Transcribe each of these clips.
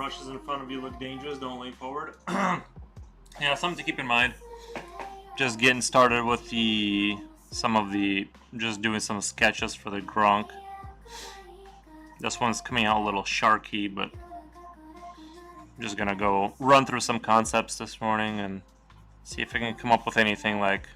brushes in front of you look dangerous, don't lean forward. Yeah, something to keep in mind. Just getting started with just doing some sketches for the Grunk. This one's coming out a little sharky, but I'm just gonna go run through some concepts this morning and see if I can come up with anything like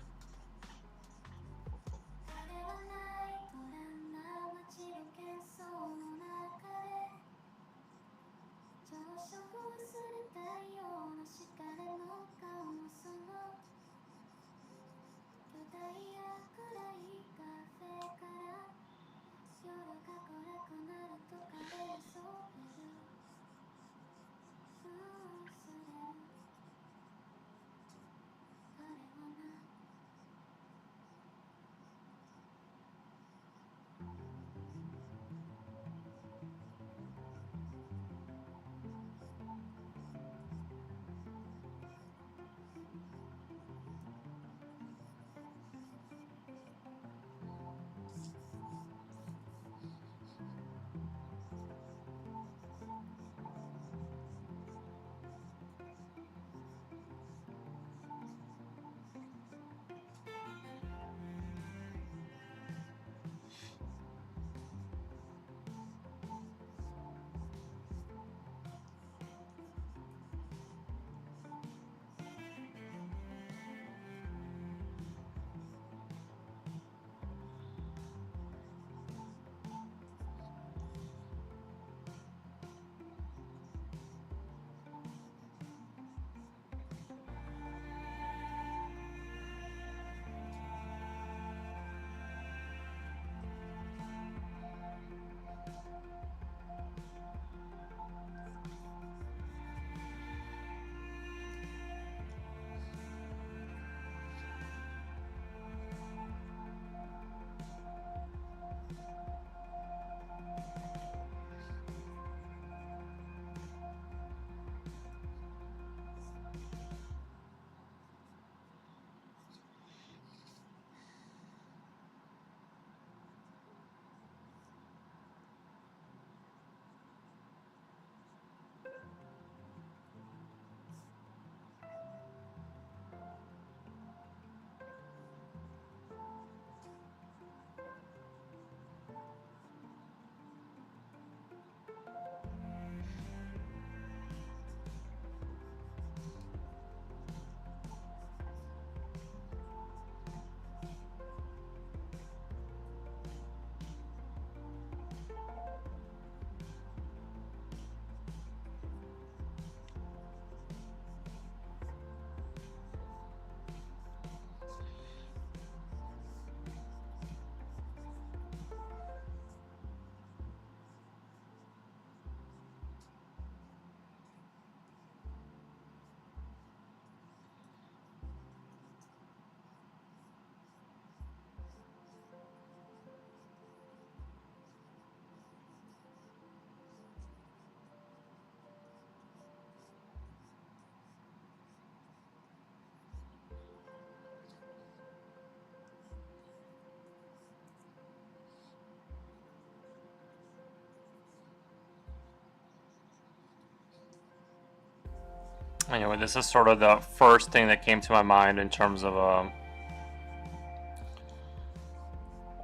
anyway, this is sort of the first thing that came to my mind in terms of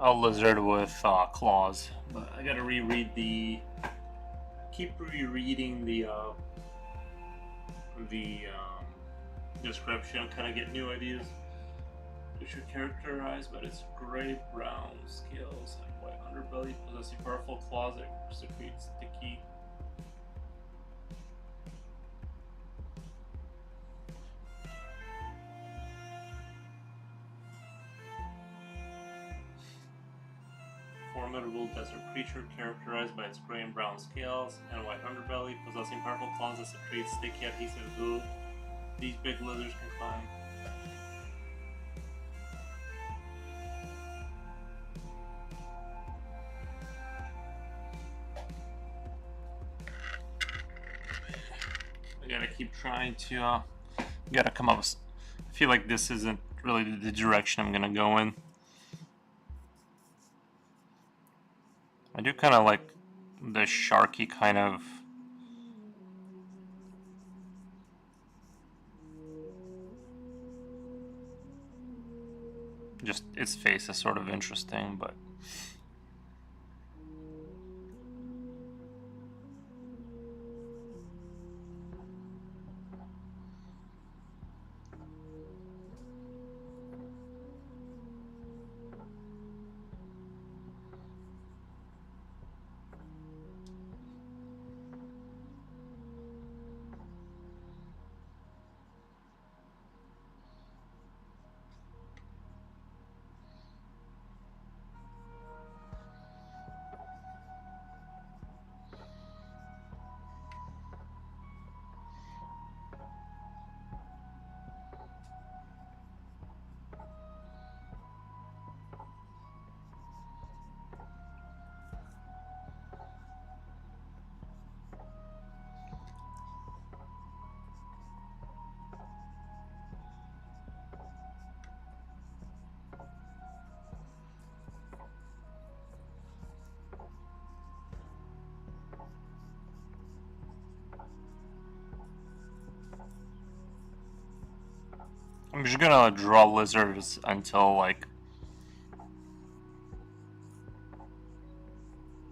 a lizard with claws. But I gotta keep rereading the description, kind of get new ideas. Which are characterized by its gray-brown scales and white underbelly, possessing powerful claws that secrete sticky. Formidable desert creature characterized by its gray and brown scales and white underbelly, possessing powerful claws that secrete sticky adhesive glue. These big lizards can climb. I gotta keep trying to, gotta come up with, I feel like this isn't really the direction I'm gonna go in. I do kind of like the sharky kind of Just its face is sort of interesting, but I'm just gonna draw lizards until like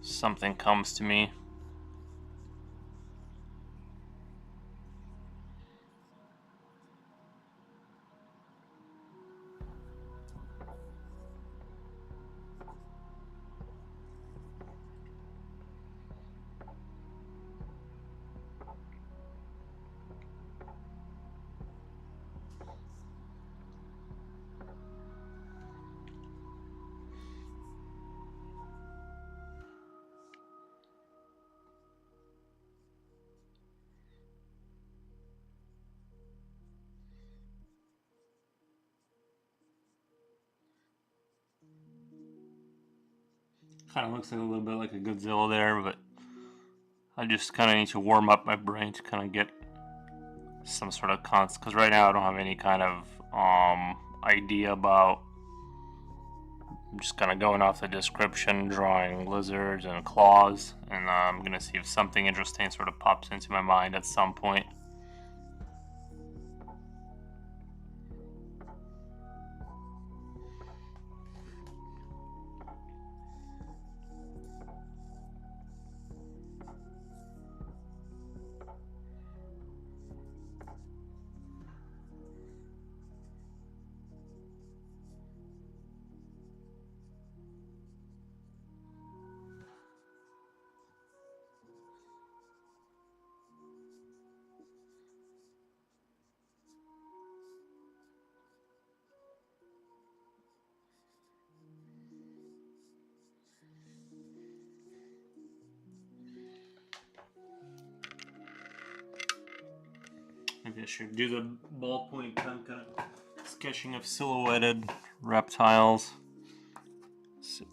something comes to me. Kind of looks like a little bit like a Godzilla there, but I just kind of need to warm up my brain to kind of get some sort of concept, because right now I don't have any kind of idea about. I'm just kind of going off the description, drawing lizards and claws, and I'm gonna see if something interesting sort of pops into my mind at some point. Maybe I should do the ballpoint pen kind of sketching of silhouetted reptiles. Let's see.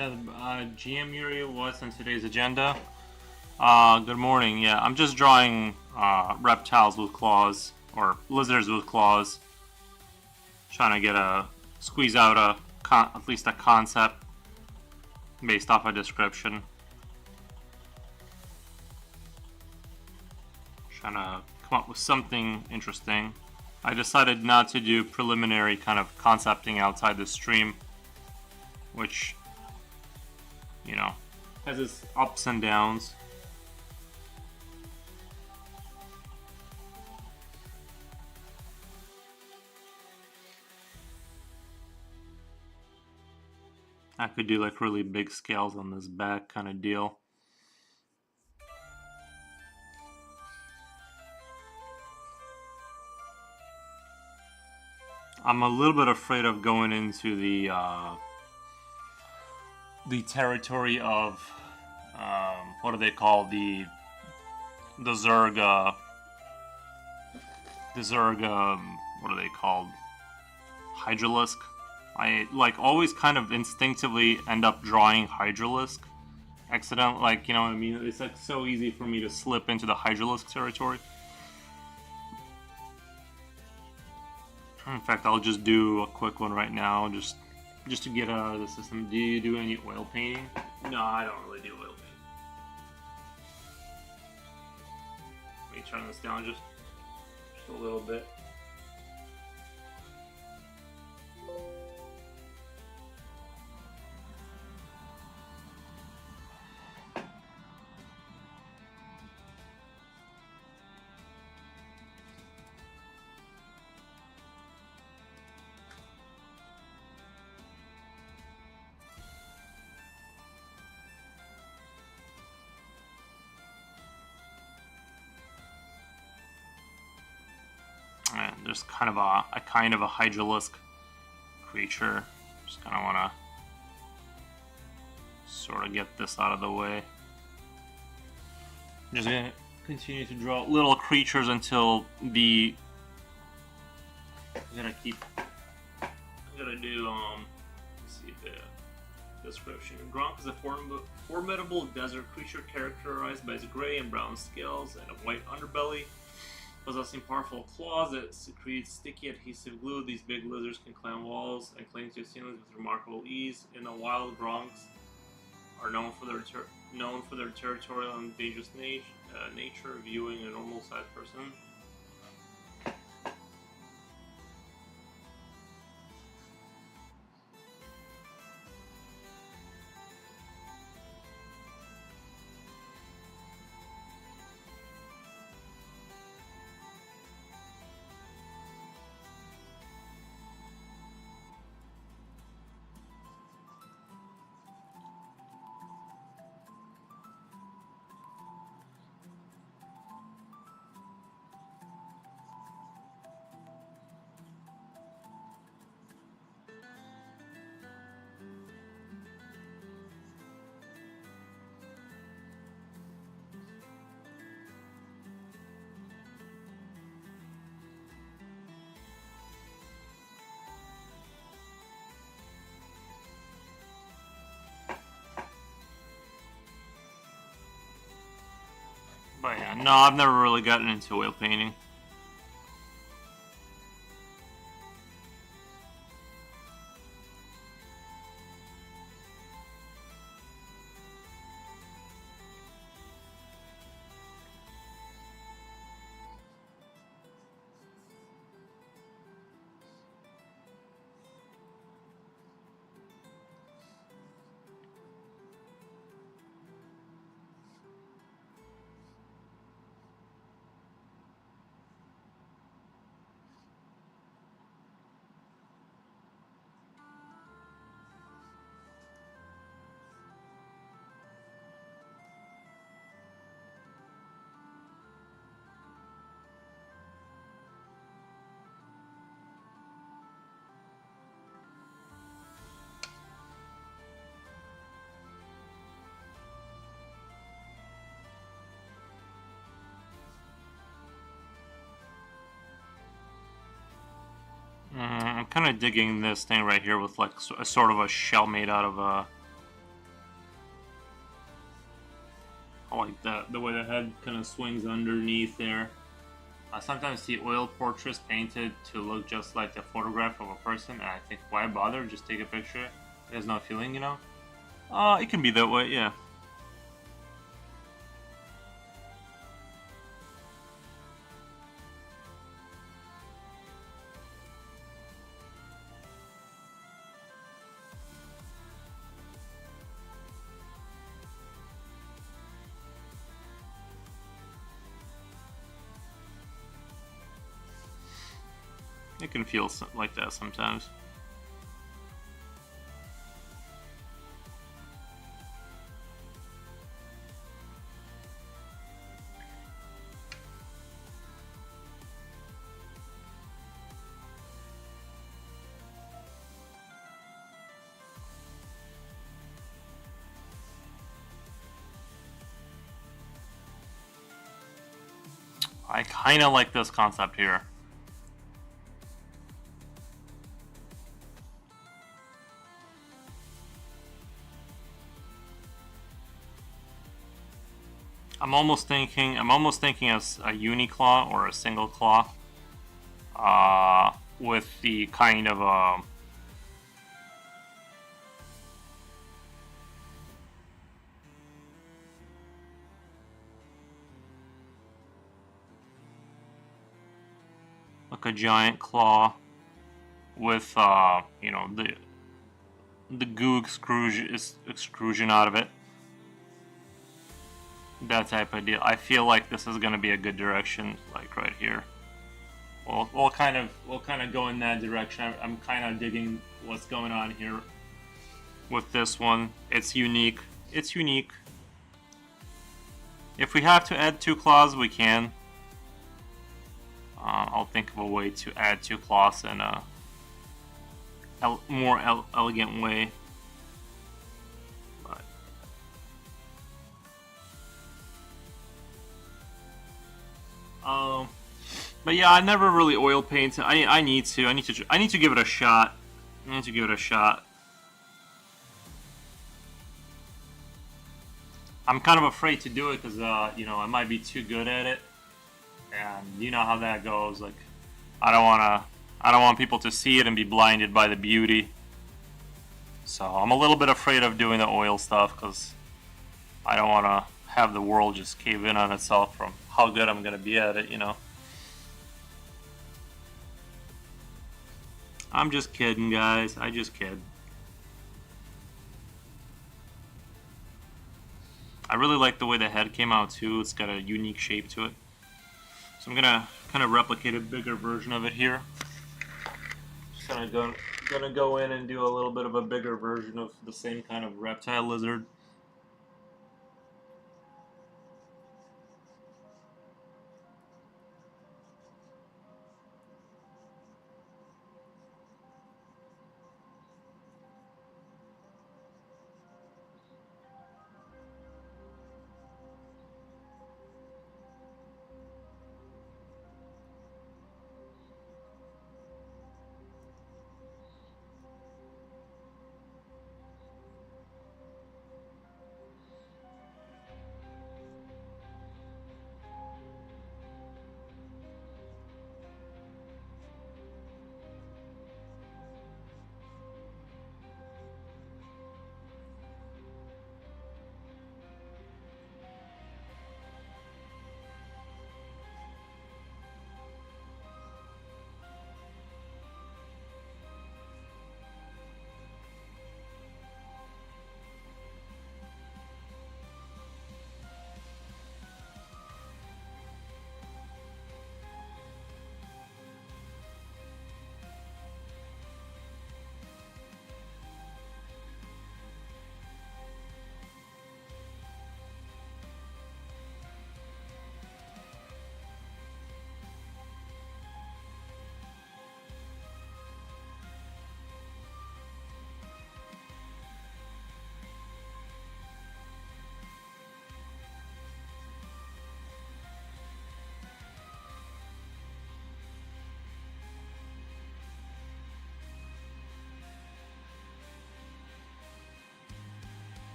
GM Yuri, what's on today's agenda? Good morning. Yeah, I'm just drawing reptiles with claws, or lizards with claws. Trying to squeeze out at least a concept based off a description. Trying to come up with something interesting. I decided not to do preliminary kind of concepting outside the stream, which, you know, has its ups and downs. I could do like really big scales on this back kind of deal. I'm a little bit afraid of going into the territory of what do they call the Zerg what are they called? Hydralisk. I like always kind of instinctively end up drawing Hydralisk. Accidentally, like, you know what I mean? It's like so easy for me to slip into the Hydralisk territory. In fact, I'll just do a quick one right now, just to get out of the system. Do you do any oil painting? No, I don't really do oil painting. Let me turn this down just a little bit. And there's kind of a Hydralisk creature. Just kind of want to sort of get this out of the way. I'm just gonna continue to draw little creatures until I'm gonna do let's see the description. Grunk is a formidable desert creature characterized by its gray and brown scales and a white underbelly. Possessing powerful claws that secrete sticky adhesive glue, these big lizards can climb walls and cling to ceilings with remarkable ease. In the wild, Grunks are known for their territorial and dangerous nature, viewing a normal-sized person. But yeah, no, I've never really gotten into oil painting. I'm kind of digging this thing right here with like a sort of a shell made out of I like that, the way the head kind of swings underneath there. I sometimes see oil portraits painted to look just like the photograph of a person, and I think, why bother? Just take a picture. There's no feeling, you know? It can be that way, yeah. It can feel like that sometimes. I kind of like this concept here. I'm almost thinking as a Uniclaw or a single claw, with the kind of like a giant claw with you know, the goo extrusion out of it. That type of deal. I feel like this is gonna be a good direction, like right here. We'll kind of go in that direction. I'm kind of digging what's going on here with this one. It's unique. It's unique. If we have to add 2 claws, we can. I'll think of a way to add 2 claws in a more elegant way. But yeah, I never really oil paint. I need to give it a shot. I need to give it a shot. I'm kind of afraid to do it because you know, I might be too good at it, and you know how that goes. Like, I don't want people to see it and be blinded by the beauty. So I'm a little bit afraid of doing the oil stuff because I don't want to have the world just cave in on itself from how good I'm gonna be at it, you know. I'm just kidding, guys. I just kid. I really like the way the head came out too. It's got a unique shape to it. So I'm gonna kind of replicate a bigger version of it here. Just gonna go in and do a little bit of a bigger version of the same kind of reptile lizard.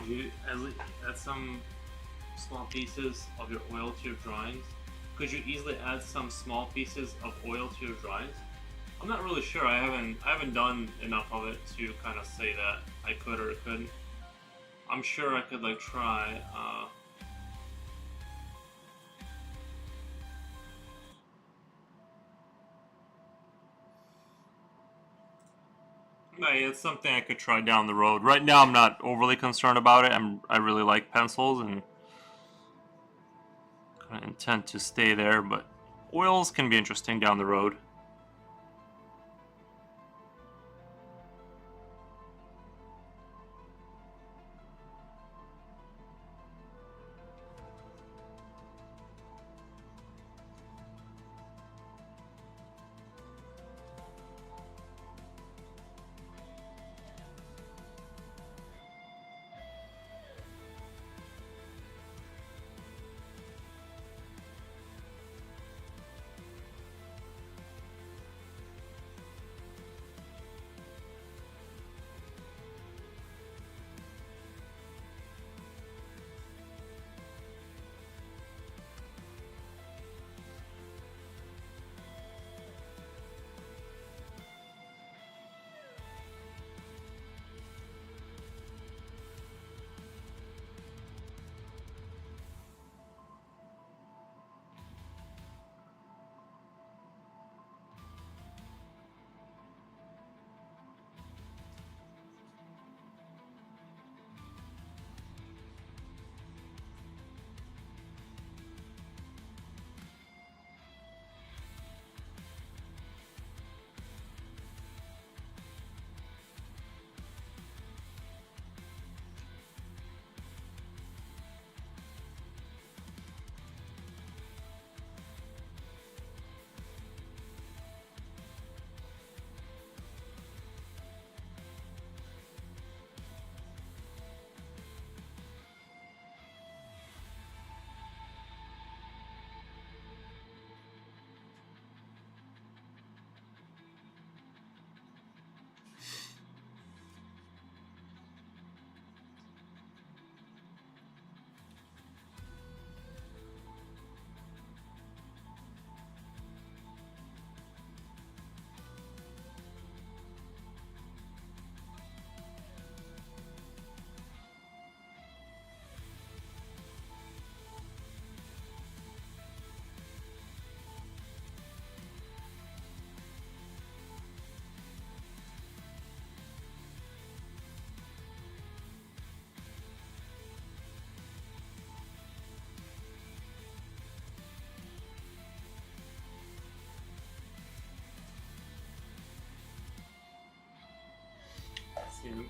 you add some small pieces of your oil to your drawings? Could you easily add some small pieces of oil to your drawings? I'm not really sure. I haven't done enough of it to kind of say that I could or couldn't. I'm sure I could like try. Yeah, it's something I could try down the road. Right now, I'm not overly concerned about it. I really like pencils and kind of intend to stay there, but oils can be interesting down the road.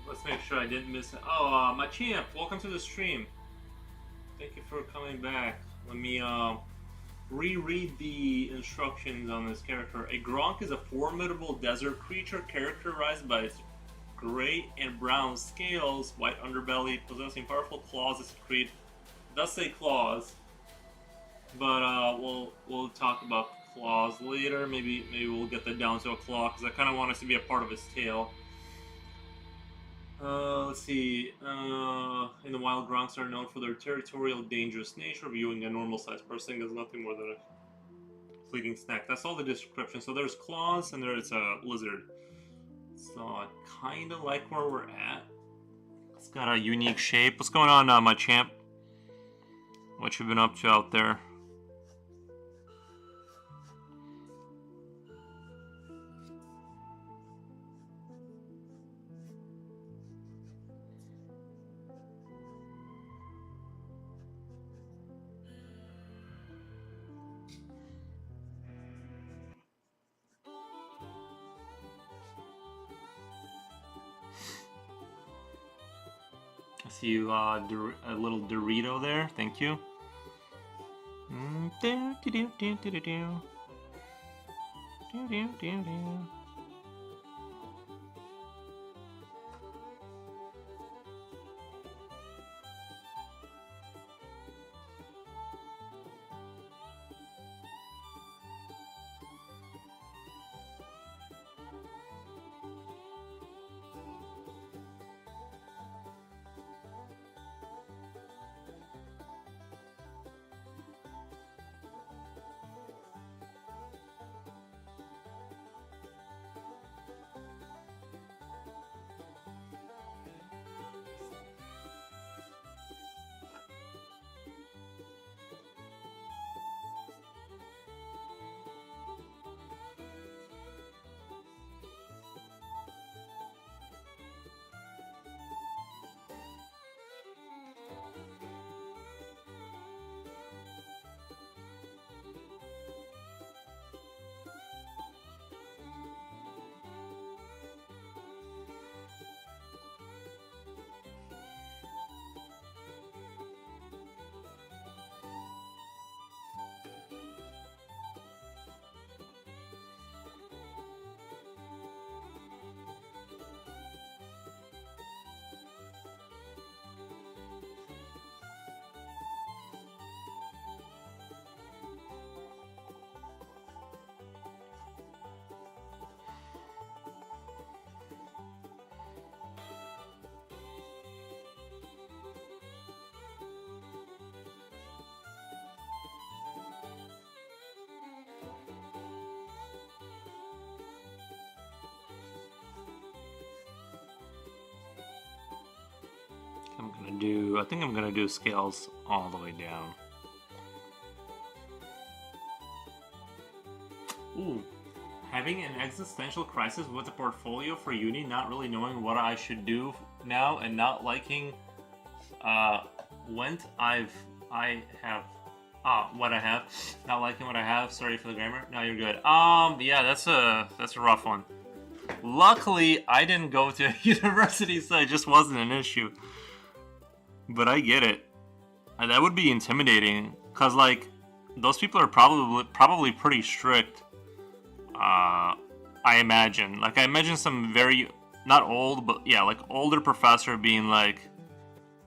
Let's make sure I didn't miss it. Oh, my champ, welcome to the stream. Thank you for coming back. Let me reread the instructions on this character. A Grunk is a formidable desert creature characterized by its gray and brown scales, white underbelly, possessing powerful claws as a creed. It does say claws, but we'll talk about claws later. Maybe we'll get that down to a claw because I kind of want us to be a part of his tail. Let's see. In the wild, Grunks are known for their territorial, dangerous nature. Viewing a normal-sized person is nothing more than a fleeting snack. That's all the description. So there's claws and there's a lizard. So I kind of like where we're at. It's got a unique shape. What's going on, my champ? What you been up to out there? I see you, a little Dorito there. Thank you. I think I'm gonna do scales all the way down. Ooh. Having an existential crisis with a portfolio for uni, not really knowing what I should do now, and not liking what I have, not liking what I have. Sorry for the grammar. No, you're good. Yeah, that's a rough one. Luckily, I didn't go to university, so it just wasn't an issue. But I get it. That would be intimidating, cause like those people are probably pretty strict. I imagine. Like I imagine some very not old, but yeah, like older professor being like,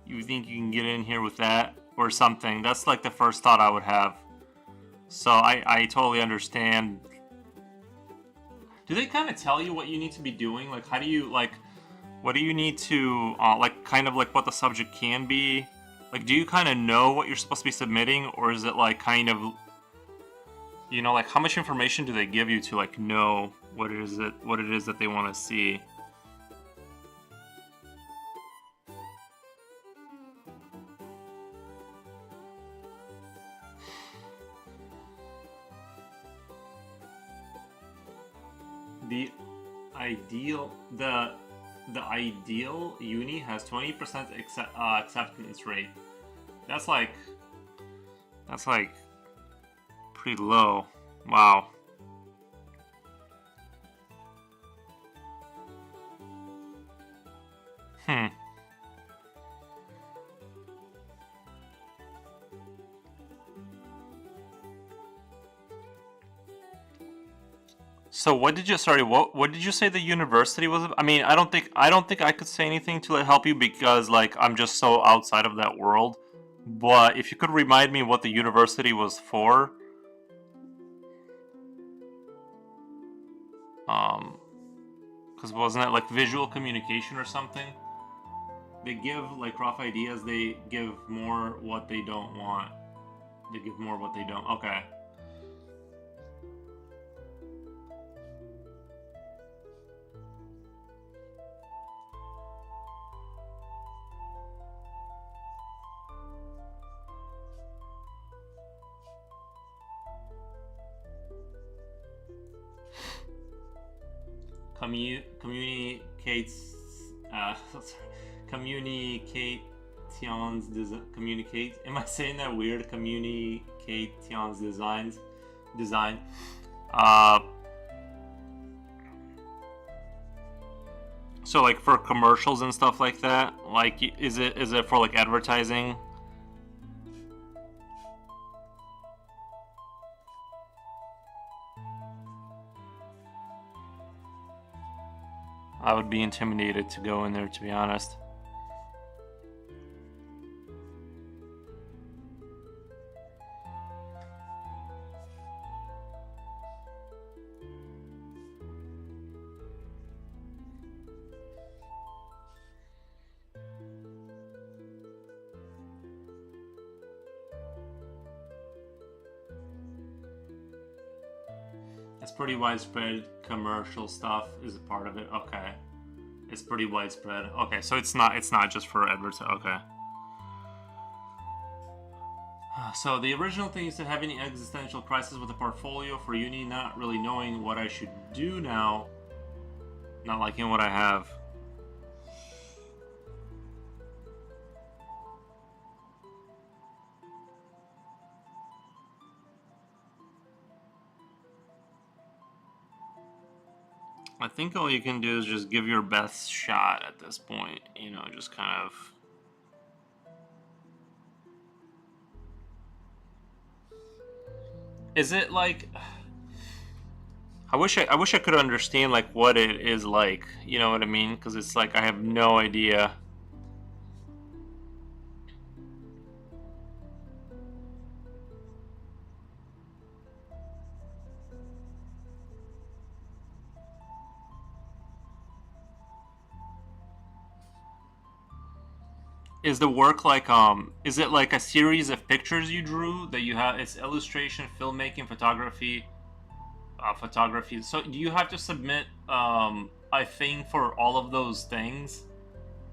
"You think you can get in here with that?" or something. That's like the first thought I would have. So I totally understand. Do they kind of tell you what you need to be doing? Like, how do you, like, what do you need to, like, kind of like what the subject can be? Like, do you kind of know what you're supposed to be submitting? Or is it like kind of, you know, like how much information do they give you to like know what it is that they want to see? The ideal uni has 20% acceptance rate. That's like pretty low. Wow. So what did you say the university was? I mean, I don't think I could say anything to help you because like I'm just so outside of that world. But if you could remind me what the university was for, because wasn't it like visual communication or something? They give like rough ideas. They give more what they don't want. They give more what they don't. Okay. Communicates communicate. Am I saying that weird? Communications design. So like for commercials and stuff like that. Like, is it for like advertising? I would be intimidated to go in there, to be honest. It's pretty widespread. Commercial stuff is a part of it. Okay, it's pretty widespread. Okay, so it's not just for advertising. Okay. So the original thing is to having an existential crisis with a portfolio for uni, not really knowing what I should do now, not liking what I have. I think all you can do is just give your best shot at this point, you know, just kind of. Is it like, I wish I could understand like what it is like, you know what I mean? Because it's like I have no idea. Is the work like is it like a series of pictures you drew that you have? It's illustration, filmmaking, photography, photography. So do you have to submit a thing for all of those things?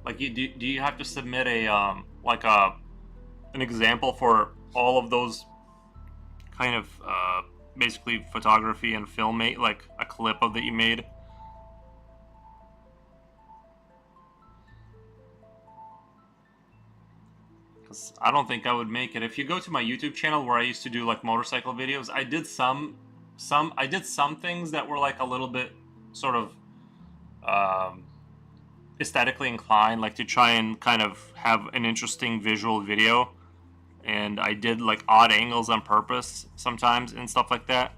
Like do you have to submit a like an example for all of those kind of basically photography and filmmate, like a clip of that you made? Because I don't think I would make it. If you go to my YouTube channel where I used to do like motorcycle videos, I did some things that were like a little bit sort of um, aesthetically inclined, like to try and kind of have an interesting visual video. And I did like odd angles on purpose sometimes and stuff like that.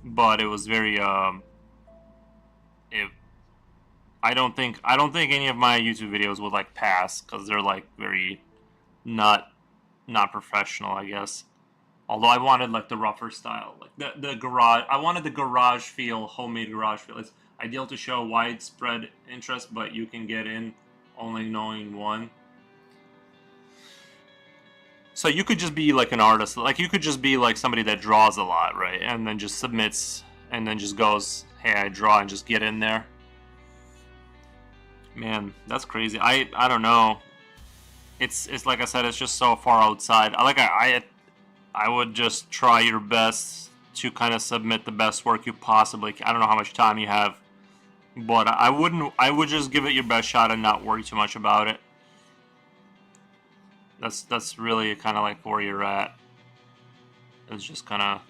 But it was very it, I don't think any of my YouTube videos would like pass because they're like very not professional, I guess. Although I wanted like the rougher style, like the garage. I wanted the garage feel, homemade garage feel. It's ideal to show widespread interest, but you can get in only knowing one. So you could just be like an artist, like you could just be like somebody that draws a lot, right? And then just submits, and then just goes, "Hey, I draw," and just get in there. Man, that's crazy. I don't know. It's like I said, it's just so far outside. I would just try your best to kind of submit the best work you possibly can. I don't know how much time you have, but I would just give it your best shot and not worry too much about it. That's really kind of like where you're at. It's just kind of.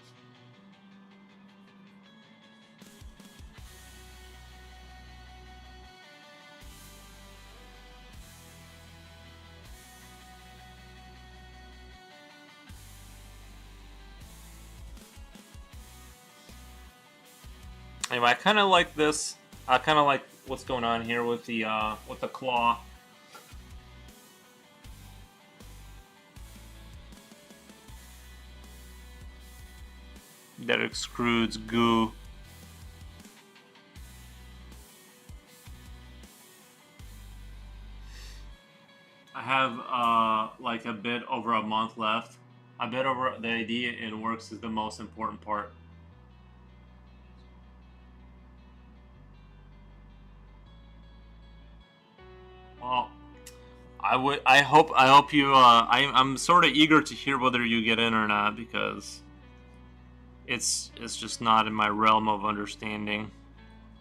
Anyway, I kind of like this. I kind of like what's going on here with the claw. That extrudes goo. I have like a bit over a month left. A bit over the idea and works is the most important part. Well, I hope you. I'm sort of eager to hear whether you get in or not because it's just not in my realm of understanding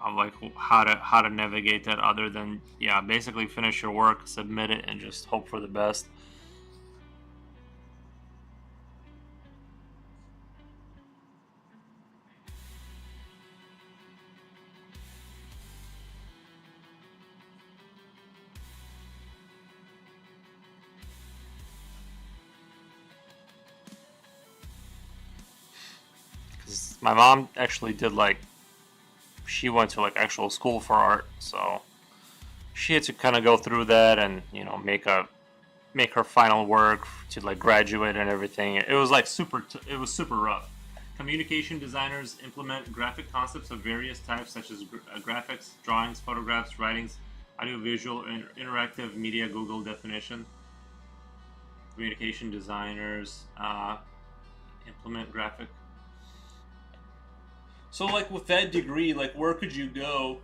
of like how to navigate that other than basically finish your work, submit it, and just hope for the best. Because my mom actually did like she went to like actual school for art, so she had to kind of go through that and make her final work to like graduate and everything. It was like it was super rough. Communication designers implement graphic concepts of various types, such as graphics, drawings, photographs, writings, audiovisual, and interactive media. Google definition. Communication designers implement graphic. So, like with that degree, like where could you go?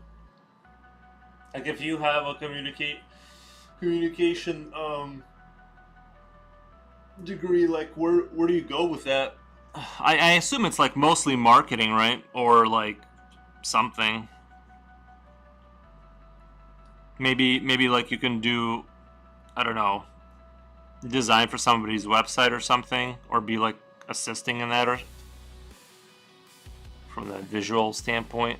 Like if you have a communication degree, like where do you go with that? I assume it's like mostly marketing, right? Or like something. Maybe like you can do, I don't know, design for somebody's website or something, or be like assisting in that, or from the visual standpoint.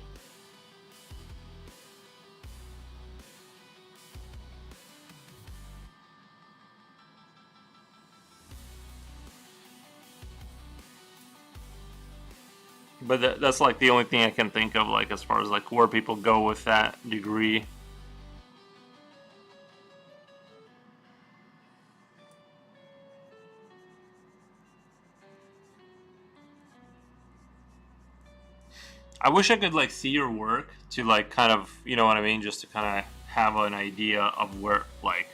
But that's like the only thing I can think of, like as far as like where people go with that degree. I wish I could like see your work to like kind of, you know what I mean, just to kind of have an idea of where like.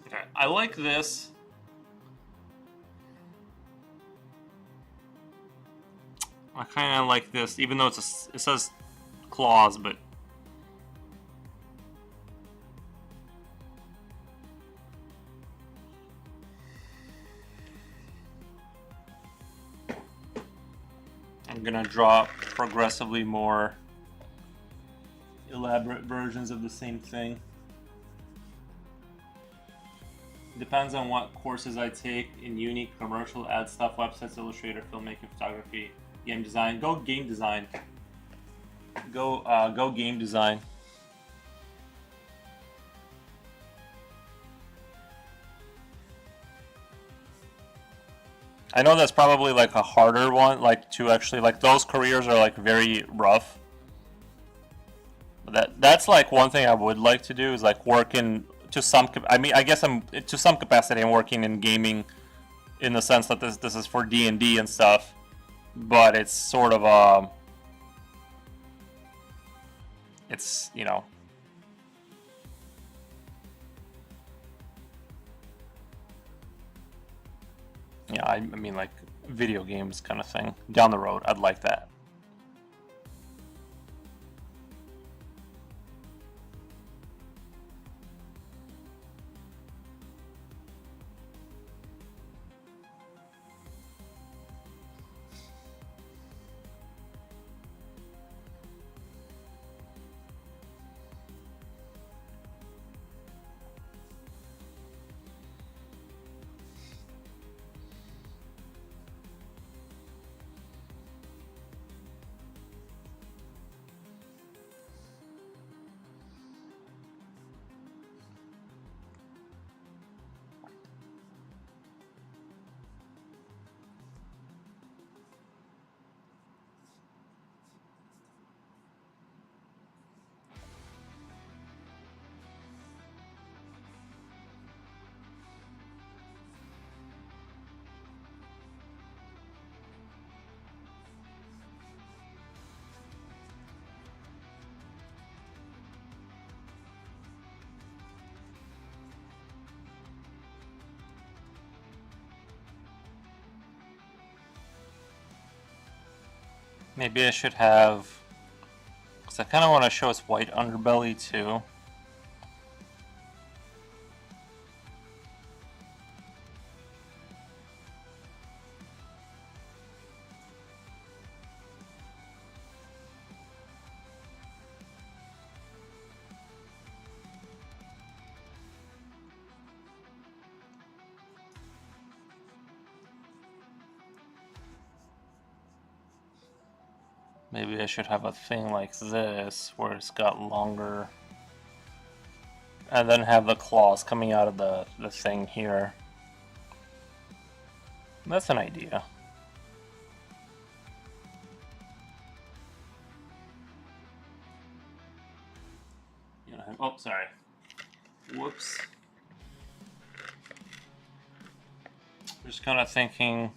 Okay, I like this. kind of like this, even though it says claws, but I'm gonna draw progressively more elaborate versions of the same thing. Depends on what courses I take in uni, commercial, ad stuff, websites, illustrator, filmmaking, photography, game design. Go game design. Go game design. I know that's probably like a harder one, like to actually, like those careers are like very rough. That's like one thing I would like to do is like work in to some. I mean, I guess I'm to some capacity I'm working in gaming, in the sense that this is for D&D and stuff, but it's sort of it's, you know, yeah, I mean like video games kind of thing down the road. I'd like that. Maybe I should have, because I kind of want to show its white underbelly too. Maybe I should have a thing like this, where it's got longer, and then have the claws coming out of the thing here. That's an idea. You know, oh, sorry. Whoops. Just kind of thinking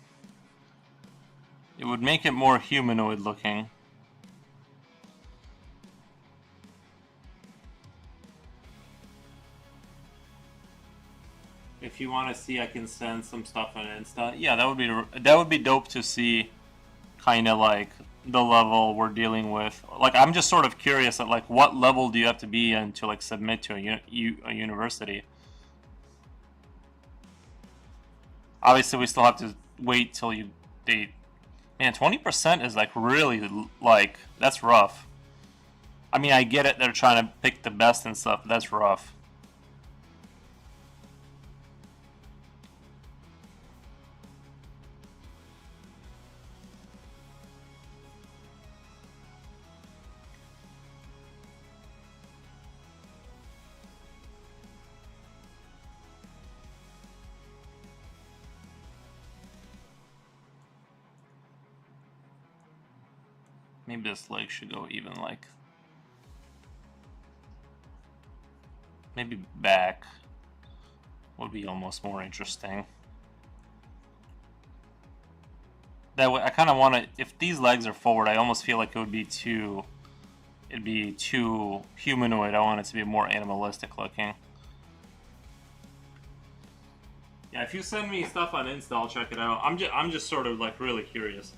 it would make it more humanoid looking. If you want to see, I can send some stuff on Insta. Yeah, that would be dope to see, kind of like the level we're dealing with. Like, I'm just sort of curious at like what level do you have to be in to like submit to a university. Obviously, we still have to wait till you date. Man, 20% is like really like that's rough. I mean, I get it; they're trying to pick the best and stuff. But that's rough. Maybe this leg should go even like, maybe back would be almost more interesting. That way, I kind of want to, if these legs are forward, I almost feel like it would be too, it'd be too humanoid. I want it to be more animalistic looking. Yeah, if you send me stuff on Insta, I'll check it out. I'm just sort of like really curious.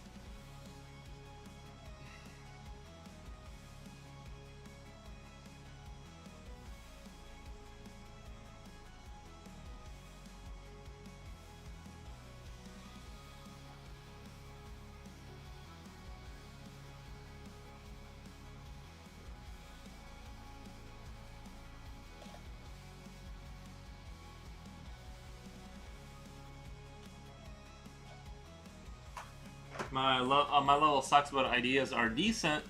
My level sucks, but ideas are decent.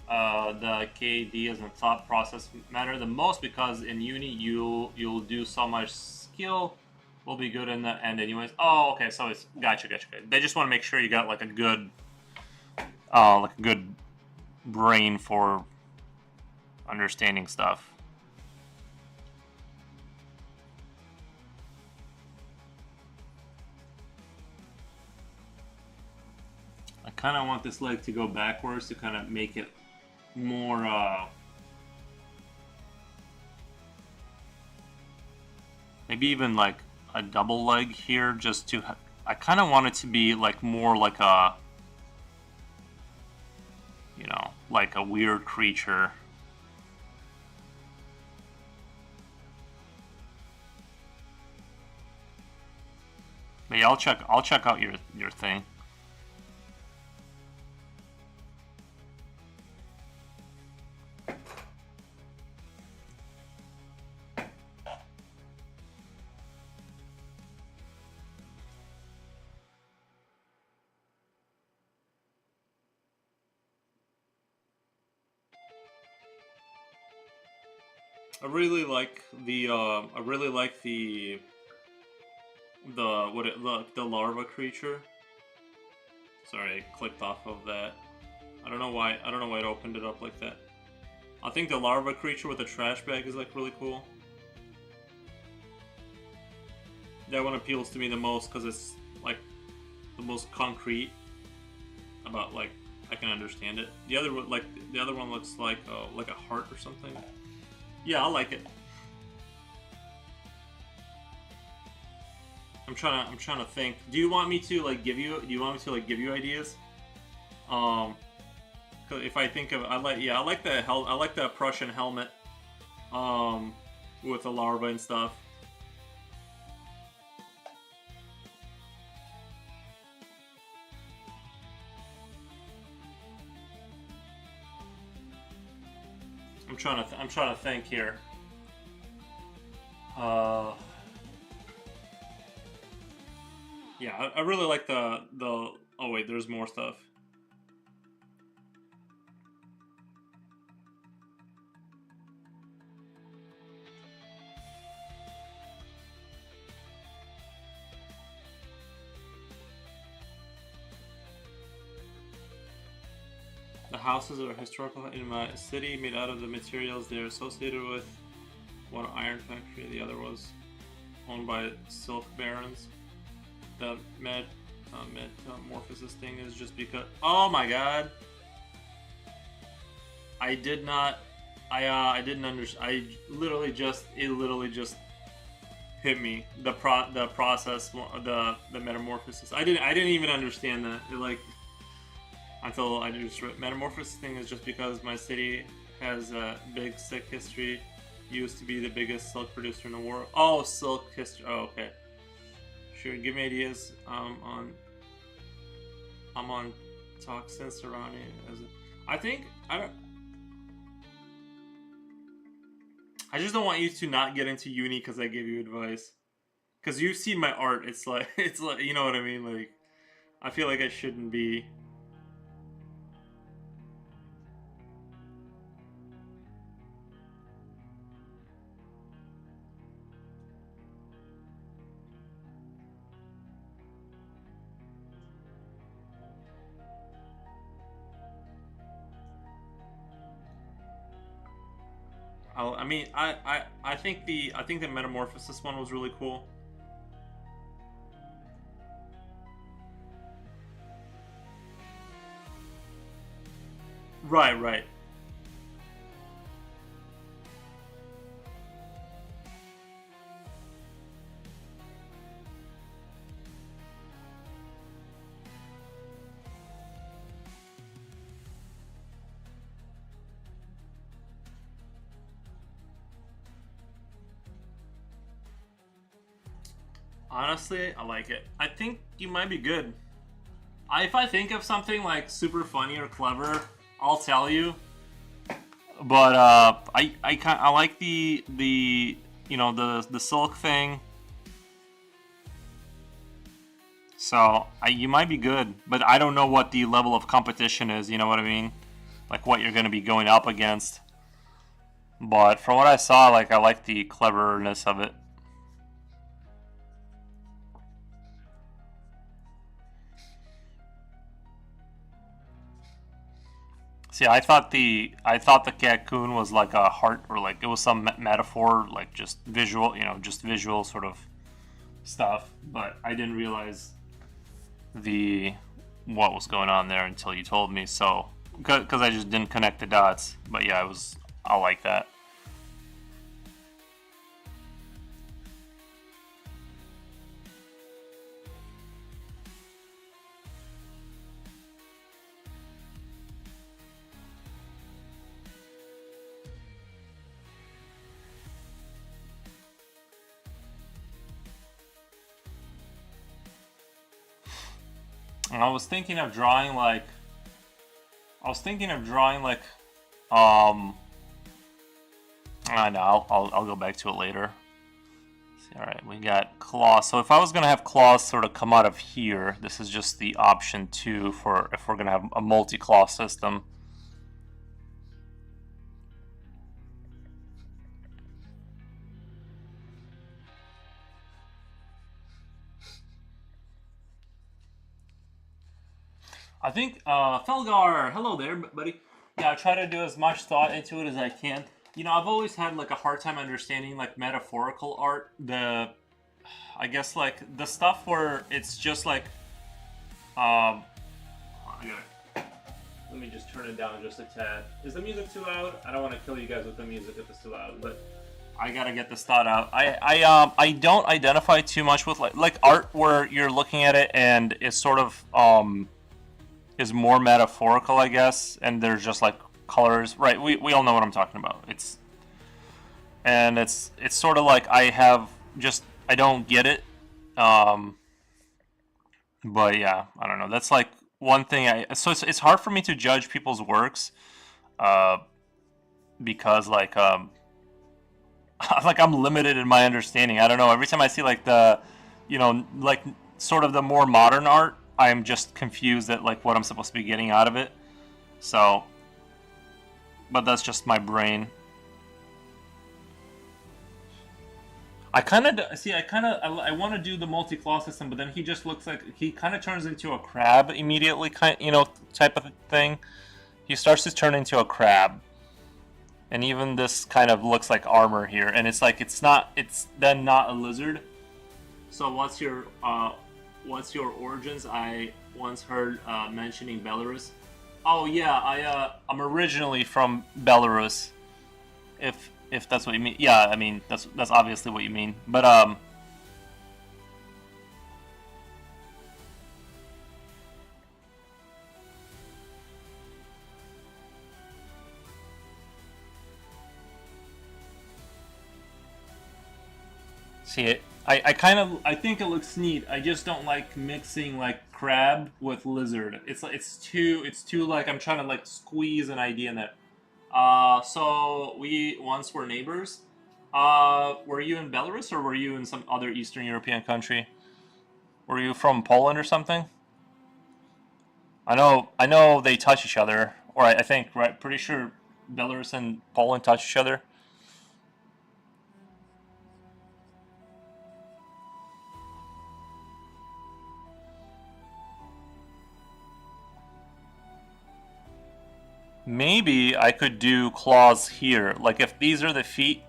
The KD as a thought process matter the most because in uni you'll do so much skill will be good in the end anyways. Oh, okay, so it's gotcha. They just want to make sure you got like a good brain for understanding stuff. I kind of want this leg to go backwards to kind of make it more, maybe even like a double leg here, just to, I kind of want it to be like more like a, you know, like a weird creature. But yeah, I'll check out your thing. I really like the the larva creature. Sorry, I clicked off of that. I don't know why it opened it up like that. I think the larva creature with the trash bag is like really cool. That one appeals to me the most because it's like the most concrete about, like, I can understand it. The other one looks like a heart or something. Yeah, I like it. I'm trying to think. Do you want me to give you ideas? Cause if I think of, I like the Prussian helmet, with the larva and stuff. I'm trying to think here. Yeah, I really like the. Oh wait, there's more stuff. The houses are historical in my city, made out of the materials they're associated with. One iron factory, the other was owned by silk barons. The metamorphosis thing is just because. Oh my god! I didn't understand. It literally just hit me. The process, the metamorphosis. I didn't even understand that. Until I just read metamorphosis thing is just because my city has a big silk history. Used to be the biggest silk producer in the world. Oh, silk history. Oh, okay. Sure, give me ideas. I'm on toxins surrounding I just don't want you to not get into uni because I gave you advice. Because you've seen my art. It's like you know what I mean. Like, I feel like I shouldn't be. I think the metamorphosis one was really cool. Right. Honestly, I like it. I think you might be good. If I think of something like super funny or clever, I'll tell you. But I like the silk thing. So you might be good, but I don't know what the level of competition is. You know what I mean? Like what you're going to be going up against. But from what I saw, like I like the cleverness of it. See, I thought the cocoon was like a heart, or like it was some metaphor, like just visual, just visual sort of stuff. But I didn't realize what was going on there until you told me. So, because I just didn't connect the dots. But yeah, I like that. And I was thinking of drawing like I know I'll go back to it later. See, all right, we got claws. So if I was gonna have claws sort of come out of here, this is just the option 2 for if we're gonna have a multi-claw system. I think, Felgar, hello there, buddy. Yeah, I try to do as much thought into it as I can. I've always had like a hard time understanding like metaphorical art. I guess like the stuff where it's just like, let me just turn it down just a tad. Is the music too loud? I don't want to kill you guys with the music if it's too loud, but I gotta get this thought out. I don't identify too much with like art where you're looking at it and it's sort of is more metaphorical, I guess, and there's just like colors, right? We all know what I'm talking about. It's sort of like I don't get it, but yeah, I don't know. That's like one thing. So it's hard for me to judge people's works, because like like I'm limited in my understanding. I don't know. Every time I see like like sort of the more modern art, I'm just confused at like what I'm supposed to be getting out of it. So, but that's just my brain. I want to do the multi-claw system, but then he just looks like he kind of turns into a crab immediately, type of thing. He starts to turn into a crab, and even this kind of looks like armor here, and it's like it's then not a lizard. So what's your origins? I once heard mentioning Belarus. Oh yeah, I'm originally from Belarus. If that's what you mean. Yeah, I mean that's obviously what you mean. But see it. I think it looks neat. I just don't like mixing like crab with lizard. It's too like I'm trying to like squeeze an idea in there. So we once were neighbors. Were you in Belarus or were you in some other Eastern European country? Were you from Poland or something? I know they touch each other, or I think, right? Pretty sure Belarus and Poland touch each other. Maybe I could do claws here. Like if these are the feet,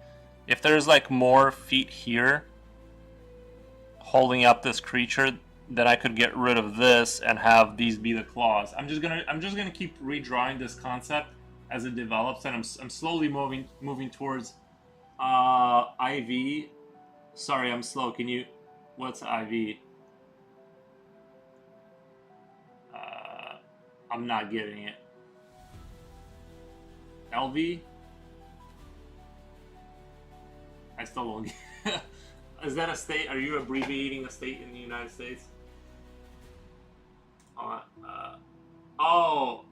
if there's like more feet here holding up this creature, then I could get rid of this and have these be the claws. I'm just gonna keep redrawing this concept as it develops, and I'm slowly moving towards IV. Sorry, I'm slow. What's IV? I'm not getting it. LV? I still don't get. Is that a state? Are you abbreviating a state in the United States? Oh,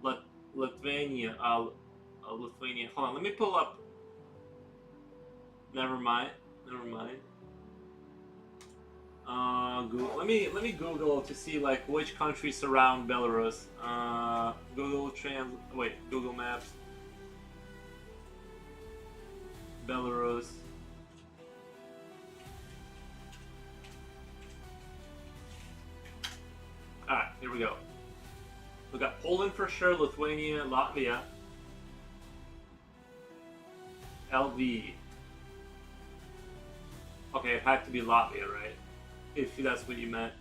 Lithuania. Lithuania. Hold on, let me pull up. Never mind. Google. Let me Google to see like which countries surround Belarus. Google Maps. Belarus. Alright, here we go. We got Poland for sure, Lithuania, Latvia. LV. Okay, it had to be Latvia, right? If that's what you meant.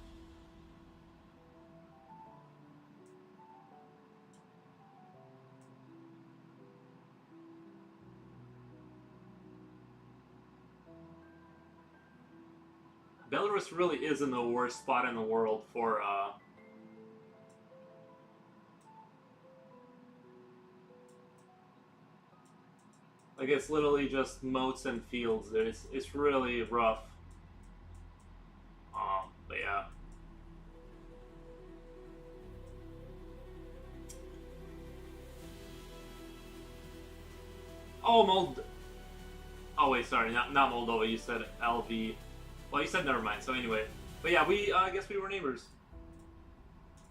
Belarus really is in the worst spot in the world for like it's literally just moats and fields. It's really rough. But yeah. Oh, Oh wait, sorry, not Moldova. You said LV. Well, you said never mind. So anyway, but yeah, we I guess we were neighbors.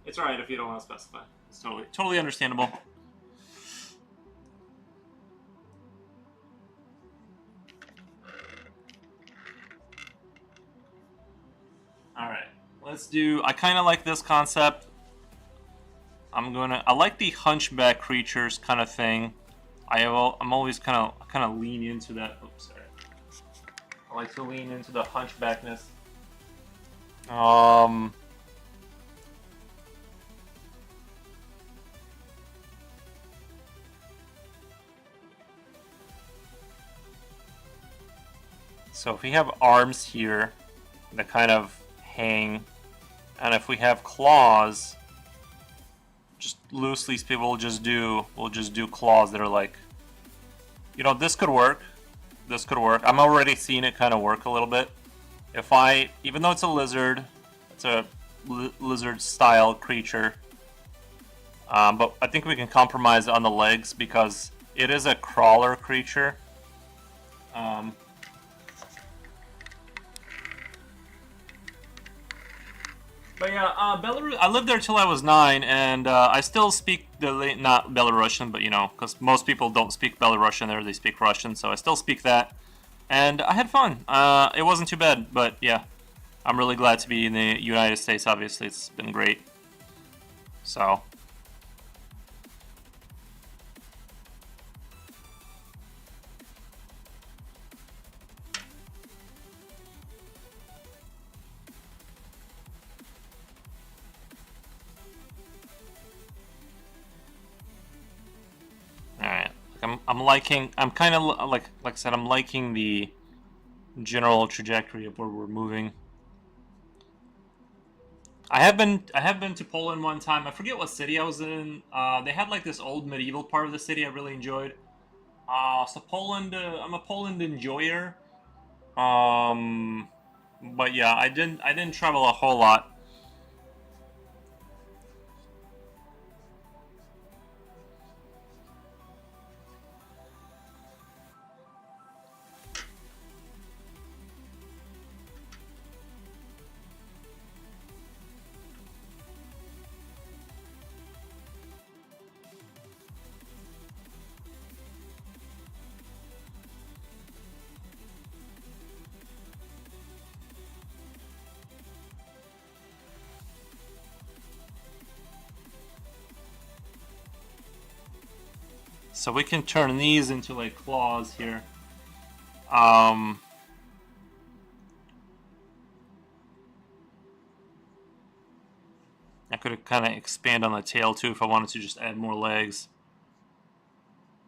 It's alright if you don't want to specify. It's totally understandable. Alright, let's do... I kind of like this concept. I like the hunchback creatures kind of thing. I'm always kind of lean into that. Oops, sorry. I like to lean into the hunchbackness. So if we have arms here that kind of hang, and if we have claws, just loosely speaking, we'll just do claws that are like, you know, this could work. This could work. I'm already seeing it kind of work a little bit. Even though it's a lizard, it's a lizard style creature, but I think we can compromise on the legs because it is a crawler creature. But yeah, Belarus. I lived there till I was 9, and I still speak not Belarusian, but you know, because most people don't speak Belarusian there; they speak Russian. So I still speak that, and I had fun. It wasn't too bad, but yeah, I'm really glad to be in the United States. Obviously, it's been great. So. I'm kind of like I said, I'm liking the general trajectory of where we're moving. I have been to Poland one time. I forget what city I was in. They had like this old medieval part of the city I really enjoyed. So Poland, I'm a Poland enjoyer. But yeah, I didn't travel a whole lot. So we can turn these into like claws here. I could kind of expand on the tail too if I wanted to just add more legs.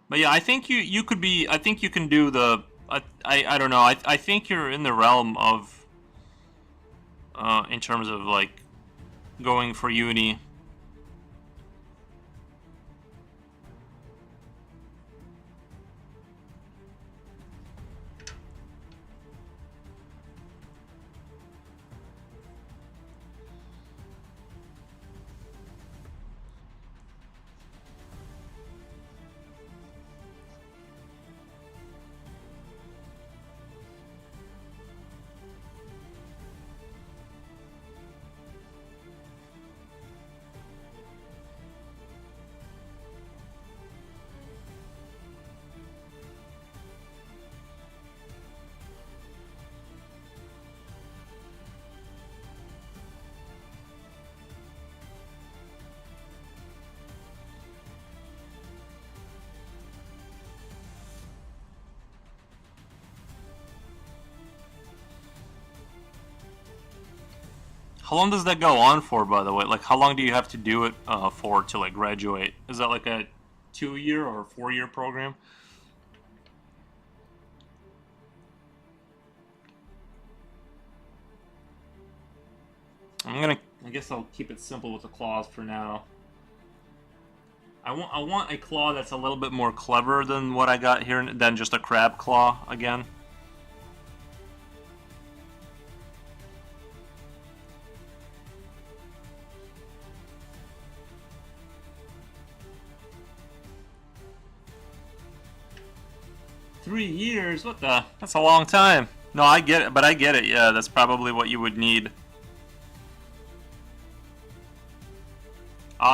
But yeah, I think you could be. I think you can do the. I don't know. I think you're in the realm of. In terms of like, going for uni. How long does that go on for, by the way? Like, how long do you have to do it for to like graduate? Is that like a 2-year or 4-year program? I guess I'll keep it simple with the claws for now. I want a claw that's a little bit more clever than what I got here, than just a crab claw again. $3 years? What the? That's a long time. No, I get it, but I get it. Yeah, that's probably what you would need.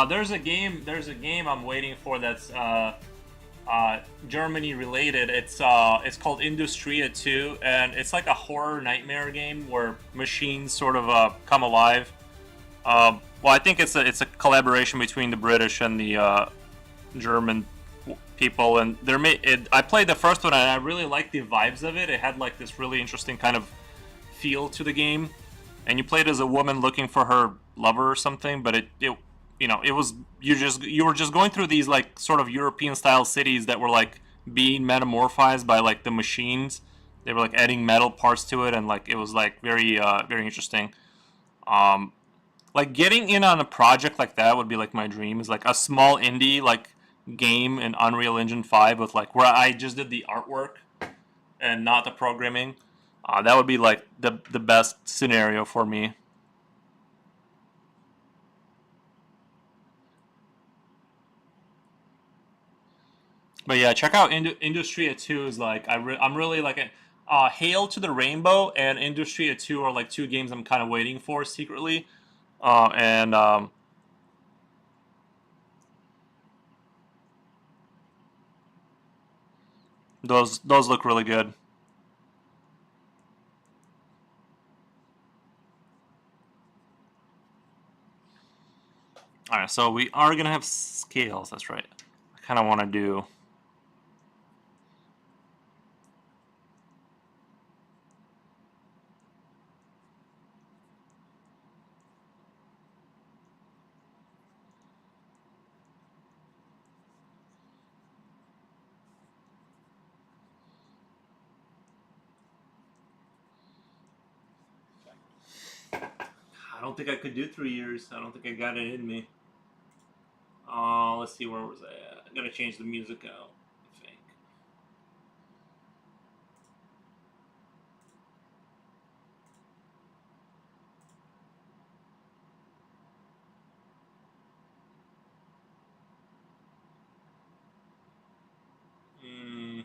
There's a game. There's a game I'm waiting for that's Germany related. It's called Industria 2, and it's like a horror nightmare game where machines sort of come alive. Well, I think it's a collaboration between the British and the German people, and I played the first one and I really liked the vibes of it. It had like this really interesting kind of feel to the game, and you played as a woman looking for her lover or something. But it it was you were just going through these like sort of European style cities that were like being metamorphized by like the machines. They were like adding metal parts to it, and like it was like very interesting. Um, like getting in on a project like that would be like my dream. Is like a small indie like game in Unreal Engine 5 with like where I just did the artwork and not the programming. That would be like the best scenario for me. But yeah, check out Industria 2 is like I'm really like Hail to the Rainbow and Industria 2 are like two games I'm kind of waiting for secretly. And those look really good. All right, so we are gonna have scales. That's right. I kind of want to do. I don't think I could do 3 years. I don't think I got it in me. Let's see, where was I at? I gotta change the music out, I think. Mm,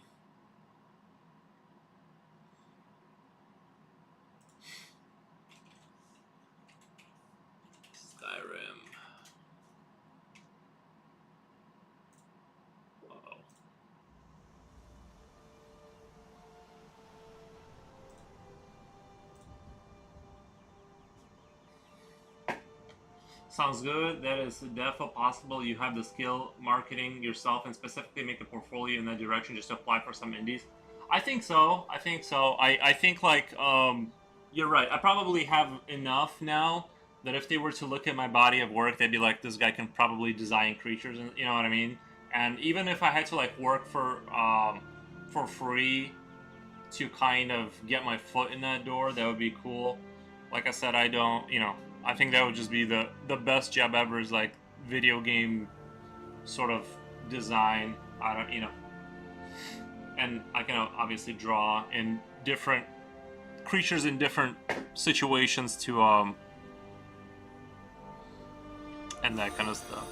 Skyrim. Whoa. Sounds good. That is definitely possible. You have the skill marketing yourself and specifically make a portfolio in that direction just to apply for some indies. I think so. I think so. I think like you're right. I probably have enough now that if they were to look at my body of work, they'd be like, this guy can probably design creatures, and you know what I mean. And even if I had to like work for free to kind of get my foot in that door, that would be cool. Like I said, I don't, I think that would just be the best job ever is like video game sort of design. I don't, and I can obviously draw in different creatures in different situations to and that kind of stuff.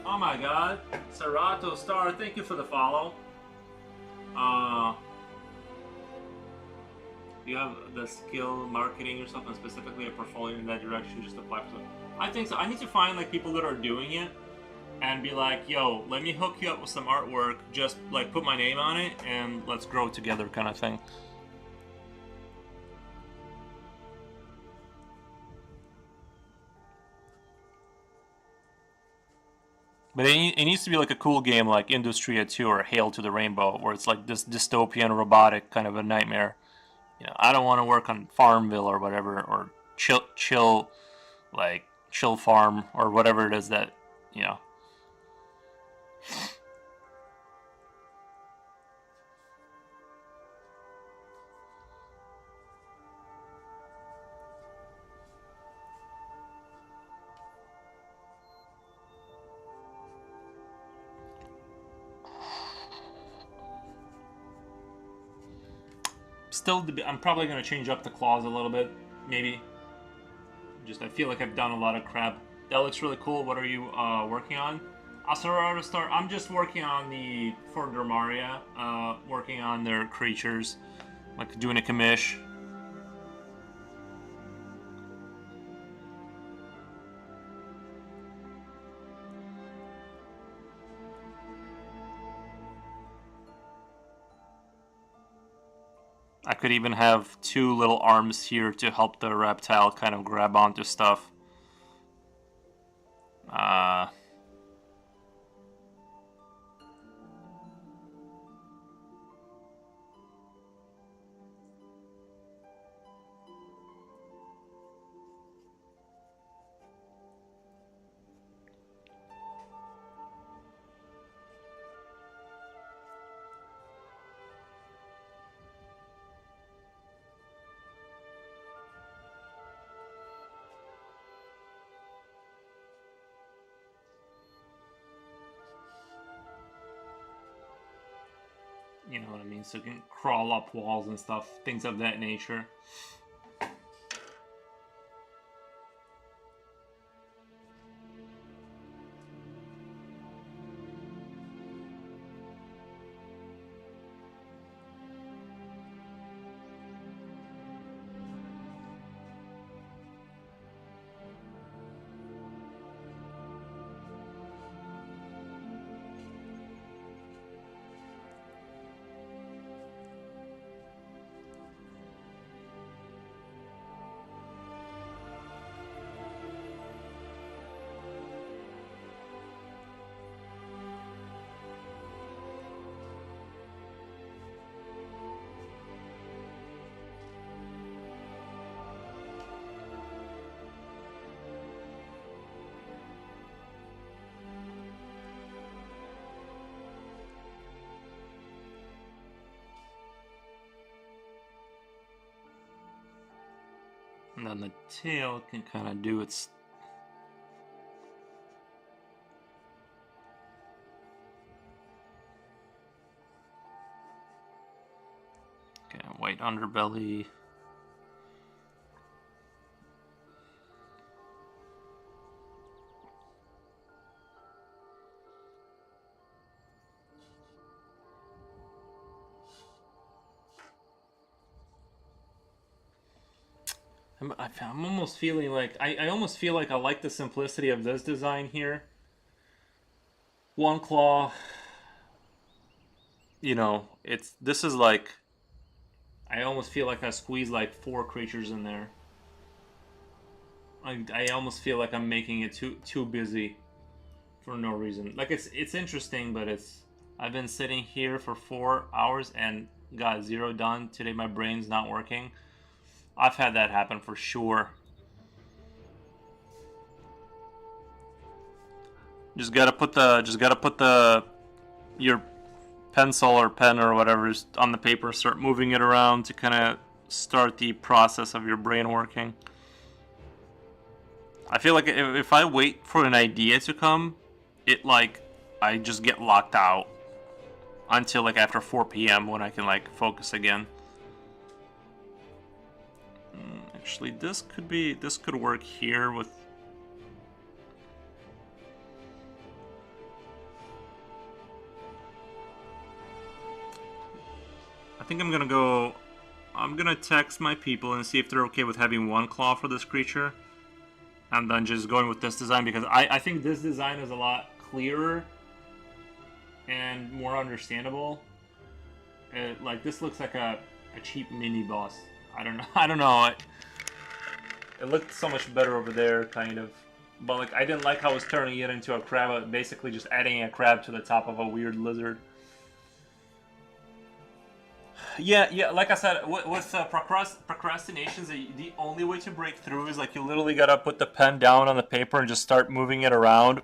Oh my God, Serato Star, thank you for the follow. You have the skill marketing yourself and specifically a portfolio in that direction just apply for it. I think so. I need to find like people that are doing it and be like, yo, let me hook you up with some artwork, just like put my name on it and let's grow together kind of thing. But it needs to be like a cool game like Industria 2 or Hail to the Rainbow, where it's like this dystopian robotic kind of a nightmare. I don't want to work on Farmville or whatever, or chill like chill farm or whatever it is that, you know. Still, I'm probably going to change up the claws a little bit, maybe. Just, I feel like I've done a lot of crap. That looks really cool. What are you working on? Asura Star, I'm just working on the, for Dermaria, working on their creatures, like doing a commish. I could even have 2 little arms here to help the reptile kind of grab onto stuff. You know what I mean? So it can crawl up walls and stuff, things of that nature. And then the tail can kind of do its... Okay, white underbelly. I'm almost feeling like I almost feel like I like the simplicity of this design here. One claw, you know, this is like, I almost feel like I squeezed like 4 creatures in there. I almost feel like I'm making it too busy for no reason. Like it's interesting, but I've been sitting here for 4 hours and got 0 done. Today my brain's not working. I've had that happen for sure. Just gotta put your pencil or pen or whatever on the paper, start moving it around to kind of start the process of your brain working. I feel like if I wait for an idea to come, I just get locked out until like after 4 p.m. when I can like focus again. Actually, this could work here with... I think I'm gonna text my people and see if they're okay with having 1 claw for this creature. And then just going with this design, because I think this design is a lot clearer and more understandable. Like, this looks like a cheap mini boss. I don't know. It looked so much better over there, kind of. But like, I didn't like how it was turning it into a crab, basically just adding a crab to the top of a weird lizard. Yeah. Like I said, with procrastinations, the only way to break through is like you literally gotta put the pen down on the paper and just start moving it around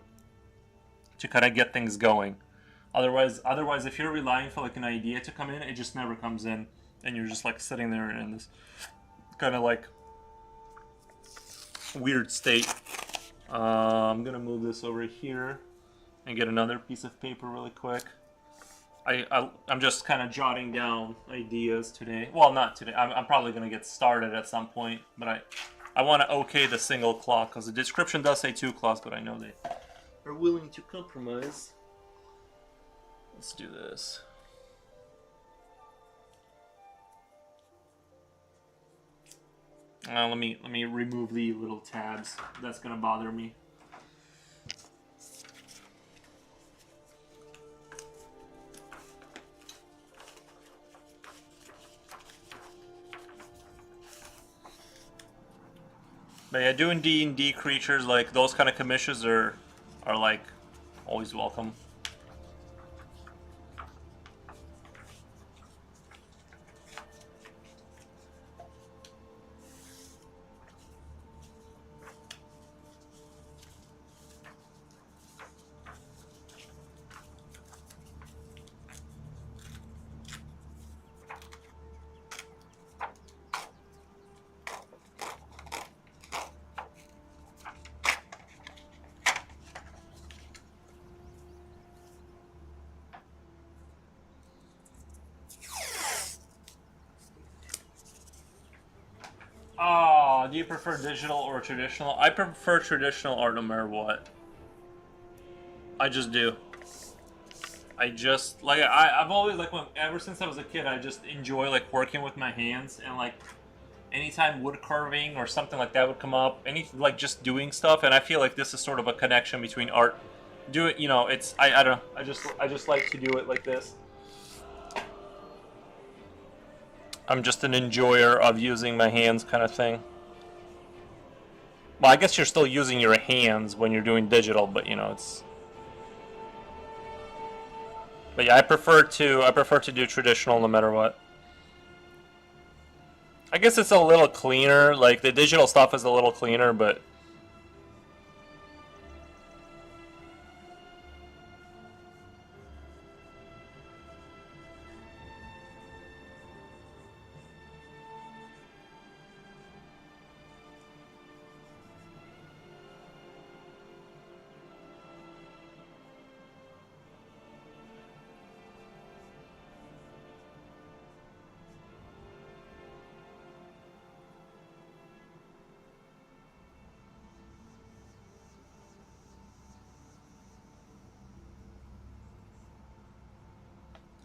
to kind of get things going. Otherwise, if you're relying for like an idea to come in, it just never comes in, and you're just like sitting there in this kind of like weird state. I'm gonna move this over here and get another piece of paper really quick. I'm just kind of jotting down ideas today. Well, not today. I'm probably going to get started at some point, but I want to okay the single clock because the description does say 2 clocks, but I know they are willing to compromise. Let's do this. Let me remove the little tabs. That's going to bother me. But yeah, doing D&D Creatures, like those kind of commissions are like always welcome. Oh, do you prefer digital or traditional? I prefer traditional art no matter what. I just do. I've always like ever since I was a kid I just enjoy like working with my hands, and like anytime wood carving or something like that would come up, any like just doing stuff, and I feel like this is sort of a connection between art. Do it, it's I don't know. I just like to do it like this. I'm just an enjoyer of using my hands kind of thing. Well, I guess you're still using your hands when you're doing digital, but it's. But yeah, I prefer to do traditional no matter what. I guess it's a little cleaner. Like the digital stuff is a little cleaner, but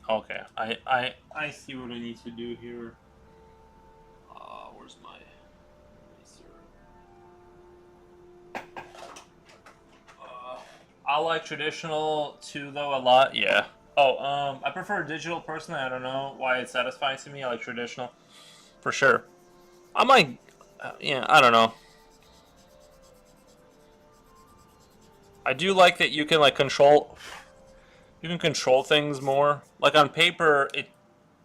okay. I see what I need to do here. Where's my eraser? I like traditional too, though, a lot. Yeah. Oh, I prefer digital personally. I don't know why it's satisfying to me. I like traditional, for sure. I might, yeah. I don't know. I do like that you can like control. You can control things more. Like on paper,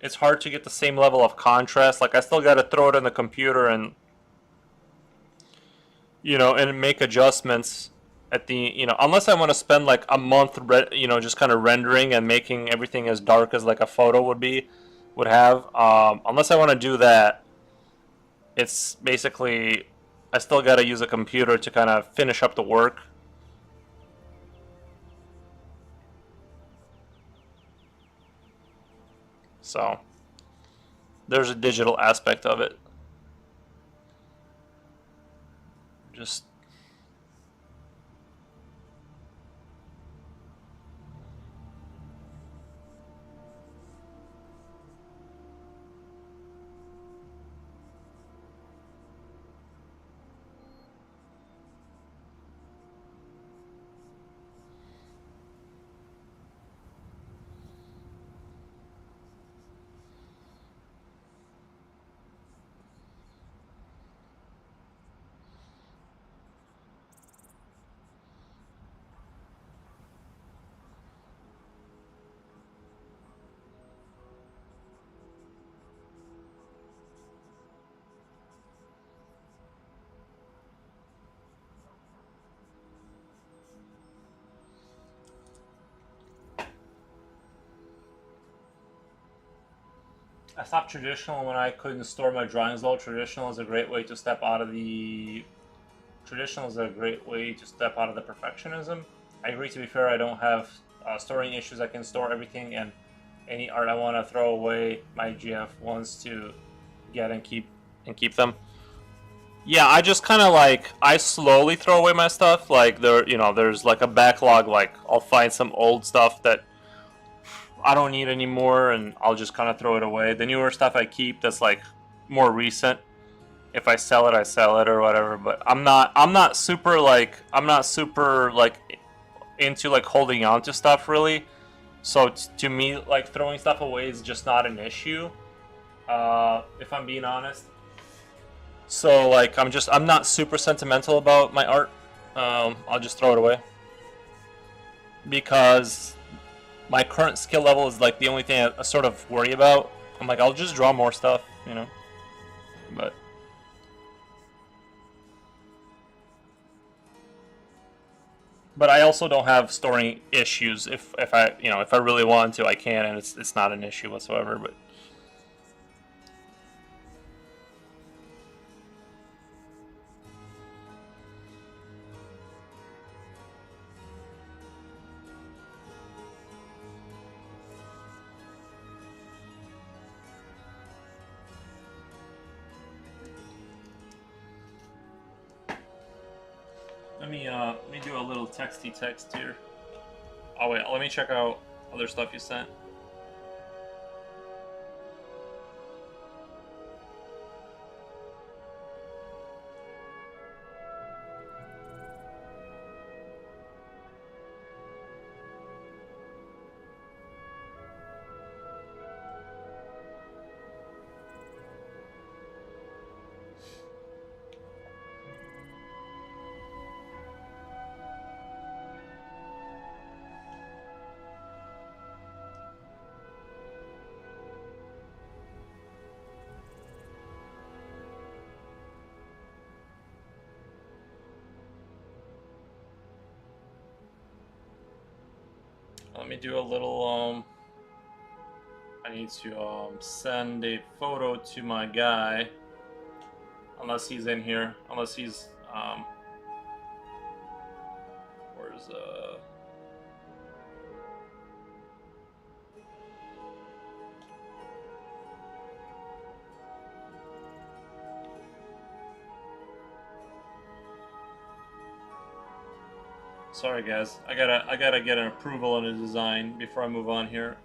it's hard to get the same level of contrast. Like I still got to throw it in the computer and and make adjustments at the unless I want to spend like a month just kind of rendering and making everything as dark as like a photo would have. Unless I want to do that, it's basically I still got to use a computer to kind of finish up the work. So there's a digital aspect of it. Just I stopped traditional when I couldn't store my drawings well. Traditional is a great way to step out of the traditional is a great way to step out of the perfectionism. I agree. To be fair, I don't have storing issues. I can store everything, and any art I want to throw away, my GF wants to get and keep them. Yeah, I just kind of like I slowly throw away my stuff. Like there's like a backlog. Like I'll find some old stuff that I don't need anymore, and I'll just kind of throw it away. The newer stuff I keep that's like more recent. If I sell it, I sell it or whatever. But I'm not super like into like holding on to stuff really. So to me, like throwing stuff away is just not an issue. If I'm being honest. So like I'm not super sentimental about my art. I'll just throw it away because my current skill level is like the only thing I sort of worry about. I'm like I'll just draw more stuff, you know. But I also don't have storing issues. If I if I really want to, I can, and it's not an issue whatsoever. But let me do a little texty text here. Oh wait, let me check out other stuff you sent. Let me do a little I need to send a photo to my guy, unless he's in here. Unless he's where's Sorry guys, I gotta get an approval on a design before I move on here.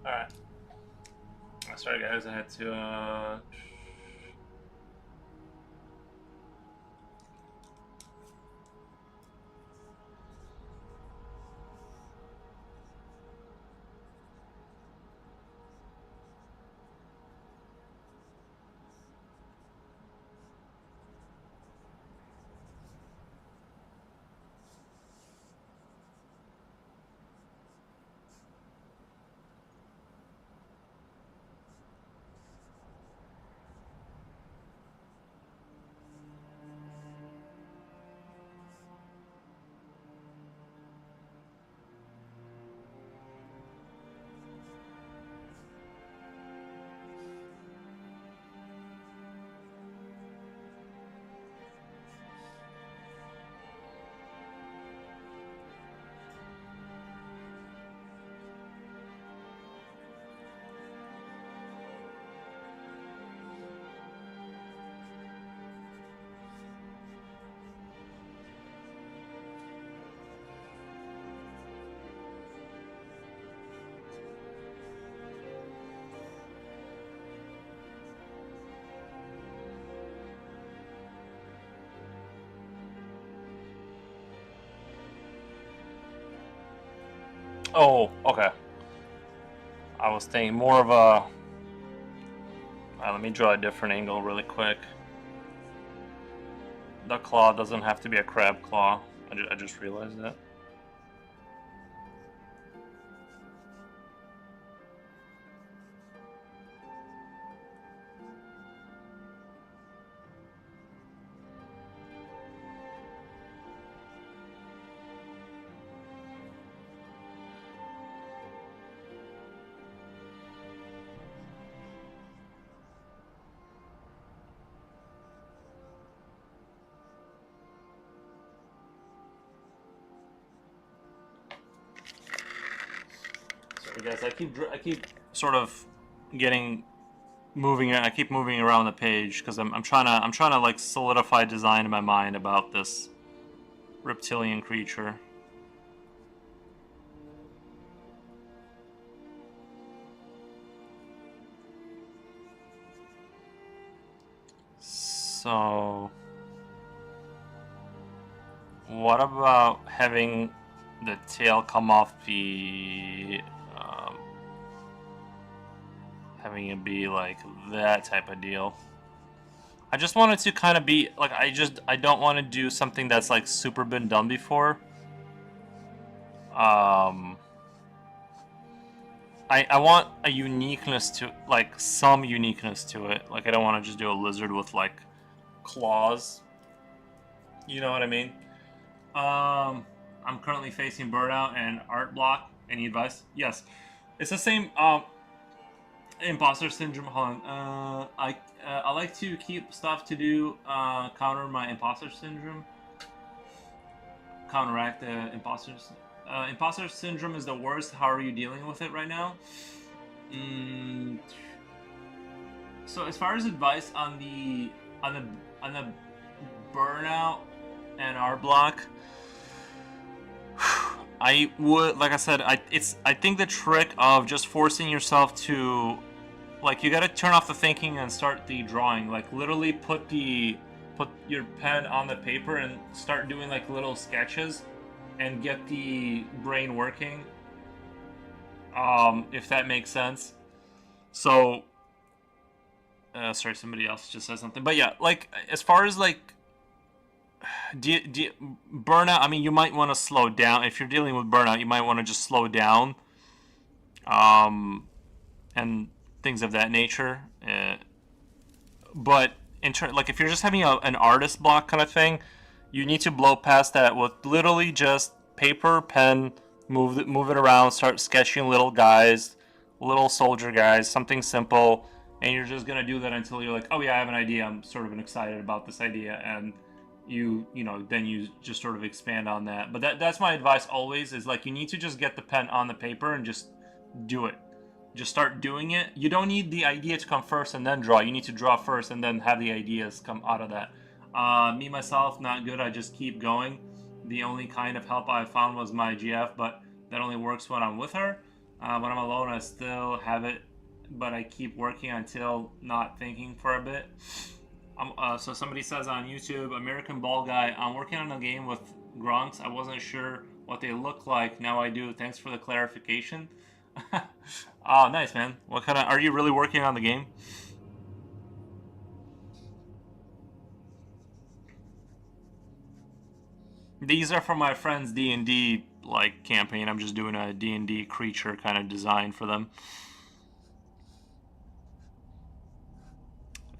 All right. Sorry guys, I had to. Oh, okay. I was thinking more of a... let me draw a different angle really quick. The claw doesn't have to be a crab claw. I just realized that. Sorry guys, I keep sort of moving. I keep moving around the page because I'm trying to like solidify design in my mind about this reptilian creature. So, what about having the tail come off the, having it be like that type of deal? I just want it to kind of be like, I don't want to do something that's like super been done before. I want a uniqueness to, like, some uniqueness to it. Like, I don't want to just do a lizard with, like, claws. You know what I mean? I'm currently facing burnout and art block. Any advice? Yes. It's the same, imposter syndrome. Hold on. I like to keep stuff to do, counter my imposter syndrome. Counteract the imposters. Imposter syndrome is the worst. How are you dealing with it right now? So as far as advice on the burnout and art block, I would, like I said, I think the trick of just forcing yourself to, like, you gotta turn off the thinking and start the drawing. Like, literally put your pen on the paper and start doing like little sketches and get the brain working, if that makes sense. So, sorry, somebody else just said something. But yeah, like, as far as like, burnout, I mean, you might want to slow down. If you're dealing with burnout, you might want to just slow down, and things of that nature. But like, if you're just having an artist block kind of thing, you need to blow past that with literally just paper, pen, move it around, start sketching little guys, little soldier guys, something simple, and you're just gonna do that until you're like, oh yeah, I have an idea. I'm sort of excited about this idea, and you know, then you just sort of expand on that. But that's my advice always, is like, you need to just get the pen on the paper and just do it. Just start doing it. You don't need the idea to come first and then draw. You need to draw first and then have the ideas come out of that. Me, myself, not good. I just keep going. The only kind of help I found was my GF, but that only works when I'm with her. When I'm alone, I still have it, but I keep working until not thinking for a bit. So somebody says on YouTube, American Ball Guy, I'm working on a game with Grunks. I wasn't sure what they look like. Now I do. Thanks for the clarification. Oh, nice, man. What kind of... Are you really working on the game? These are from my friend's D&D, like, campaign. I'm just doing a D&D creature kind of design for them.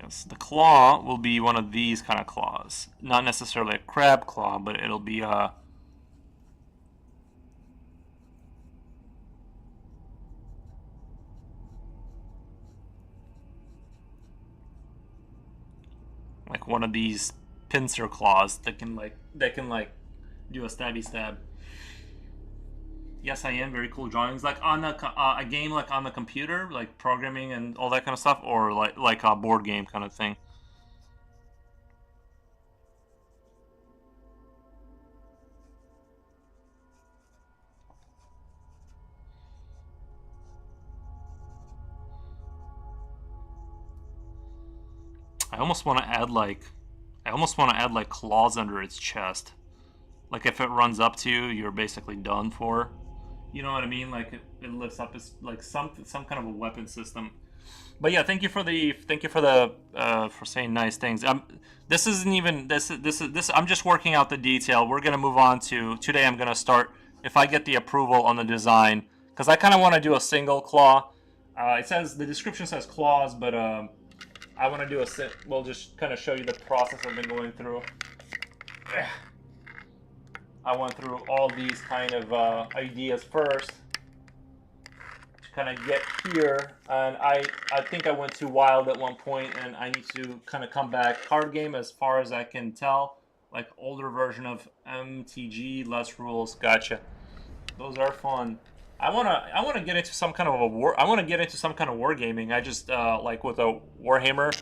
Yes, the claw will be one of these kind of claws. Not necessarily a crab claw, but it'll be a... like one of these pincer claws that can like do a stabby stab. Yes, I am. Very cool drawings, like on a game, like on the computer, like programming and all that kind of stuff, or like a board game kind of thing. I almost want to add like claws under its chest. Like, if it runs up to you, you're basically done for. You know what I mean? Like it lifts up as like some kind of a weapon system. But yeah, thank you for the for saying nice things. This isn't even this. I'm just working out the detail. We're gonna move on to today. I'm gonna start if I get the approval on the design because I kind of want to do a single claw. It says the description says claws, but I want to do a sit. We'll just kind of show you the process I've been going through. I went through all these kind of ideas first to kind of get here, and I think I went too wild at one point, and I need to kind of come back. Card game, as far as I can tell, like older version of MTG, less rules. Gotcha. Those are fun. I wanna get into some kind of a war. I want to get into some kind of wargaming. I just like with a Warhammer.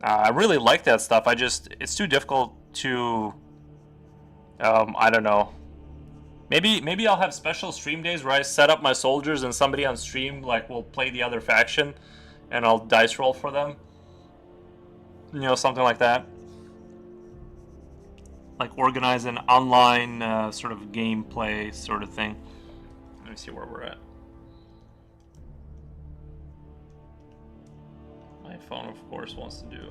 I really like that stuff. It's too difficult to. I don't know. Maybe I'll have special stream days where I set up my soldiers and somebody on stream like will play the other faction, and I'll dice roll for them. You know, something like that. Like organize an online sort of gameplay sort of thing. Let me see where we're at. My phone, of course, wants to do.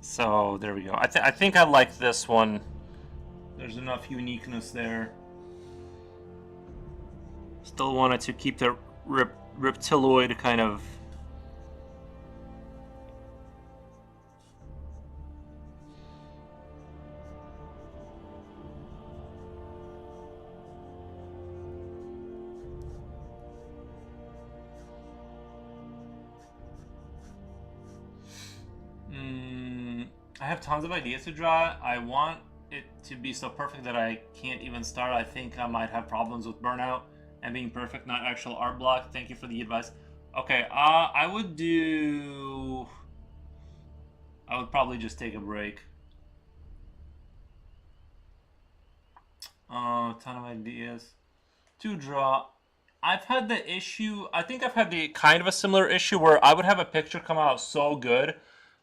So there we go. I think I like this one. There's enough uniqueness there. Still wanted to keep the reptiloid kind of. I have tons of ideas to draw. I want it to be so perfect that I can't even start. I think I might have problems with burnout and being perfect, not actual art block. Thank you for the advice. Okay, I would probably just take a break. Ton of ideas to draw. I've had the issue, I think I've had the kind of a similar issue where I would have a picture come out so good,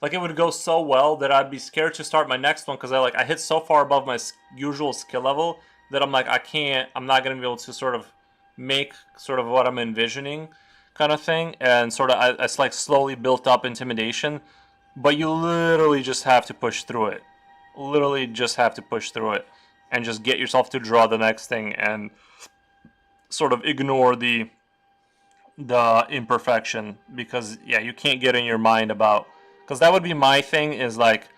like it would go so well that I'd be scared to start my next one because I hit so far above my usual skill level that I'm like, I'm not going to be able to sort of make sort of what I'm envisioning kind of thing, and sort of it's like slowly built up intimidation, but you literally just have to push through it. Literally just have to push through it and just get yourself to draw the next thing and sort of ignore the imperfection, because yeah, you can't get in your mind about, because that would be my thing, is like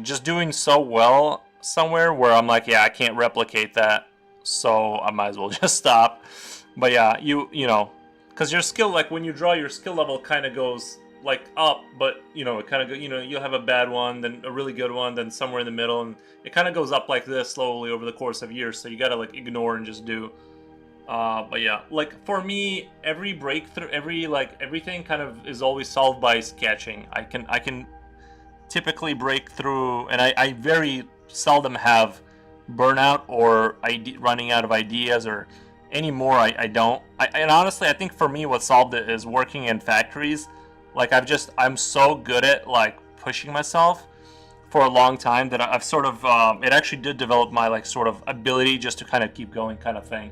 just doing so well somewhere where I'm like, yeah, I can't replicate that, so I might as well just stop. But yeah, you know, because your skill, like when you draw, your skill level kind of goes like up, but you know, it kind of, you know, you'll have a bad one, then a really good one, then somewhere in the middle, and it kind of goes up like this slowly over the course of years. So you gotta like ignore and just do. But yeah, like for me, every breakthrough, everything kind of is always solved by sketching. I can typically break through, and I very seldom have burnout or running out of ideas or anymore. I don't. And honestly, I think for me, what solved it is working in factories. Like I'm so good at like pushing myself for a long time that I've sort of, it actually did develop my like sort of ability just to kind of keep going kind of thing.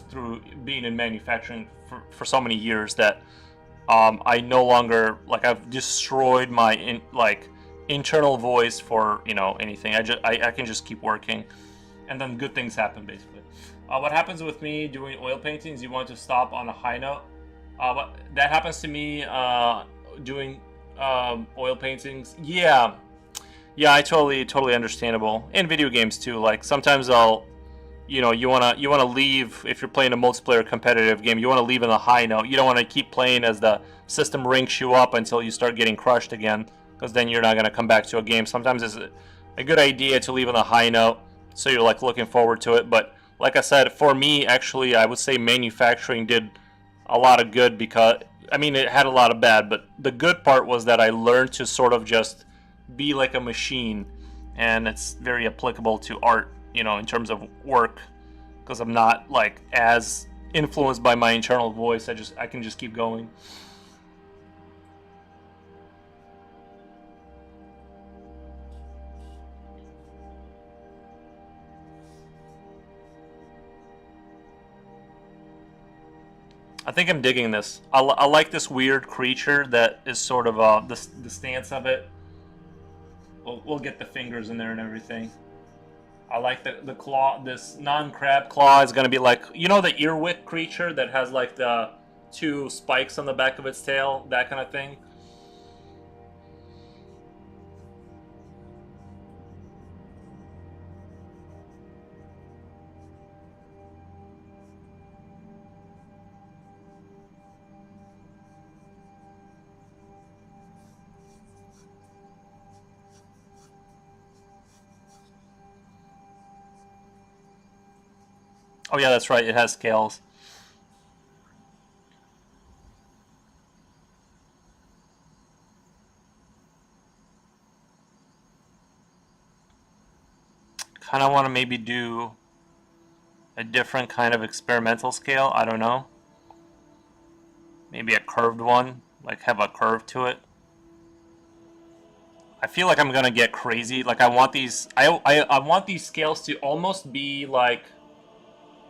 Through being in manufacturing for so many years that I no longer, like, I've destroyed my internal voice for, you know, anything. I can just keep working, and then good things happen basically. What happens with me doing oil paintings? You want to stop on a high note. That happens to me doing oil paintings. Yeah, I totally understandable. In video games too. Like sometimes I'll you know, you wanna leave if you're playing a multiplayer competitive game. You want to leave in a high note. You don't want to keep playing as the system ranks you up until you start getting crushed again, because then you're not gonna come back to a game. Sometimes it's a good idea to leave on a high note, so you're like looking forward to it. But like I said, for me, actually, I would say manufacturing did a lot of good, because I mean it had a lot of bad, but the good part was that I learned to sort of just be like a machine, and it's very applicable to art, you know, in terms of work, because I'm not like as influenced by my internal voice. I can just keep going. I think I'm digging this. I like this weird creature that is sort of the stance of it. We'll get the fingers in there and everything. I like the claw. This non-crab claw is gonna be like, you know, the earwick creature that has like the two spikes on the back of its tail, that kind of thing. Oh yeah, that's right. It has scales. Kind of want to maybe do a different kind of experimental scale. I don't know. Maybe a curved one, like have a curve to it. I feel like I'm gonna get crazy. Like I want these. I want these scales to almost be like.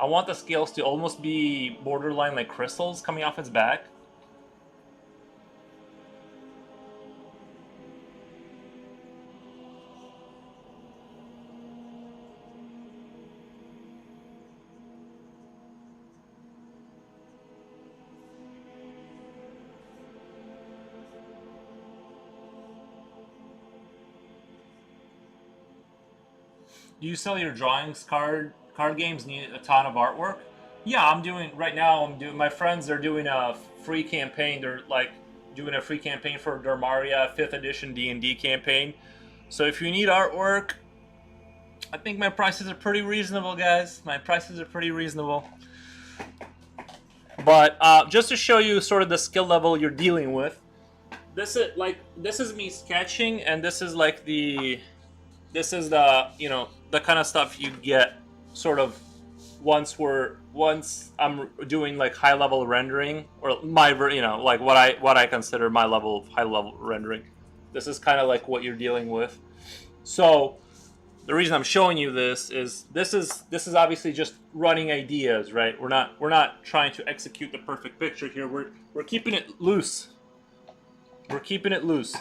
I want the scales to almost be borderline like crystals coming off its back. Do you sell your drawings card games need a ton of artwork? Yeah, I'm doing right now. I'm doing my friends are doing a free campaign. They're like doing a free campaign for Dormaria 5th edition D&D campaign. So if you need artwork, I think my prices are pretty reasonable, guys. My prices are pretty reasonable. But just to show you sort of the skill level you're dealing with, this is me sketching, and this is like this is the, you know, the kind of stuff you get sort of once I'm doing like high level rendering, or my, you know, like what I consider my level of high level rendering. This is kind of like what you're dealing with. So the reason I'm showing you this is obviously just running ideas, right? We're not trying to execute the perfect picture here. We're keeping it loose. We're keeping it loose.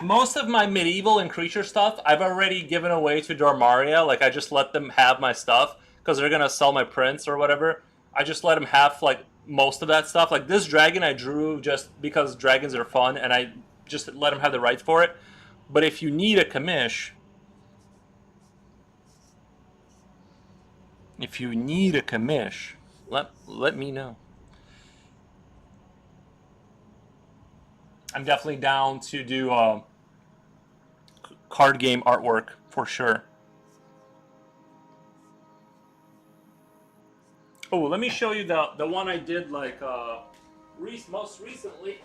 Most of my medieval and creature stuff I've already given away to Dormaria. Like I just let them have my stuff because they're gonna sell my prints or whatever. I just let them have like most of that stuff. Like this dragon I drew just because dragons are fun, and I just let them have the rights for it. But if you need a commish, let me know. I'm definitely down to do card game artwork for sure. Oh, let me show you the one I did like most recently.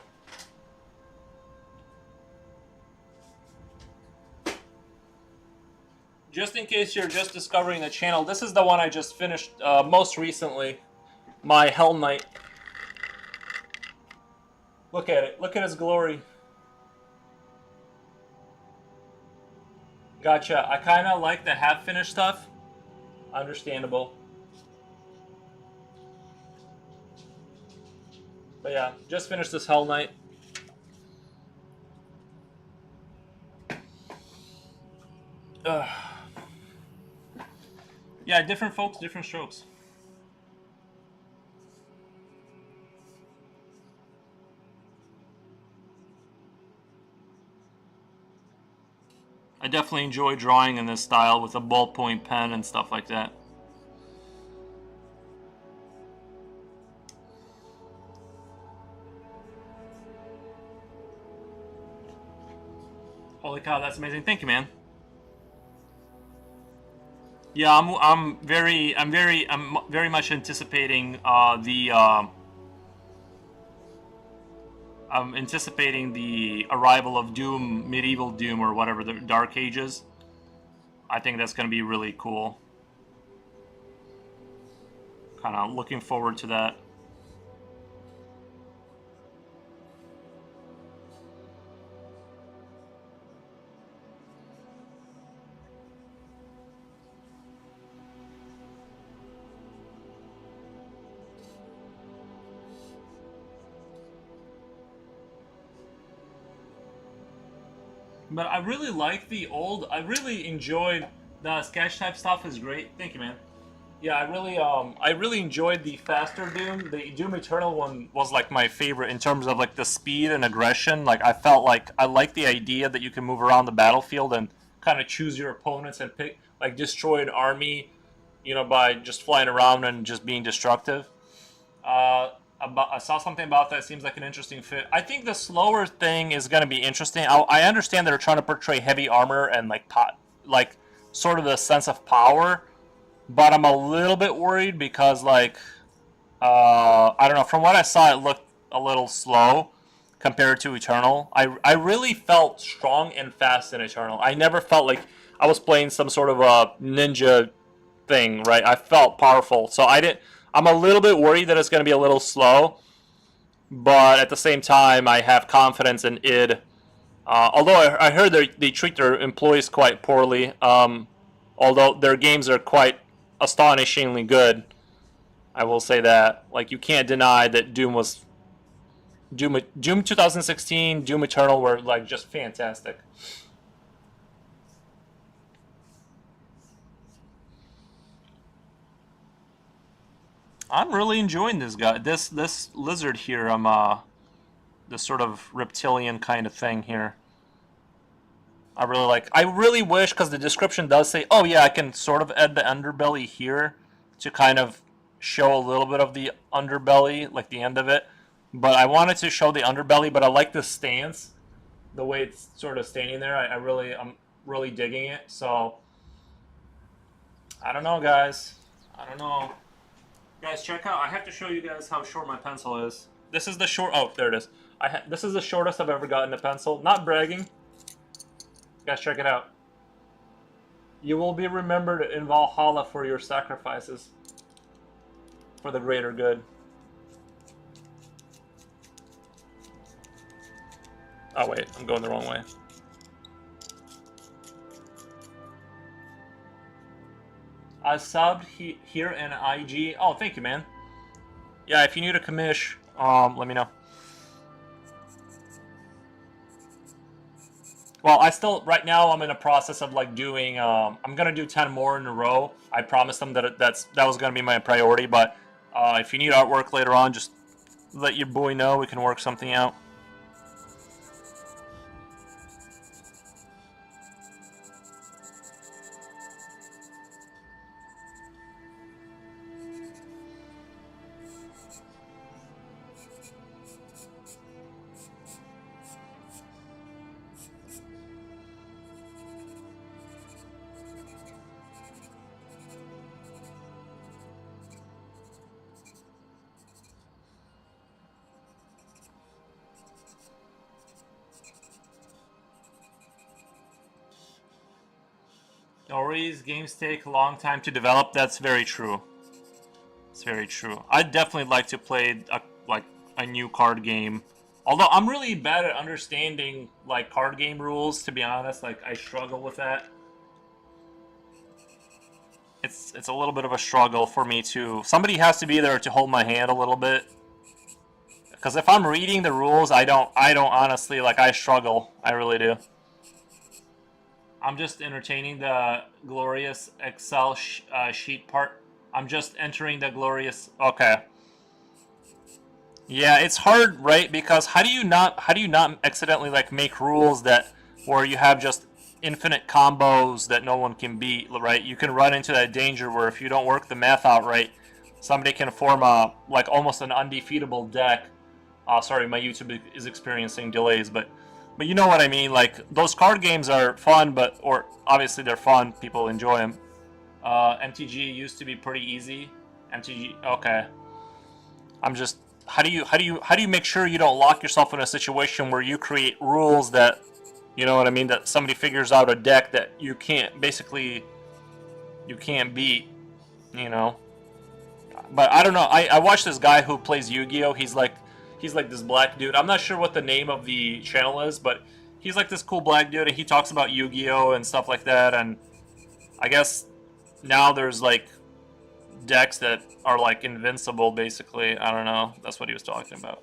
Just in case you're just discovering the channel, this is the one I just finished most recently. My Helm Knight. Look at it. Look at its glory. Gotcha. I kind of like the half-finished stuff. Understandable. But yeah, just finished this Hell Knight. Yeah, different folks, different strokes. I definitely enjoy drawing in this style with a ballpoint pen and stuff like that. Holy cow, that's amazing. Thank you, man. Yeah, I'm very much anticipating I'm anticipating the arrival of Doom, Medieval Doom, or whatever, the Dark Ages. I think that's going to be really cool. Kind of looking forward to that. But I really like the old. I really enjoyed the sketch type stuff. Is great. Thank you, man. Yeah, I really enjoyed the faster Doom. The Doom Eternal one was like my favorite in terms of like the speed and aggression. Like I felt like I liked the idea that you can move around the battlefield and kind of choose your opponents and pick like destroy an army, by just flying around and just being destructive. I saw something about that. Seems like an interesting fit. I think the slower thing is going to be interesting. I understand they're trying to portray heavy armor and like sort of the sense of power, but I'm a little bit worried because I don't know. From what I saw, it looked a little slow compared to Eternal. I really felt strong and fast in Eternal. I never felt like I was playing some sort of a ninja thing, right? I felt powerful, so I didn't. I'm a little bit worried that it's going to be a little slow, but at the same time, I have confidence in id. Although I heard they treat their employees quite poorly, although their games are quite astonishingly good. I will say that. Like, you can't deny that Doom 2016, Doom Eternal were like just fantastic. I'm really enjoying this guy. This lizard here. This sort of reptilian kind of thing here. I really like. I really wish, because the description does say, oh yeah, I can sort of add the underbelly here to kind of show a little bit of the underbelly, like the end of it. But I wanted to show the underbelly, but I like the stance, the way it's sort of standing there. I'm really digging it. So I don't know, guys. I don't know. Guys, check out. I have to show you guys how short my pencil is. This is the short. Oh, there it is. This is the shortest I've ever gotten a pencil. Not bragging. Guys, check it out. You will be remembered in Valhalla for your sacrifices, for the greater good. Oh wait, I'm going the wrong way. I subbed here in IG. Oh, thank you, man. Yeah, if you need a commish, let me know. Well, right now I'm in a process of like doing, I'm gonna do 10 more in a row. I promised them that that was gonna be my priority, but if you need artwork later on, just let your boy know. We can work something out. Stories, games take a long time to develop. That's very true. It's very true. I'd definitely like to play a new card game. Although I'm really bad at understanding like card game rules, to be honest. Like, I struggle with that. It's a little bit of a struggle for me too. Somebody has to be there to hold my hand a little bit. Because if I'm reading the rules, I don't honestly, like, I struggle. I really do. I'm just entertaining the glorious Excel sheet part. I'm just entering the glorious. Okay. Yeah, it's hard, right? Because how do you not accidentally like make rules that where you have just infinite combos that no one can beat, right? You can run into that danger where if you don't work the math out right, somebody can form a like almost an undefeatable deck. Sorry, my YouTube is experiencing delays, but But you know what I mean. Like those card games are fun, but or obviously they're fun. People enjoy them. MTG used to be pretty easy. MTG, okay. I'm just how do you make sure you don't lock yourself in a situation where you create rules that, you know what I mean, that somebody figures out a deck that you can't basically you can't beat, you know. But I don't know. I watched this guy who plays Yu-Gi-Oh. He's like this black dude. I'm not sure what the name of the channel is, but he's like this cool black dude, and he talks about Yu-Gi-Oh and stuff like that. And I guess now there's like decks that are like invincible, basically. I don't know. That's what he was talking about.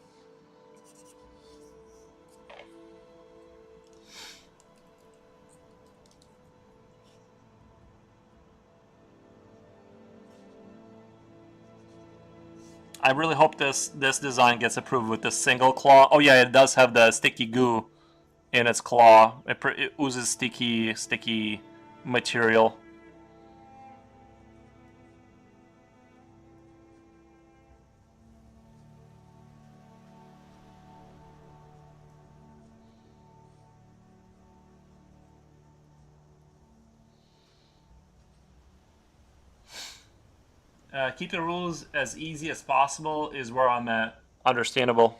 I really hope this design gets approved with the single claw. Oh yeah, it does have the sticky goo in its claw. It oozes sticky material. Keep the rules as easy as possible is where I'm at. Understandable.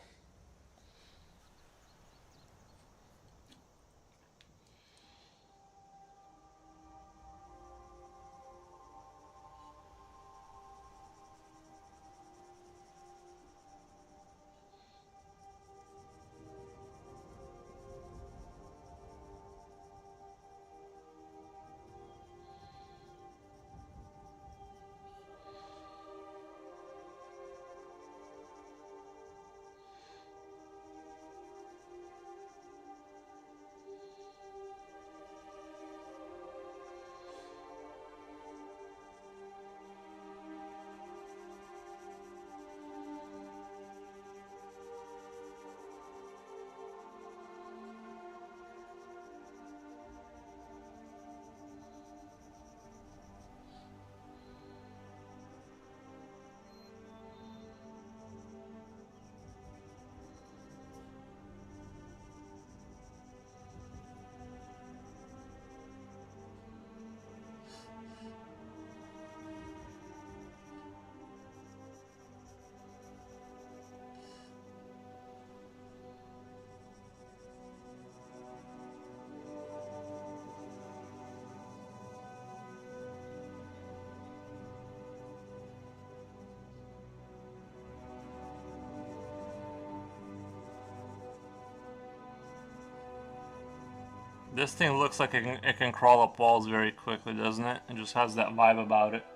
This thing looks like it can crawl up walls very quickly, doesn't it? It just has that vibe about it.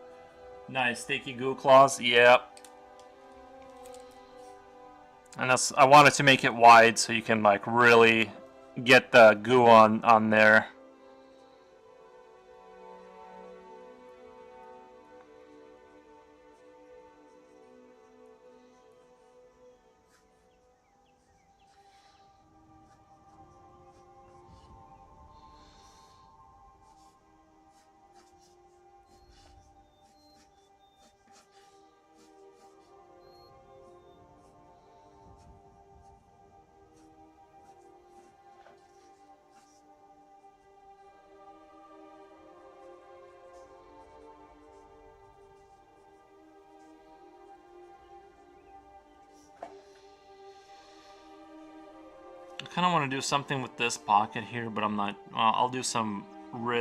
Nice, sticky goo claws. Yep. And I wanted to make it wide so you can like really get the goo on there. I kind of want to do something with this pocket here, but I'm not. I'll do some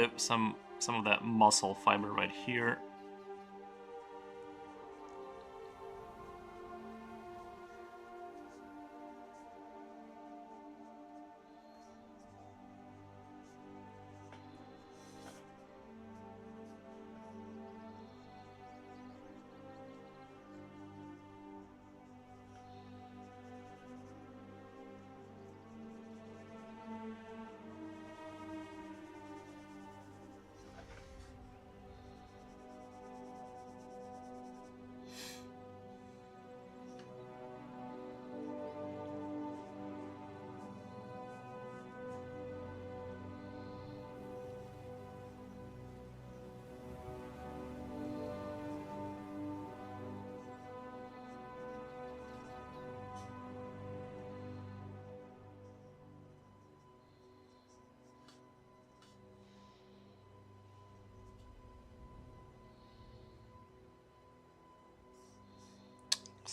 some of that muscle fiber right here.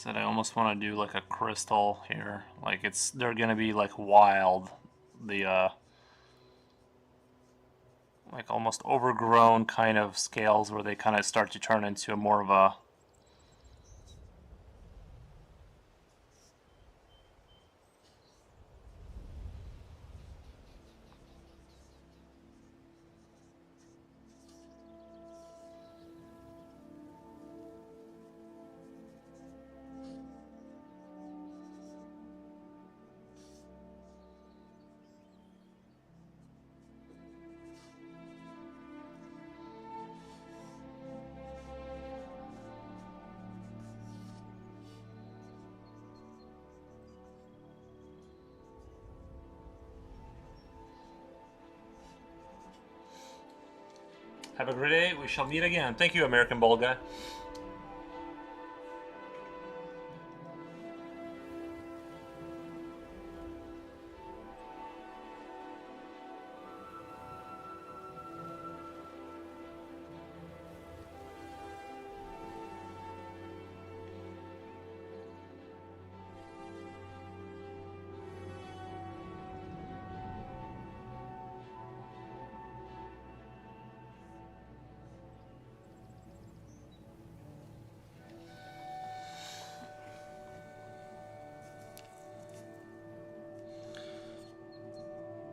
said, I almost want to do like a crystal here. Like they're gonna be like wild. The like almost overgrown kind of scales where they kind of start to turn into more of a Have a great day. We shall meet again. Thank you, American Bald Guy.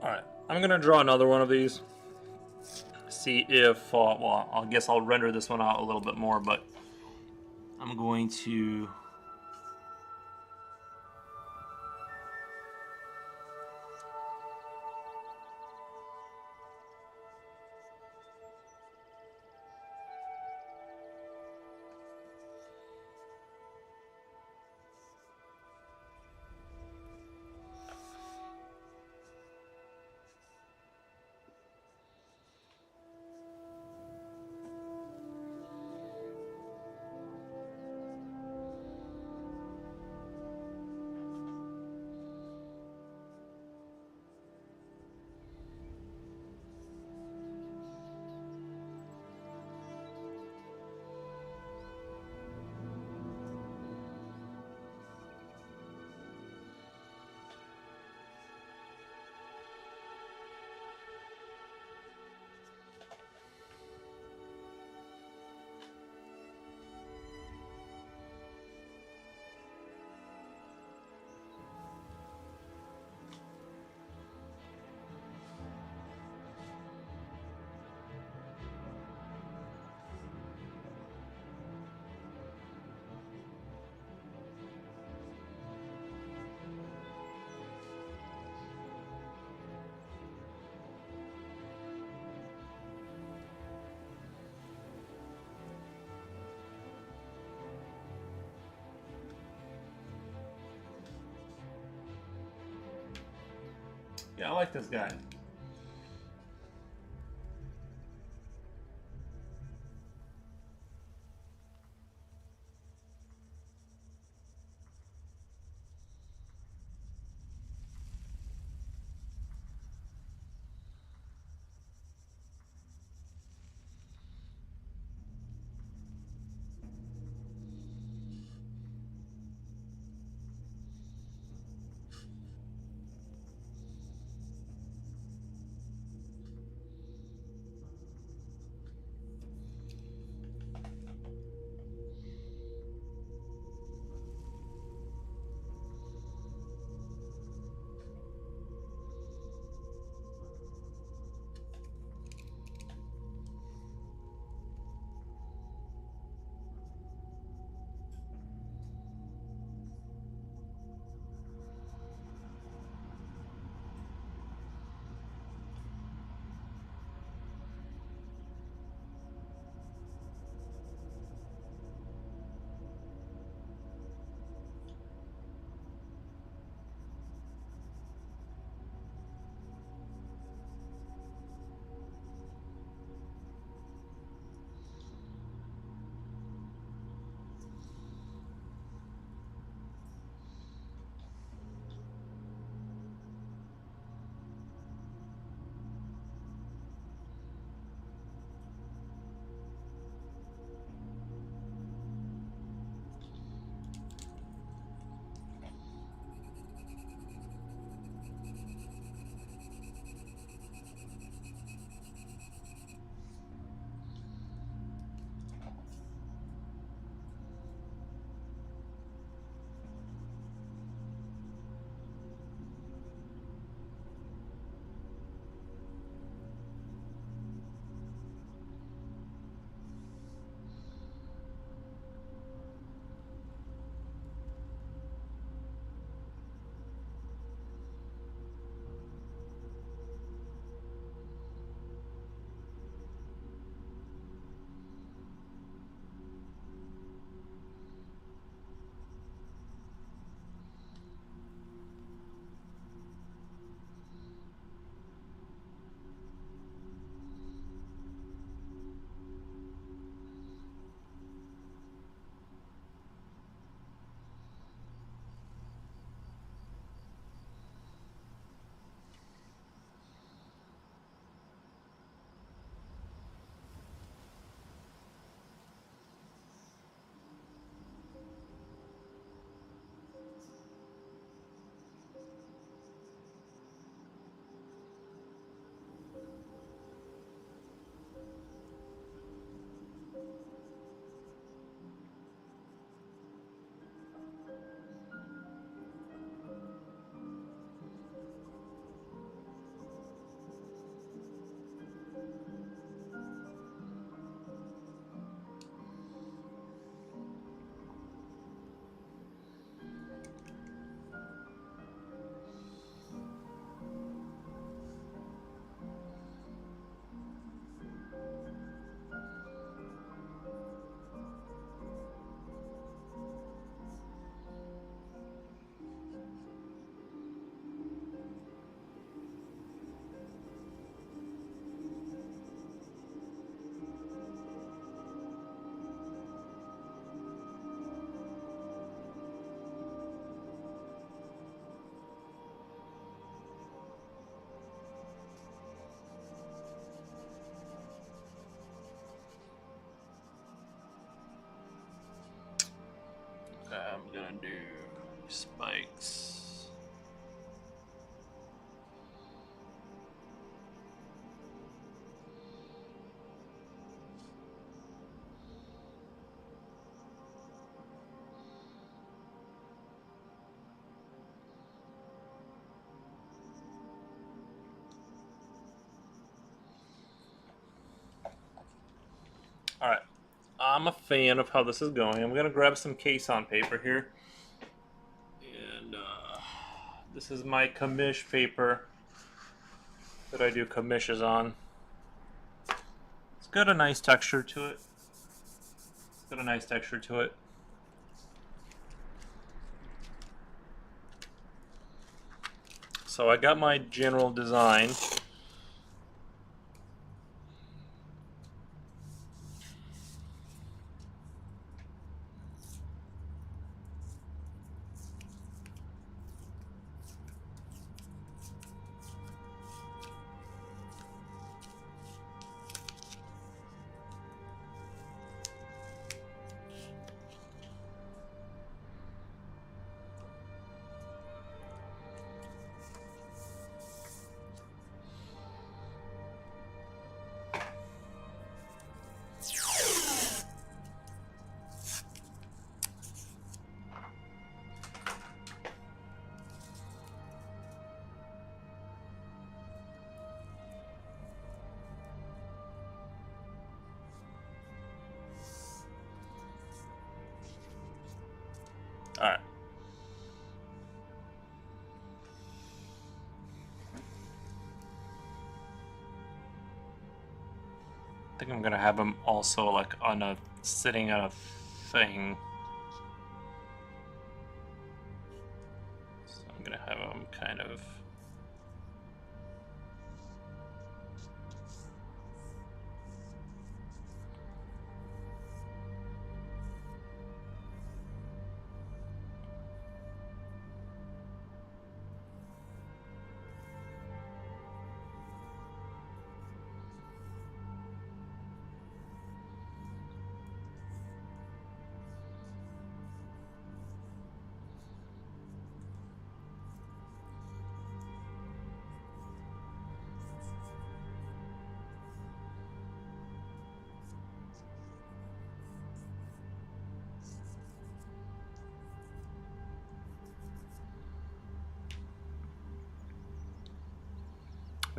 Alright, I'm going to draw another one of these. See if, well, I guess I'll render this one out a little bit more, but I'm going to... Yeah, I like this guy. I'm gonna do spikes. Alright, I'm a fan of how this is going. I'm gonna grab some Cason paper here. And this is my commish paper that I do commishes on. It's got a nice texture to it. So I got my general design. Alright. I think I'm gonna have him also like on a sitting on a thing. So I'm gonna have him kind of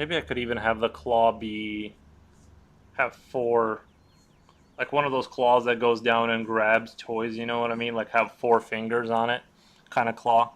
maybe I could even have the claw have four, like one of those claws that goes down and grabs toys, you know what I mean? Like have four fingers on it, kind of claw.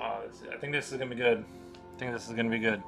I think this is gonna be good. I think this is gonna be good.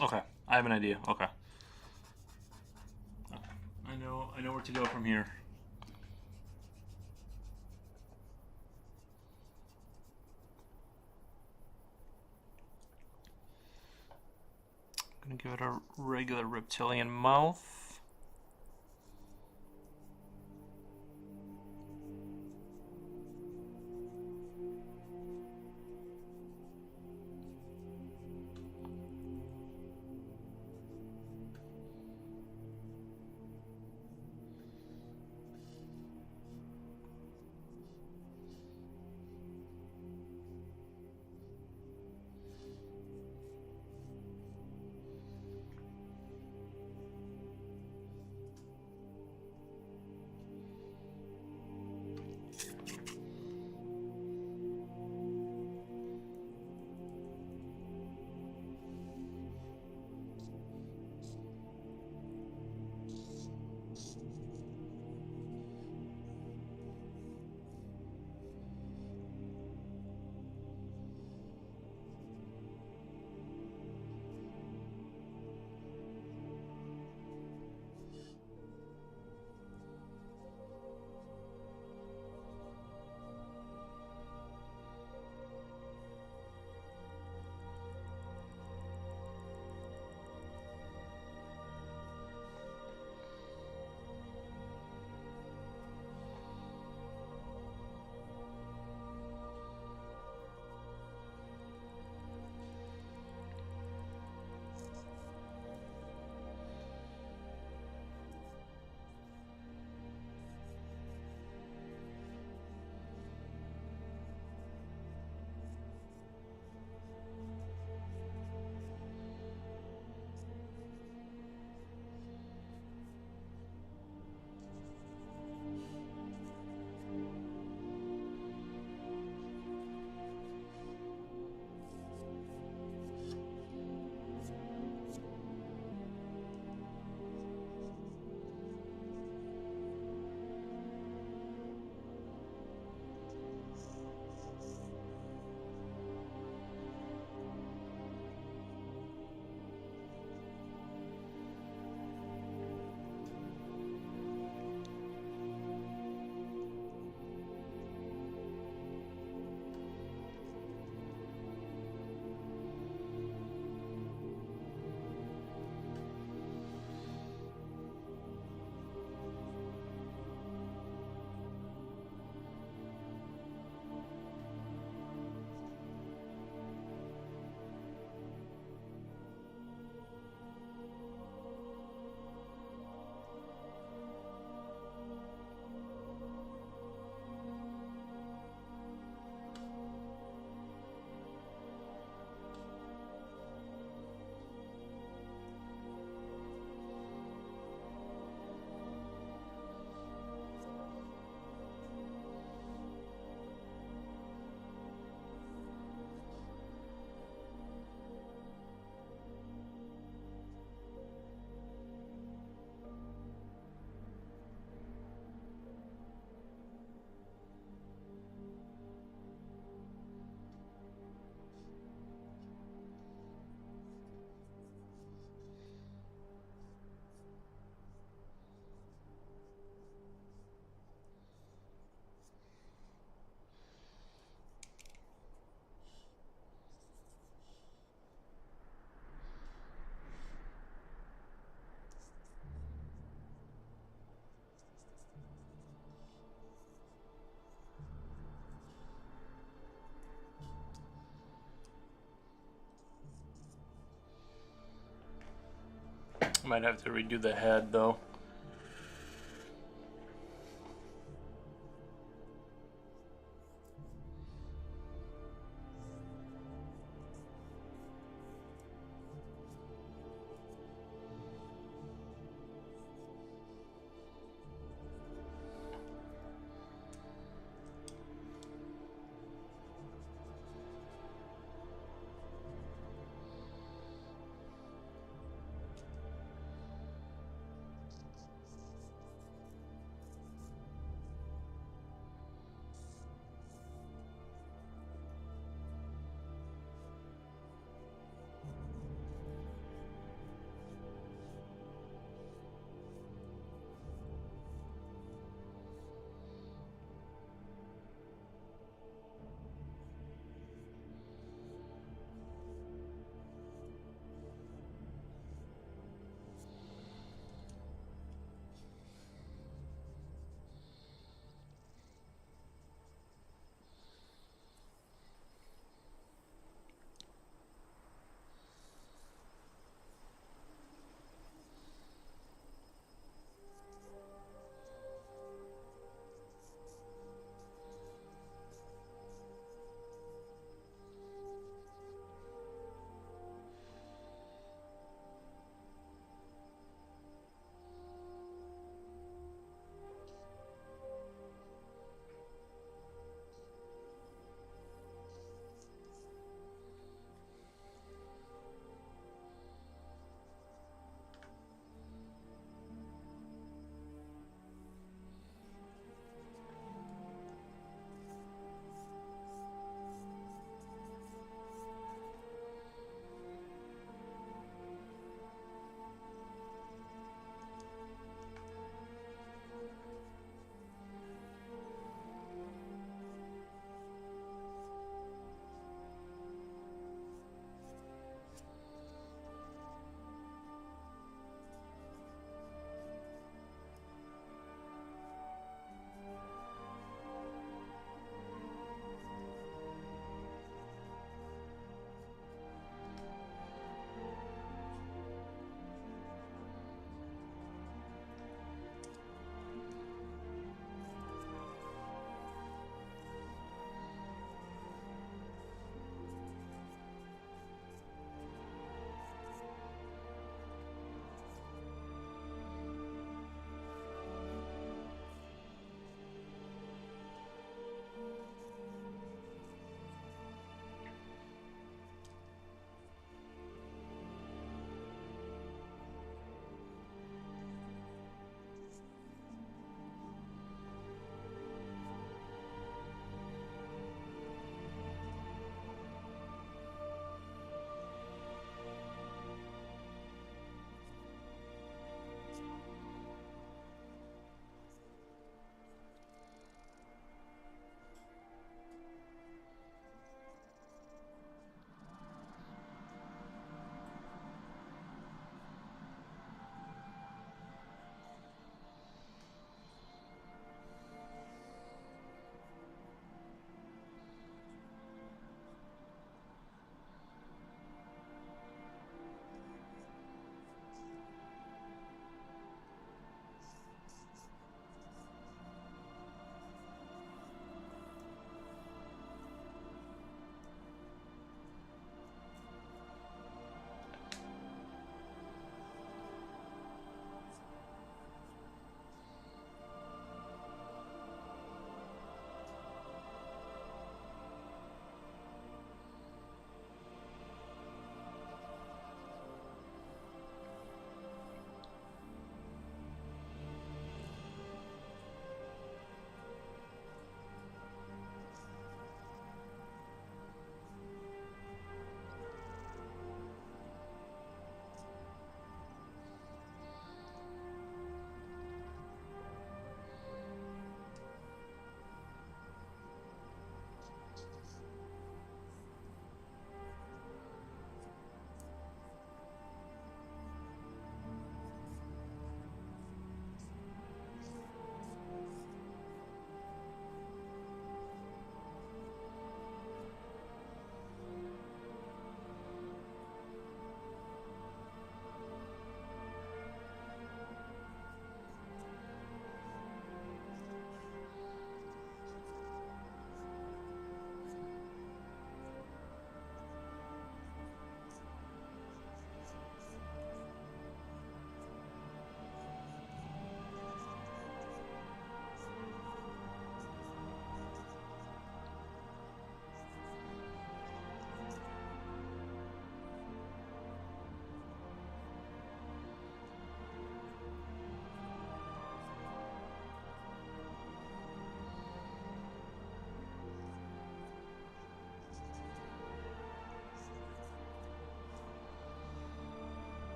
Okay, I have an idea. Okay. I know where to go from here. I'm gonna give it a regular reptilian mouth. Might have to redo the head though.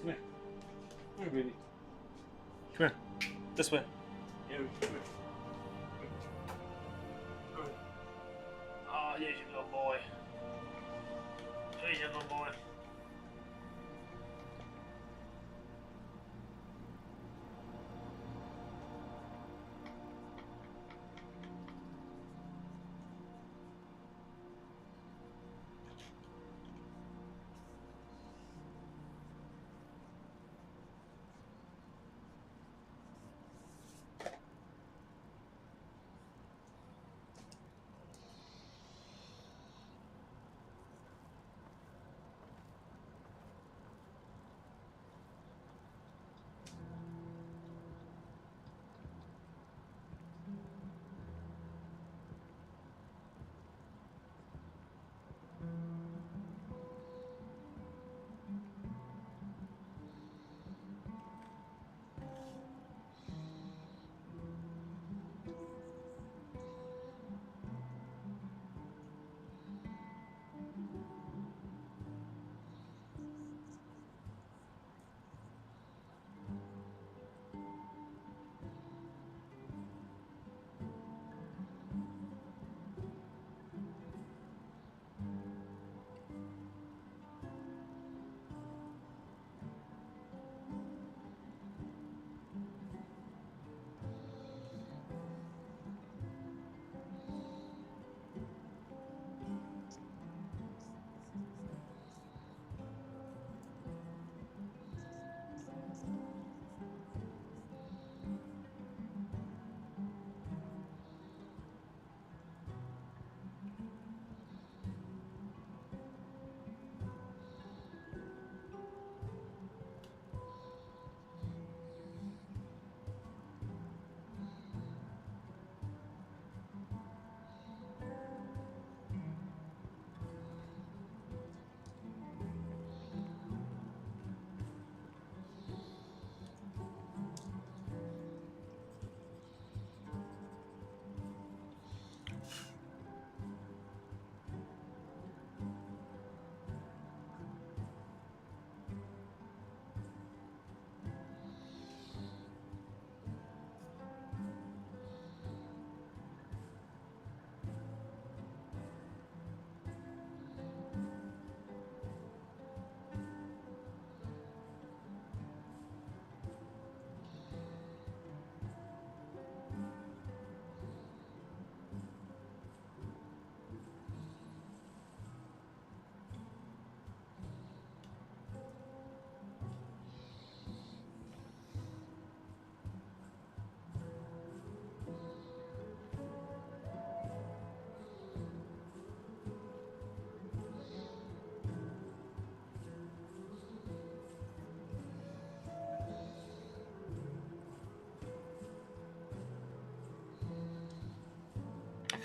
Come here. Come here, baby. Come here. This way. Here, come here. Oh, there you go, boy. There you go, boy.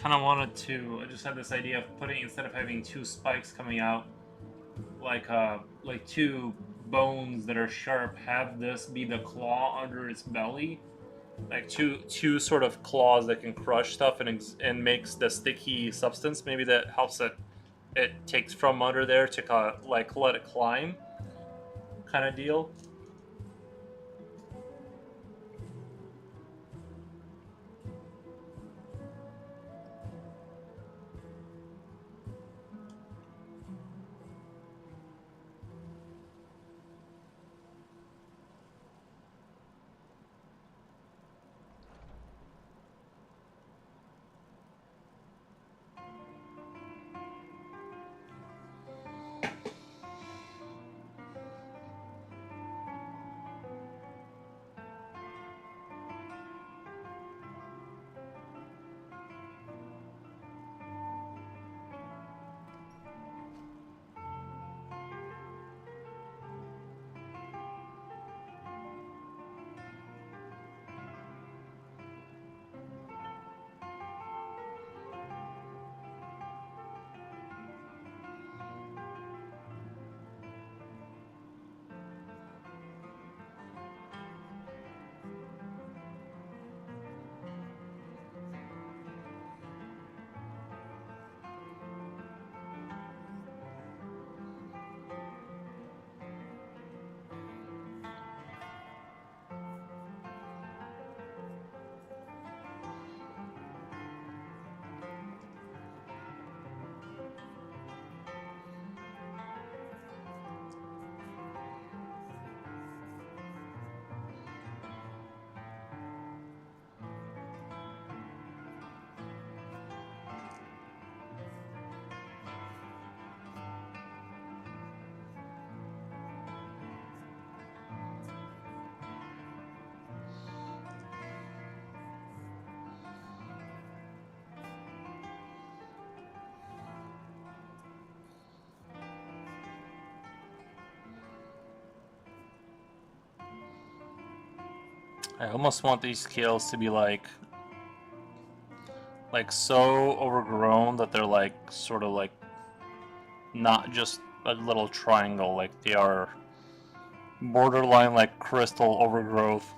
Kind of wanted to. I just had this idea of putting, instead of having two spikes coming out, like two bones that are sharp, have this be the claw under its belly, like two sort of claws that can crush stuff and makes the sticky substance. Maybe that helps it takes from under there to like let it climb, kind of deal. I almost want these scales to be like so overgrown that they're like sort of like not just a little triangle, like they are borderline like crystal overgrowth.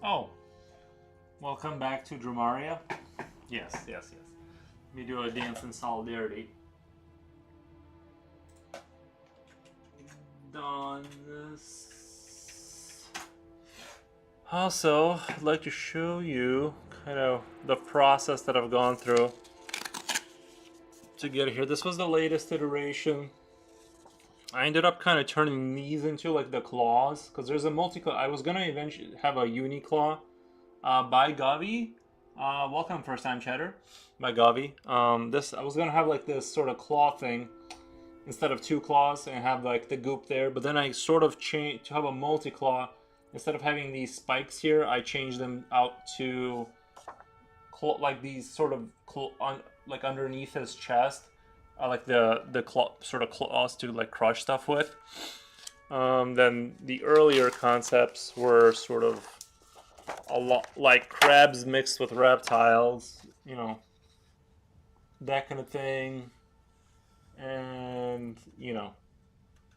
Oh, welcome back to Dramaria. Yes. Let me do a dance in solidarity. Done this. Also, I'd like to show you kind of the process that I've gone through to get here. This was the latest iteration. I ended up kind of turning these into like the claws, because there's a multi-claw. I was gonna eventually have a uni-claw by Gavi. Welcome, first time chatter. By Gavi. This I was gonna have like this sort of claw thing instead of two claws and have like the goop there, but then I sort of changed to have a multi-claw. Instead of having these spikes here, I changed them out to like these sort of like underneath his chest. Like the sort of claws to like crush stuff with. Then the earlier concepts were sort of a lot like crabs mixed with reptiles, you know, that kind of thing. And, you know,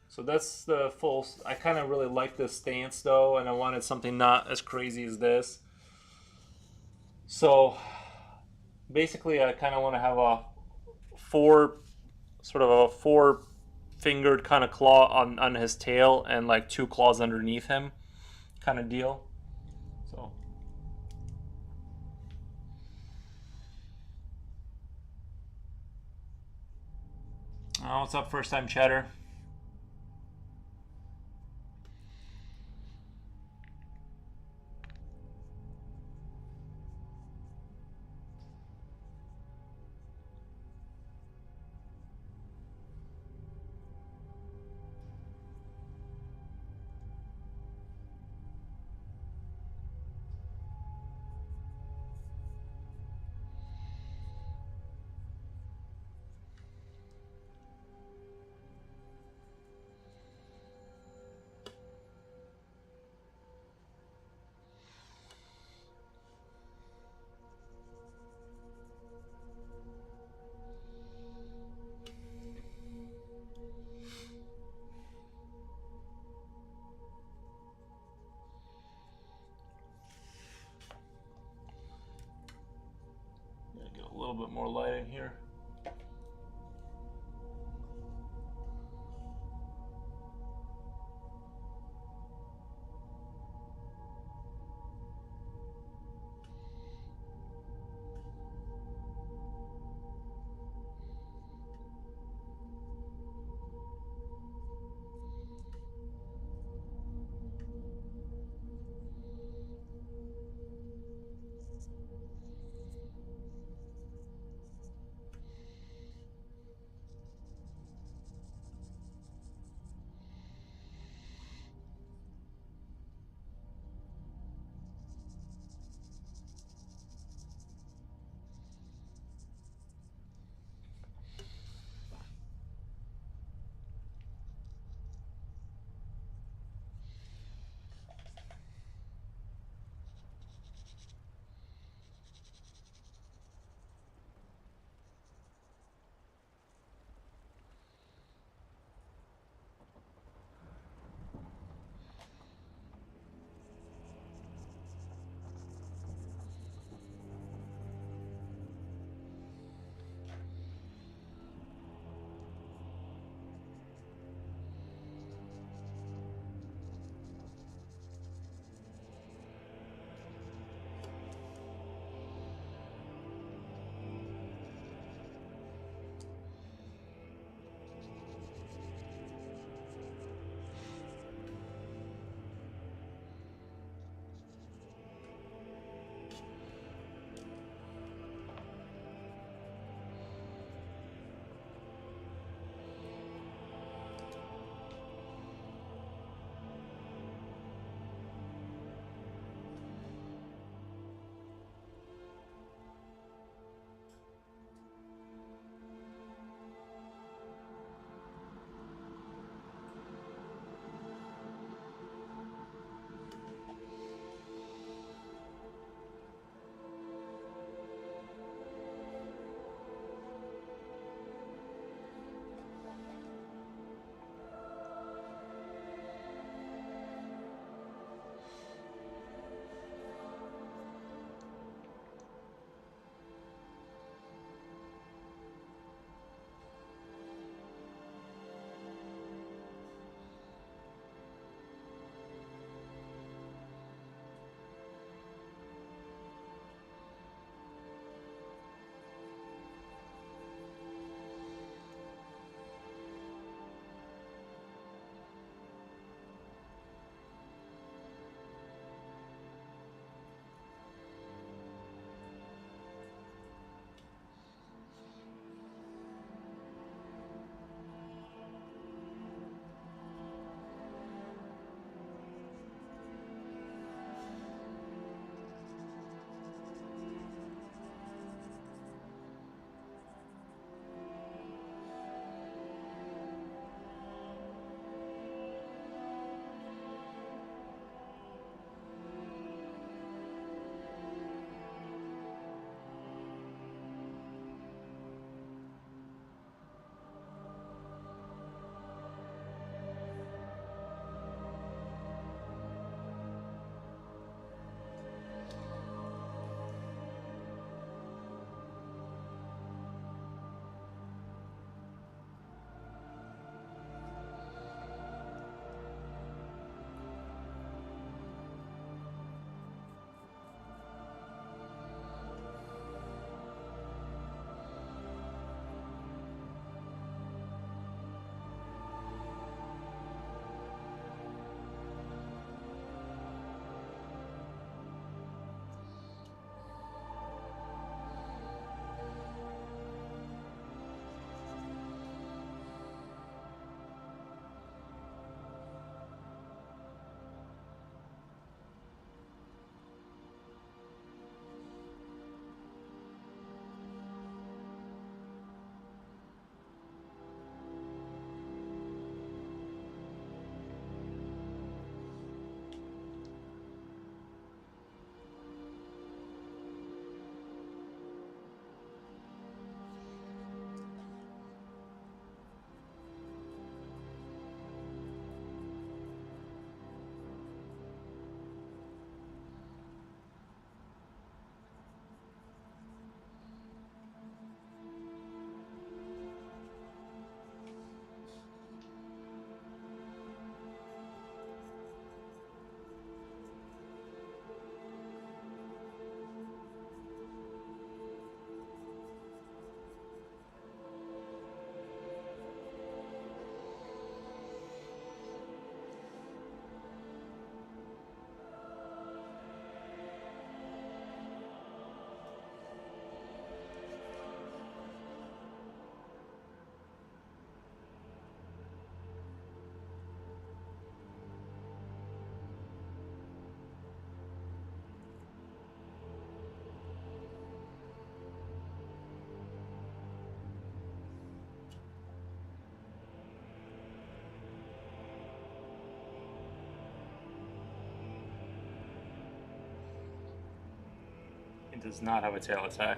so that's the full. I kind of really like this stance though, and I wanted something not as crazy as this. So basically, I kind of want to have a four fingered kind of claw on his tail and like two claws underneath him kind of deal. So what's up, first time chatter? Get a little bit more light in here. It does not have a tail attack.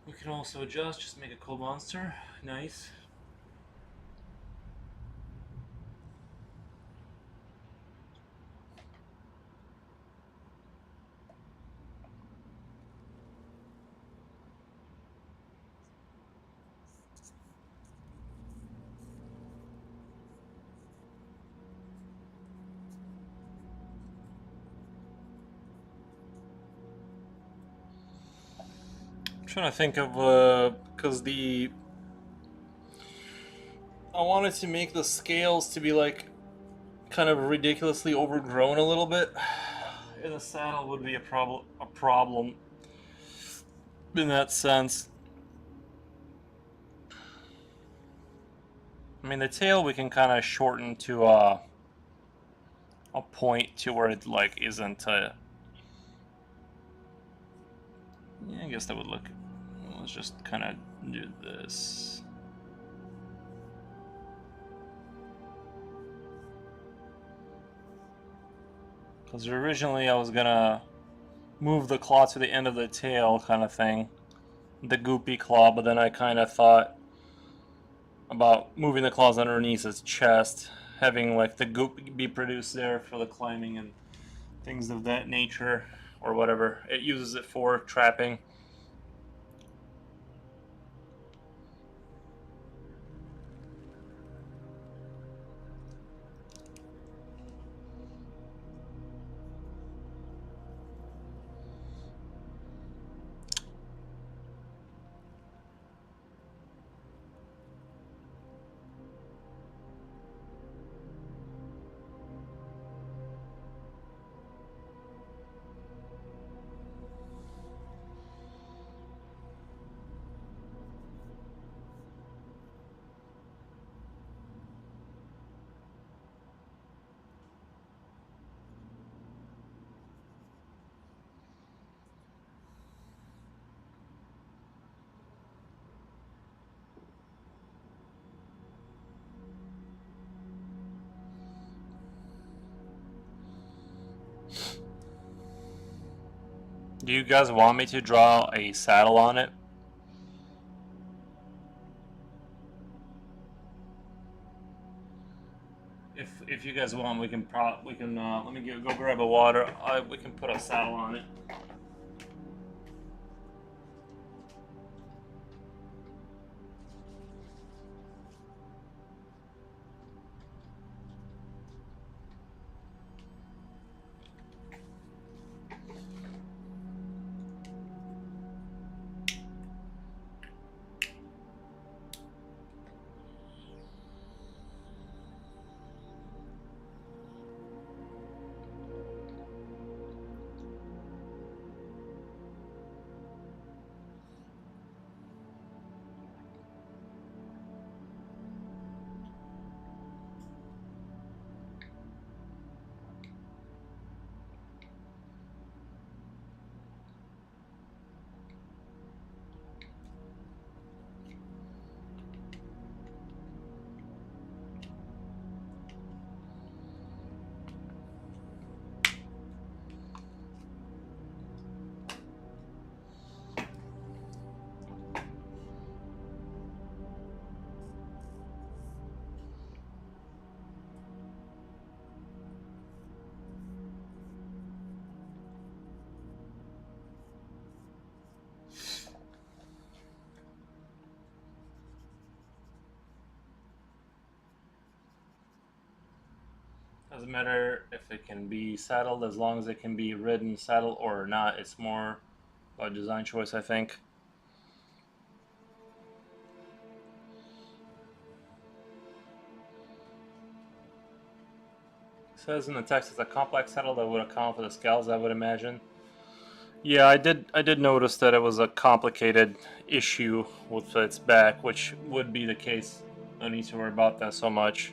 We can also adjust, just make a cool monster. Nice. I'm trying to think of, because I wanted to make the scales to be like kind of ridiculously overgrown a little bit. And the saddle would be a problem in that sense. I mean, the tail we can kind of shorten to a point to where it like isn't yeah, I guess that would look. Let's just kind of do this. Because originally I was gonna move the claw to the end of the tail kind of thing, the goopy claw, but then I kind of thought about moving the claws underneath his chest, having like the goop be produced there for the climbing and things of that nature, or whatever it uses it for, trapping. Do you guys want me to draw a saddle on it? If you guys want, we can let me go grab a water. We can put a saddle on it. Doesn't matter if it can be saddled, as long as it can be ridden, saddled, or not. It's more a design choice, I think. It says in the text it's a complex saddle that would account for the scales, I would imagine. Yeah, I did notice that it was a complicated issue with its back, which would be the case. No need to worry about that so much.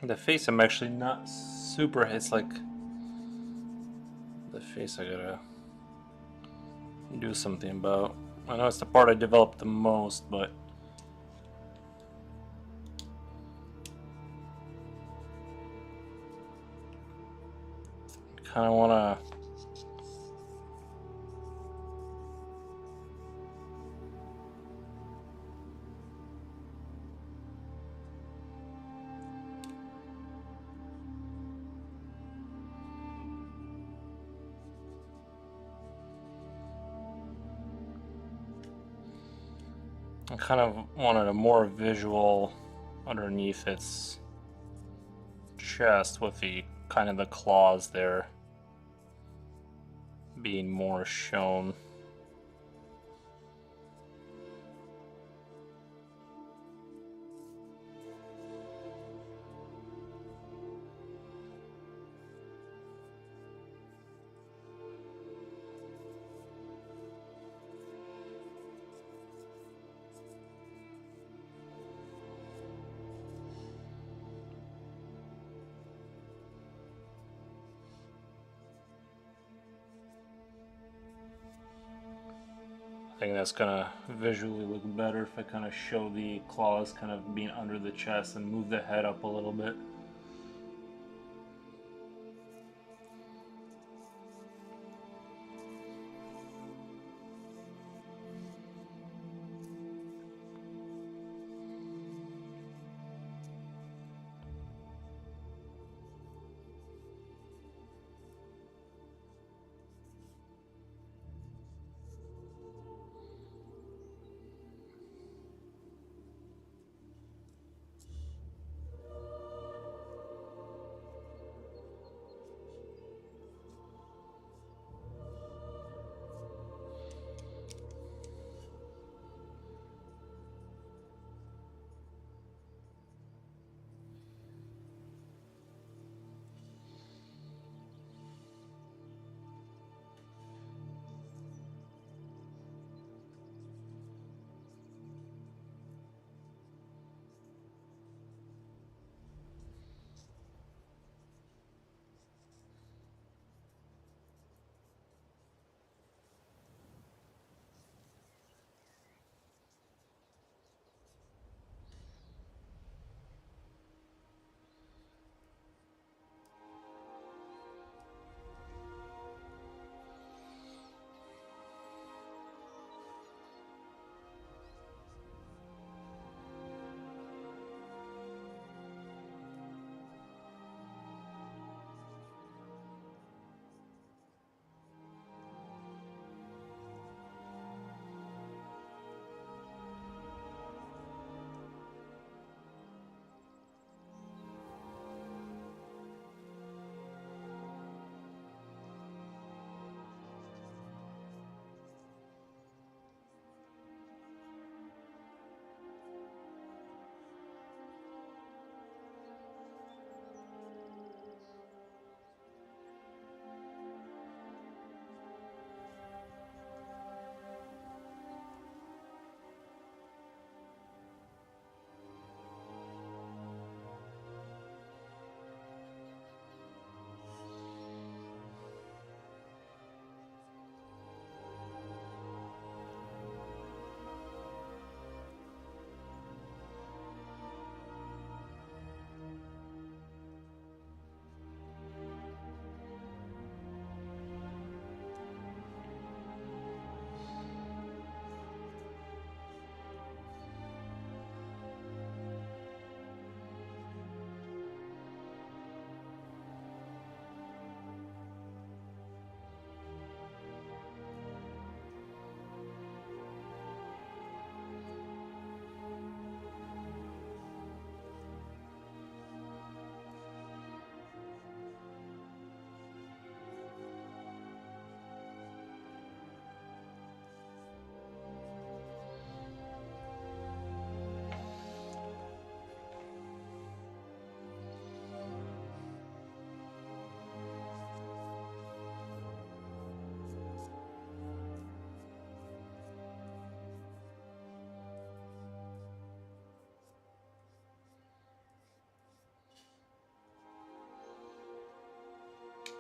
The face I'm actually not super. It's like the face I gotta do something about. I know it's the part I developed the most, but kind of want to. I kind of wanted a more visual underneath its chest with the kind of the claws there being more shown. I think that's gonna visually look better if I kind of show the claws kind of being under the chest and move the head up a little bit.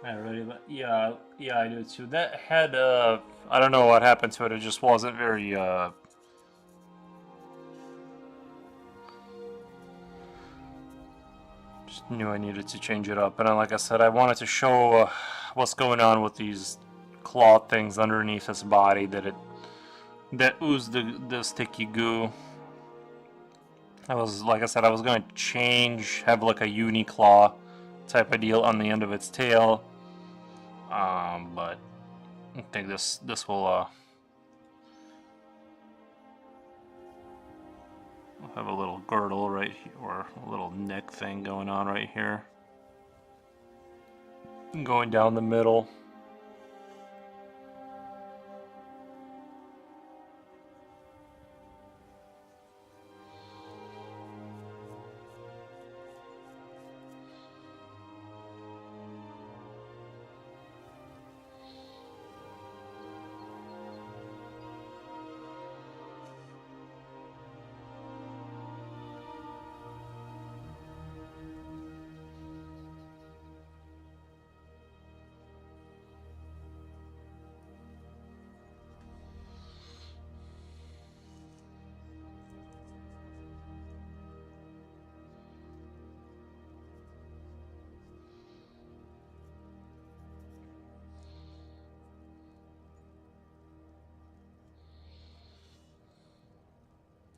I really, yeah, yeah, I do too. That had, I don't know what happened to it. It just wasn't very, just knew I needed to change it up. And then, like I said, I wanted to show what's going on with these claw things underneath his body that oozed the sticky goo. I was, like I said, I was going to have like a Uniclaw type of deal on the end of its tail. But I think this will have a little girdle right here, or a little neck thing going on right here, going down the middle.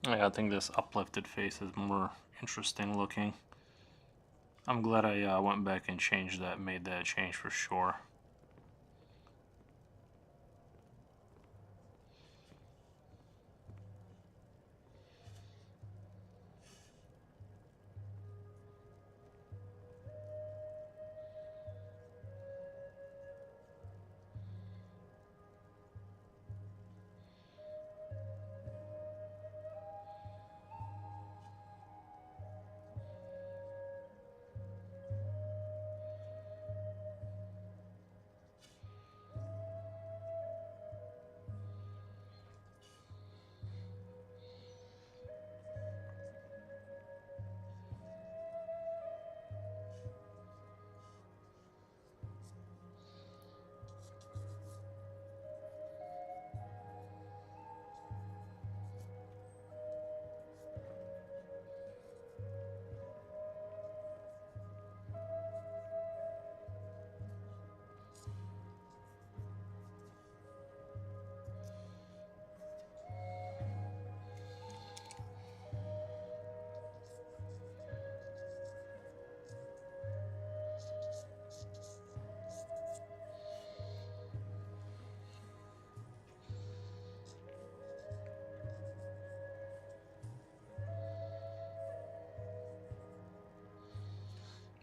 Yeah, I think this uplifted face is more interesting looking. I'm glad I went back and changed that, made that change for sure.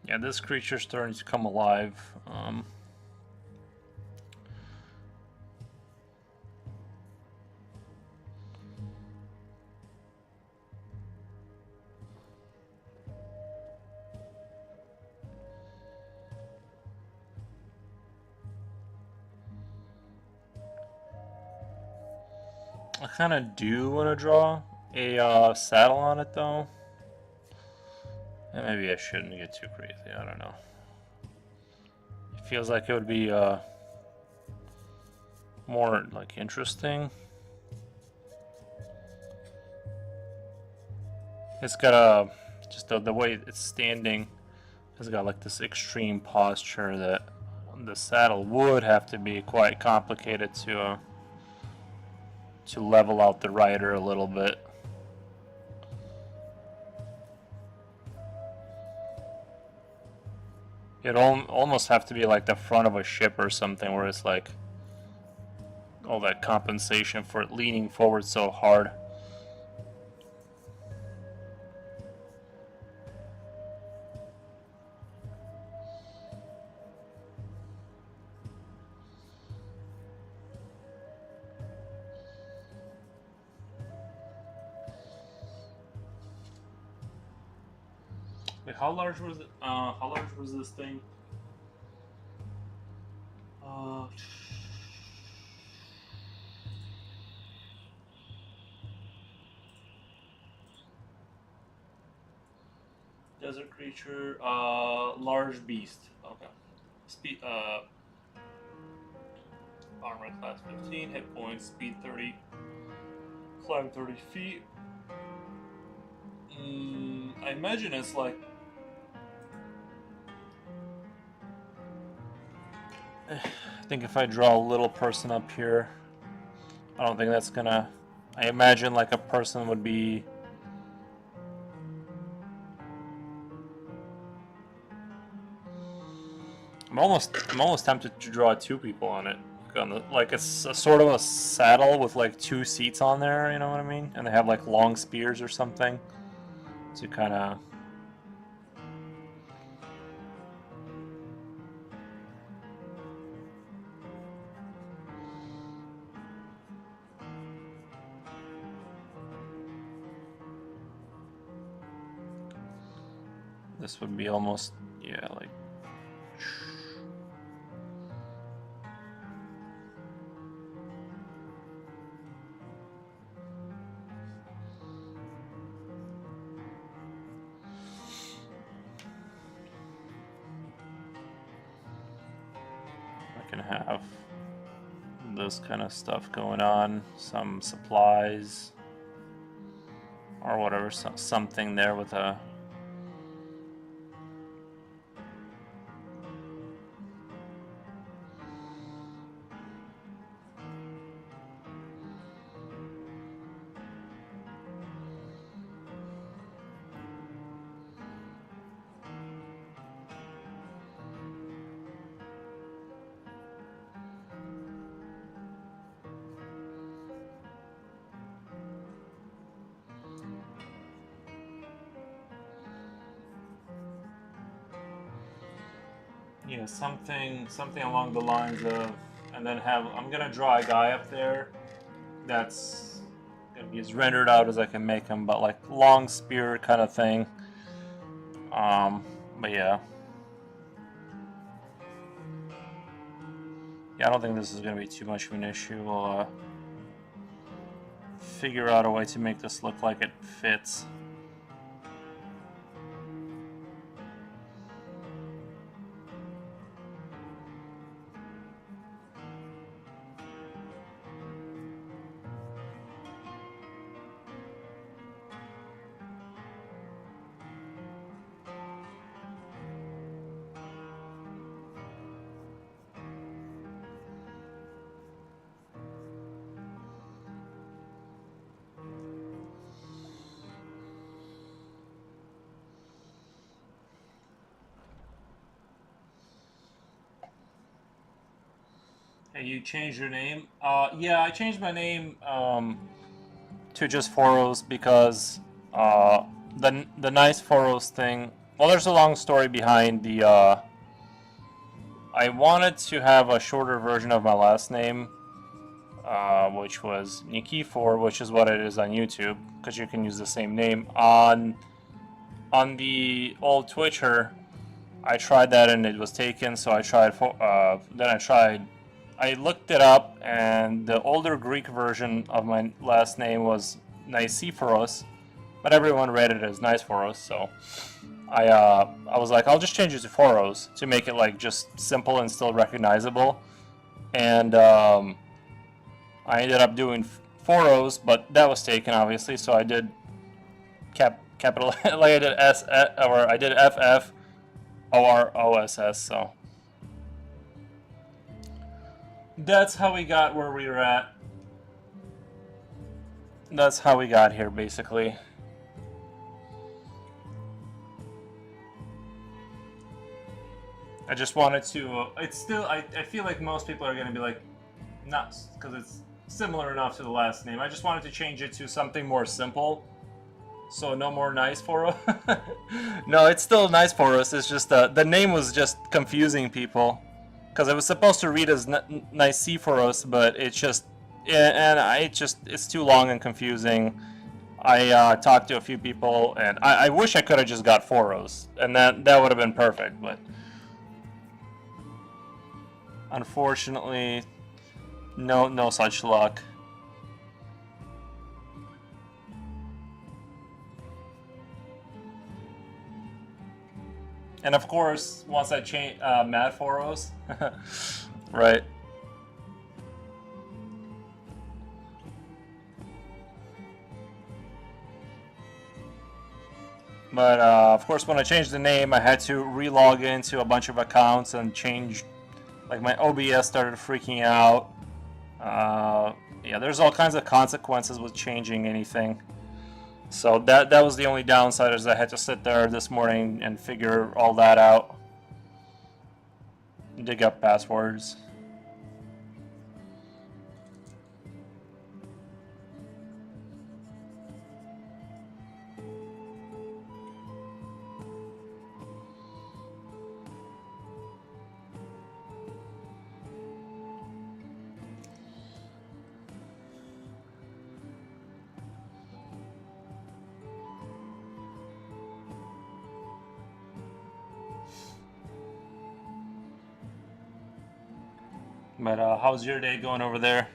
Yeah, this creature's starting to come alive. I kind of do want to draw a saddle on it though. And maybe I shouldn't get too crazy. I don't know. It feels like it would be more like interesting. It's got a just the way it's standing. It's got like this extreme posture that the saddle would have to be quite complicated to level out the rider a little bit. It'd almost have to be like the front of a ship or something, where it's like all that compensation for it leaning forward so hard. Wait, how large was it? How large was this thing? Uh, Desert creature, large beast. Okay. Speed, armor class 15, hit points, speed 30, climb 30 feet. I imagine it's like... I think if I draw a little person up here, I don't think that's gonna... I imagine like a person would be... I'm almost tempted to draw two people on it. Like it's a sort of a saddle with like two seats on there, you know what I mean? And they have like long spears or something to kind of... This would be almost, yeah, like... I can have this kind of stuff going on, some supplies, or whatever, something there with a... Yeah, something along the lines of, and then I'm gonna draw a guy up there that's gonna be as rendered out as I can make him, but like long spear kind of thing. But yeah. Yeah, I don't think this is gonna be too much of an issue. We'll figure out a way to make this look like it fits. Hey, you changed your name? Yeah, I changed my name to just Foros because the nice Foros thing. Well, there's a long story behind the. I wanted to have a shorter version of my last name, which was Nikifor, which is what it is on YouTube, because you can use the same name on the old Twitcher. I tried that and it was taken, so I tried. I looked it up, and the older Greek version of my last name was Nicephoros, but everyone read it as Nicephoros, so I was like, I'll just change it to Foros to make it like just simple and still recognizable, and I ended up doing Foros, but that was taken obviously, so I did capital like I did S or I did FF OROSS, so. That's how we got where we were at. That's how we got here, basically. I just wanted to... it's still... I feel like most people are going to be like, nuts, because it's similar enough to the last name. I just wanted to change it to something more simple. So no more nice for us. No, it's still nice for us. It's just the name was just confusing people. Because it was supposed to read as Nicephoros, but it's just, it's too long and confusing. I talked to a few people, and I wish I could have just got Foros, and that would have been perfect, but unfortunately, no such luck. And of course, once I change Mad Foros, right? But of course, when I changed the name, I had to re-log into a bunch of accounts and change. Like my OBS started freaking out. Yeah, there's all kinds of consequences with changing anything. So that was the only downside, is I had to sit there this morning and figure all that out. Dig up passwords. But how's your day going over there?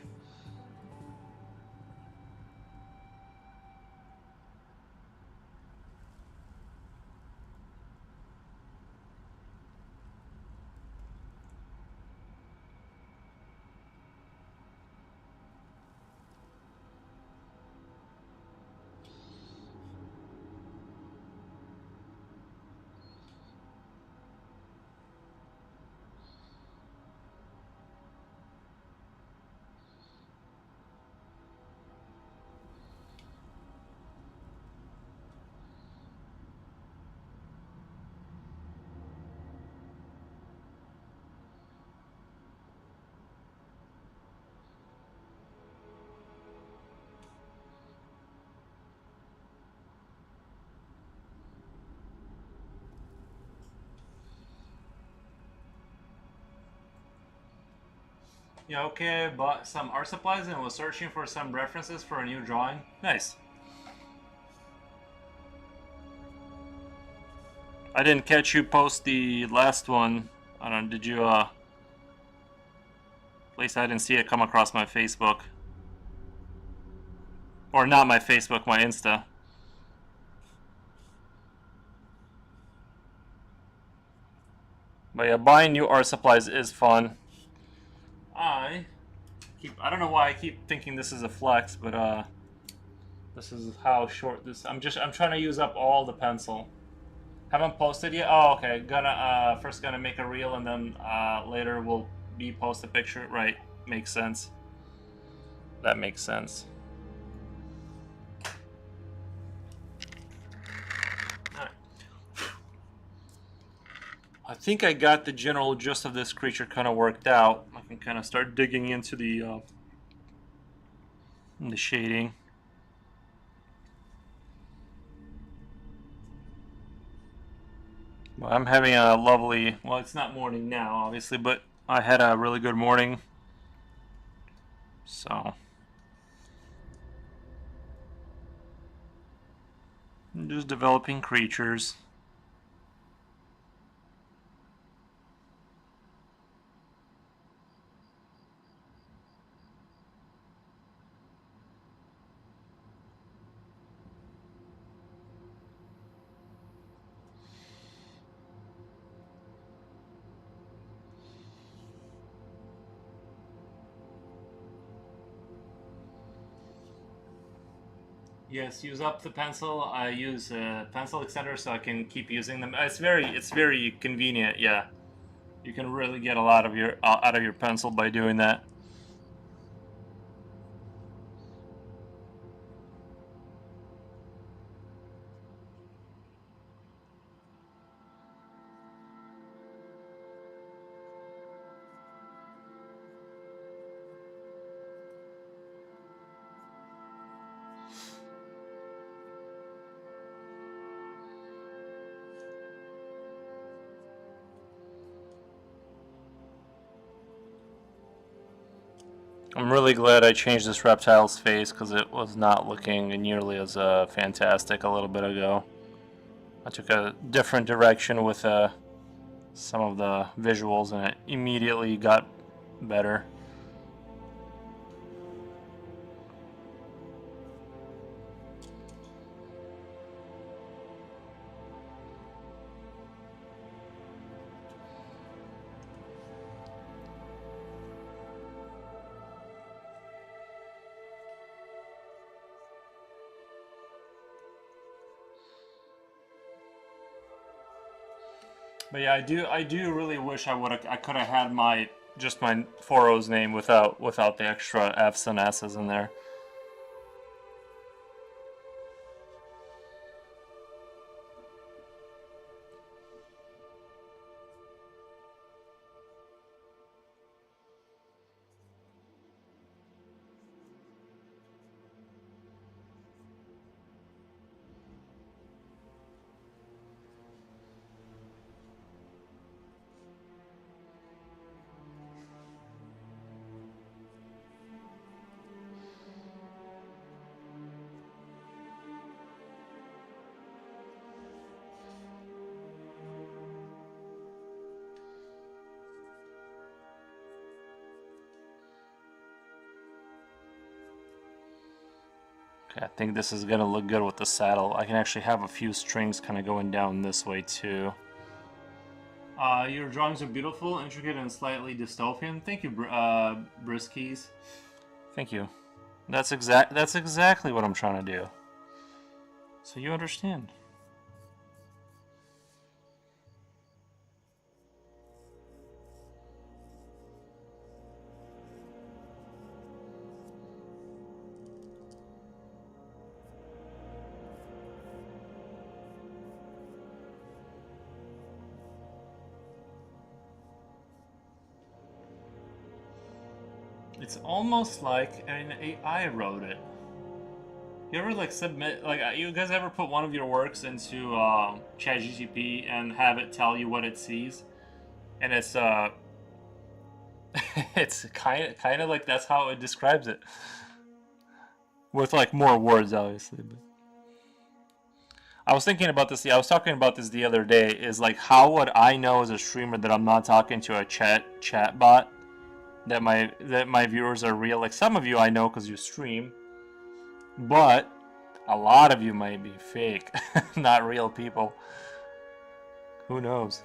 Yeah, okay, bought some art supplies and was searching for some references for a new drawing. Nice. I didn't catch you post the last one. I don't know, did you, at least I didn't see it come across my Facebook. Or not my Facebook, my Insta. But yeah, buying new art supplies is fun. I don't know why I keep thinking this is a flex, but this is how short this. I'm trying to use up all the pencil. Haven't posted yet. Oh, okay. First gonna make a reel, and then later we'll post a picture. Right, makes sense. That makes sense. All right. I think I got the general gist of this creature kind of worked out. I can kind of start digging into the shading. Well, I'm having a lovely, well, it's not morning now, obviously, but I had a really good morning. So, I'm just developing creatures. Yes, use up the pencil. I use a pencil extender so I can keep using them. It's very convenient. Yeah, you can really get a lot of your out of your pencil by doing that. I'm really glad I changed this reptile's face because it was not looking nearly as fantastic a little bit ago. I took a different direction with some of the visuals and it immediately got better. But yeah, I do really wish I could have had just my 4O's name without the extra F's and S's in there. Okay, I think this is gonna look good with the saddle. I can actually have a few strings kind of going down this way too. Your drawings are beautiful, intricate, and slightly dystopian. Thank you, Briskies. Thank you. That's exactly what I'm trying to do. So you understand. It's almost like an AI wrote it. You ever like submit you guys ever put one of your works into ChatGPT and have it tell you what it sees, and it's it's kind of like that's how it describes it, with like more words obviously. But I was thinking about this. I was talking about this the other day. Is like how would I know as a streamer that I'm not talking to a chat bot, that my viewers are real? Like some of you I know because you stream, but a lot of you might be fake, not real people. Who knows?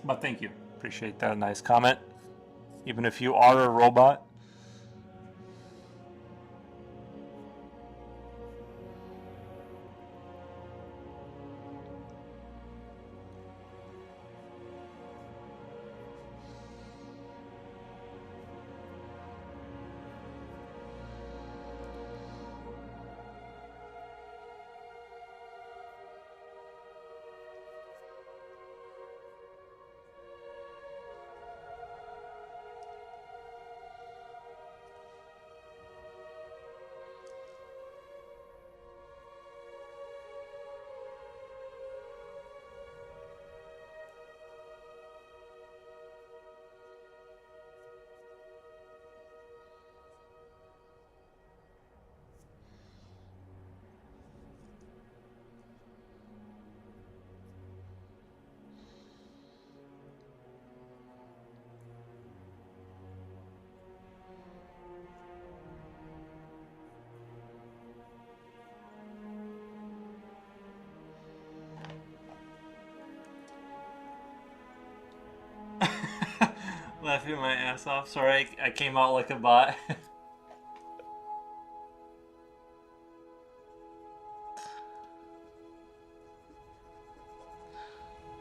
But thank you. Appreciate that nice comment. Even if you are a robot. Laughing my ass off. Sorry, I came out like a bot.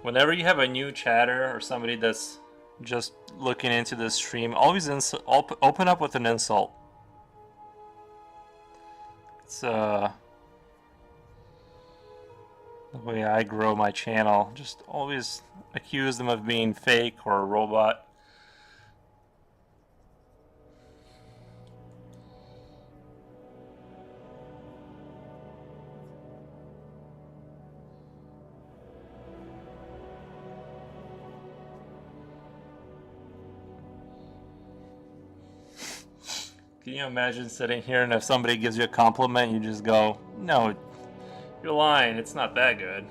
Whenever you have a new chatter or somebody that's just looking into the stream, always open up with an insult. It's the way I grow my channel. Just always accuse them of being fake or a robot. Can you imagine sitting here and if somebody gives you a compliment, you just go, no, you're lying, it's not that good.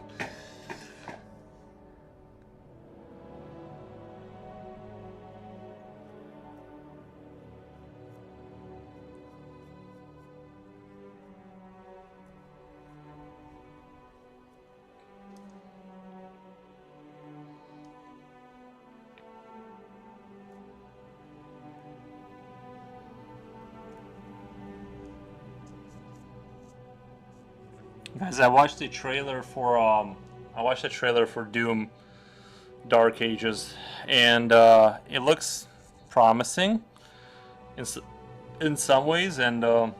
Guys, I watched the trailer for Doom Dark Ages, and it looks promising in some ways, and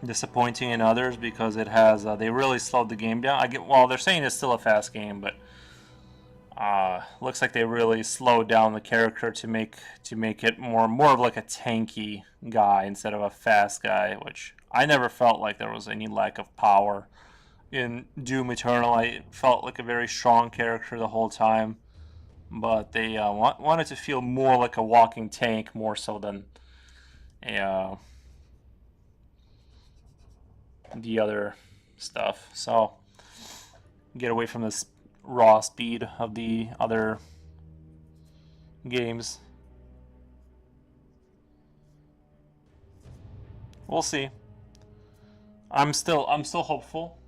disappointing in others because it has they really slowed the game down. Well, they're saying it's still a fast game, but looks like they really slowed down the character to make it more of like a tanky guy instead of a fast guy, which I never felt like there was any lack of power in Doom Eternal. I felt like a very strong character the whole time, but they wanted to feel more like a walking tank more so than a the other stuff. So get away from this raw speed of the other games. We'll see. I'm still hopeful.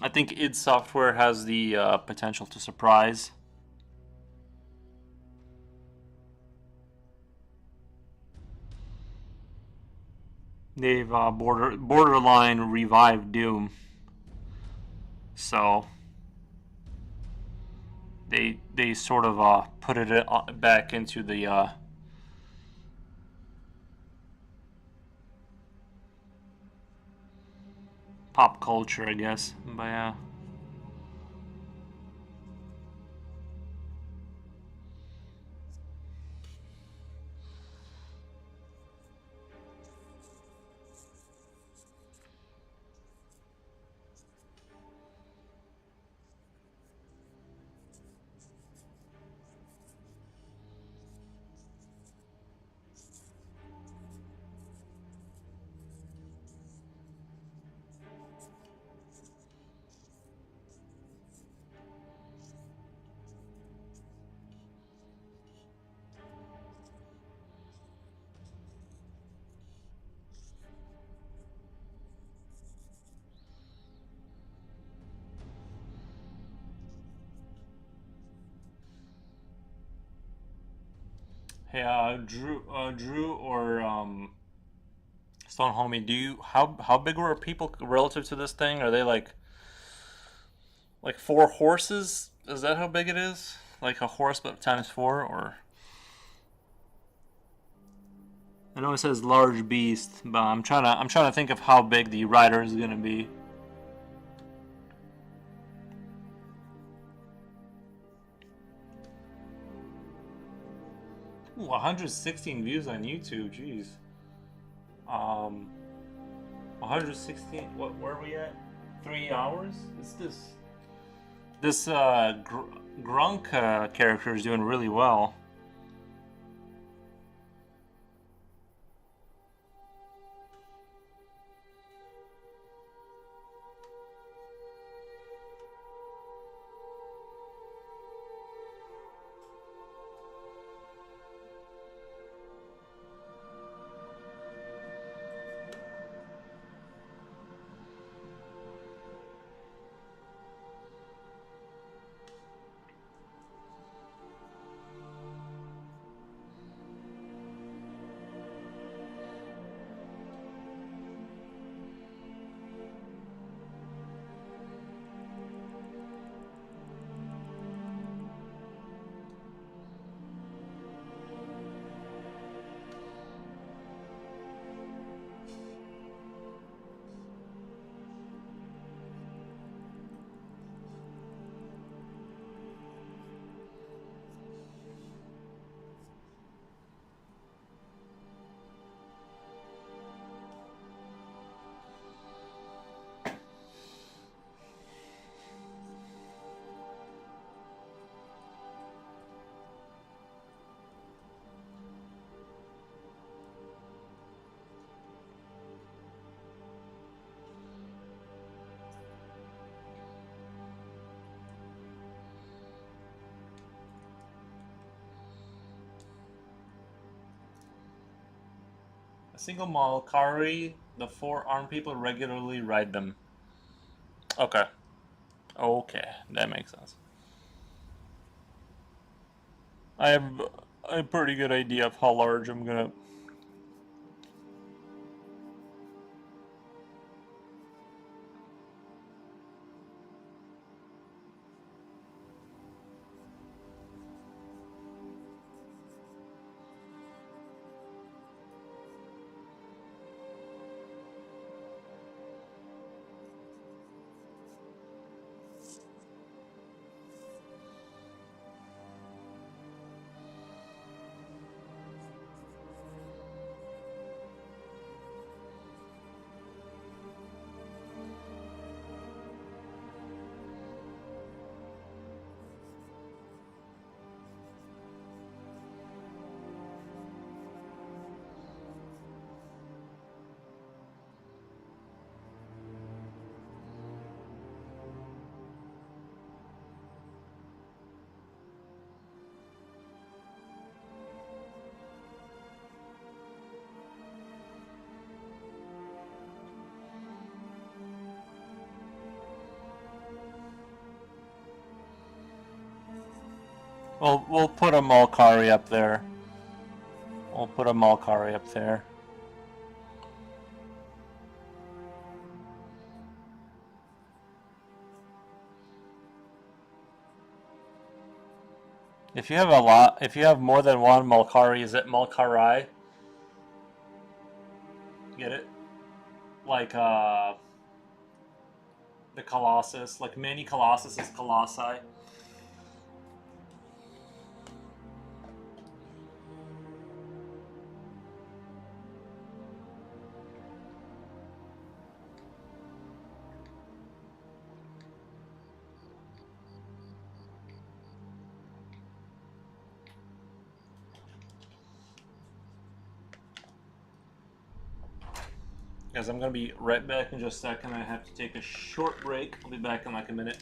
I think id Software has the potential to surprise. They've borderline revived Doom, so they sort of put it back into the pop culture, I guess. But yeah. Hey, Drew or Stone Homie, how big were people relative to this thing? Are they like 4 horses? Is that how big it is? Like a horse but times 4, or? I know it says large beast, but I'm trying to think of how big the rider is gonna be. Ooh, 116 views on YouTube. Jeez. 116. Where are we at? 3 hours? It's this Grunk character is doing really well. A single model Kari the 4 armed people regularly ride them. Okay. Okay, that makes sense. I have a pretty good idea of how large I'm gonna... Well, we'll put a Malkari up there. We'll put a Malkari up there. If you have more than one Malkari, is it Malkarai? Get it? Like the Colossus, like many Colossus is Colossi. Guys, I'm gonna be right back in just a second. I have to take a short break. I'll be back in like a minute.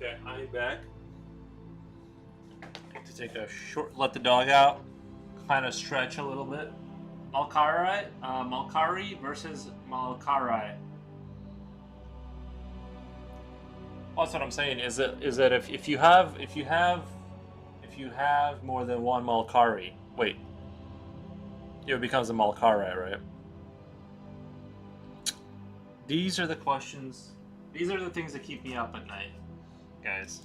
Okay, I'm back. To take a short, let the dog out, kind of stretch a little bit. Malkari versus Malkari. That's what I'm saying. Is that if you have more than one Malkari, wait, it becomes a Malkari, right? These are the questions. These are the things that keep me up at night, guys.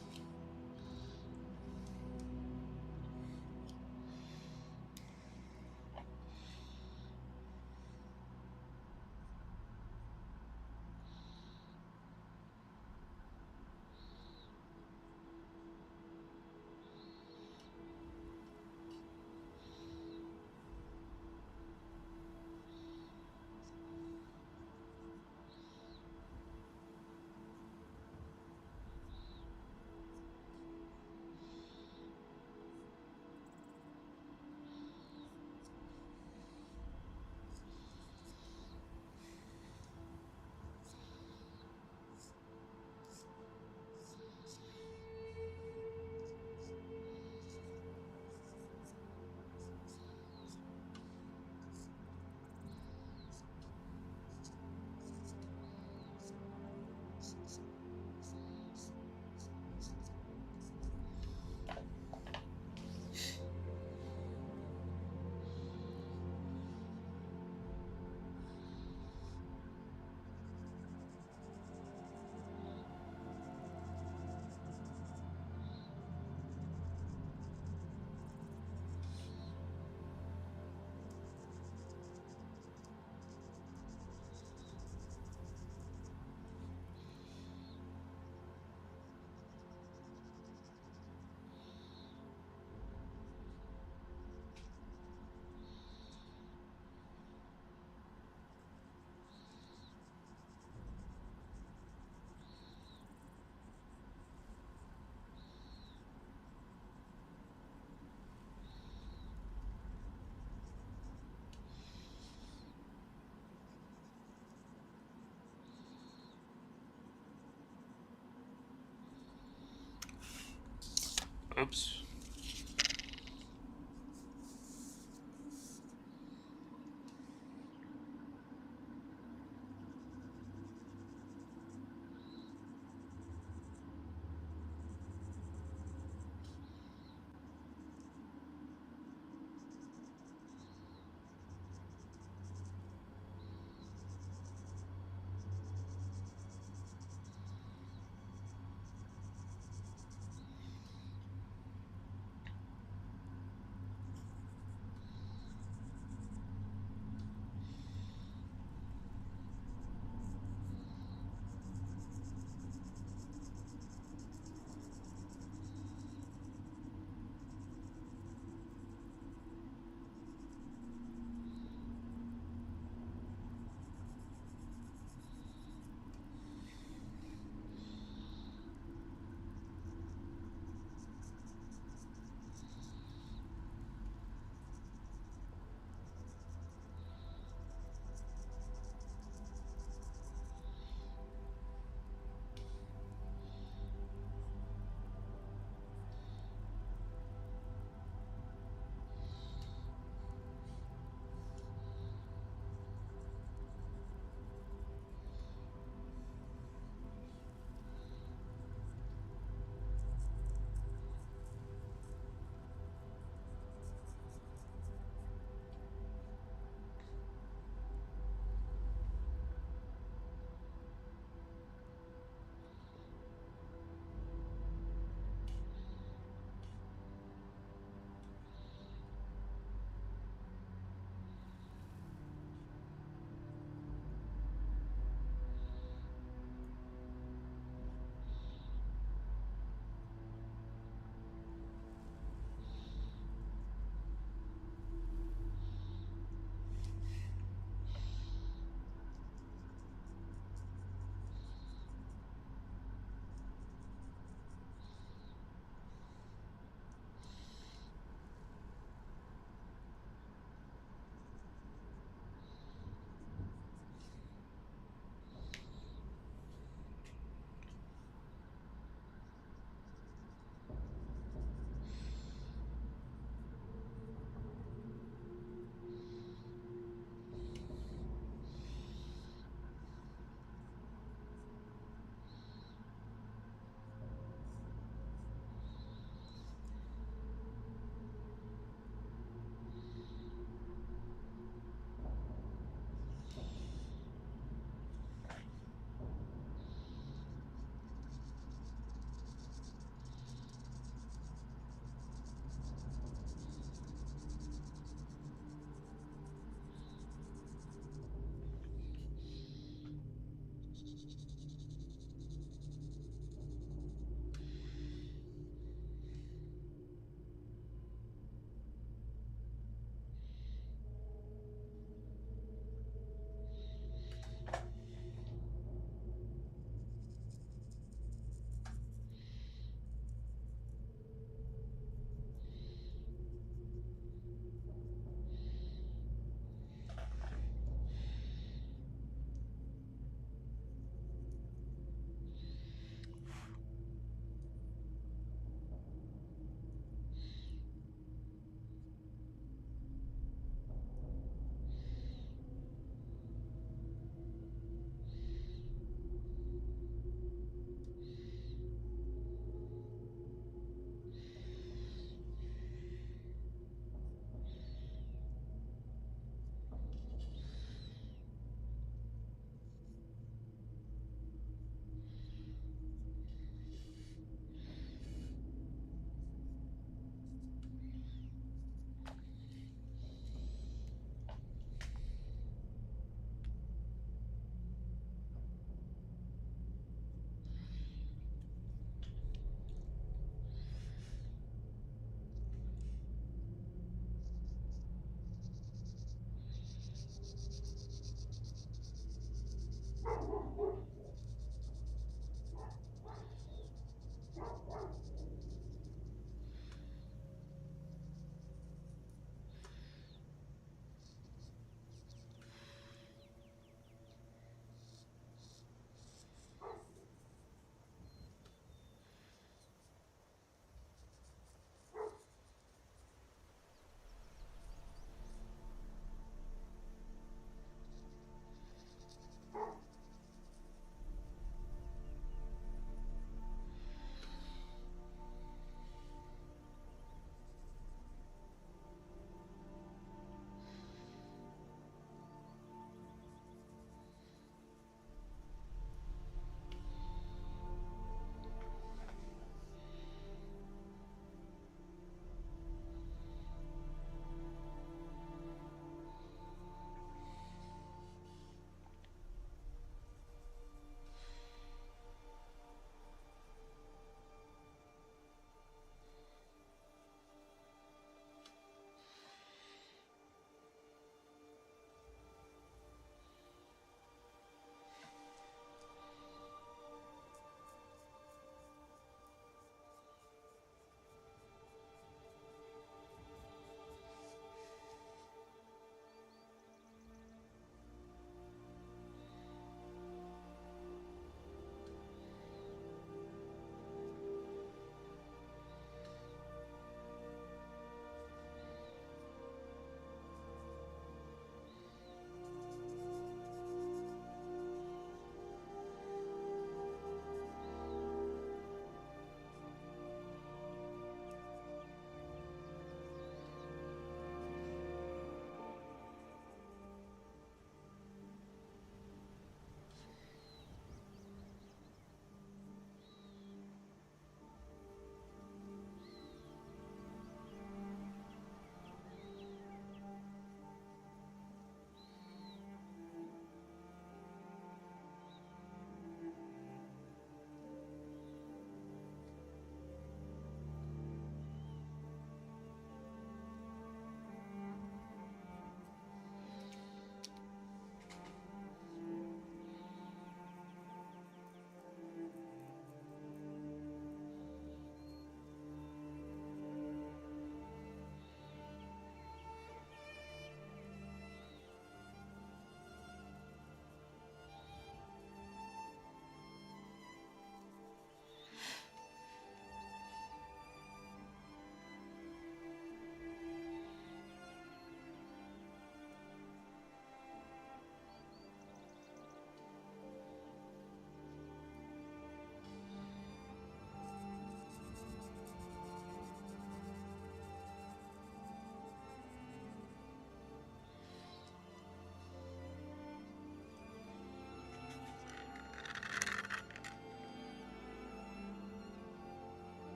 Oops.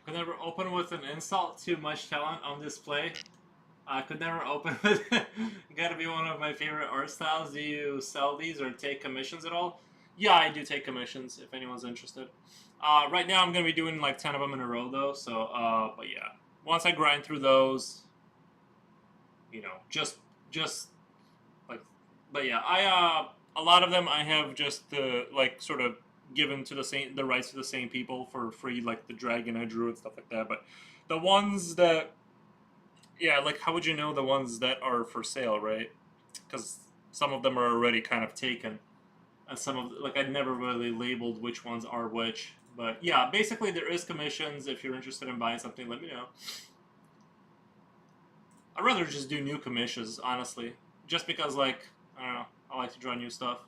Could never open with an insult. Too much talent on display. I could never open with. Gotta be one of my favorite art styles. Do you sell these or take commissions at all? Yeah, I do take commissions if anyone's interested. Right now, I'm gonna be doing like 10 of them in a row though. So, but yeah, once I grind through those, you know, just like, but yeah, a lot of them I have just like sort of given to the rights to the same people for free, like the dragon I drew and stuff like that. But the ones that, yeah, like how would you know the ones that are for sale, right? Because some of them are already kind of taken, and some of like I never really labeled which ones are which. But yeah, basically there is commissions. If you're interested in buying something, let me know. I'd rather just do new commissions, honestly, just because like I don't know, I like to draw new stuff.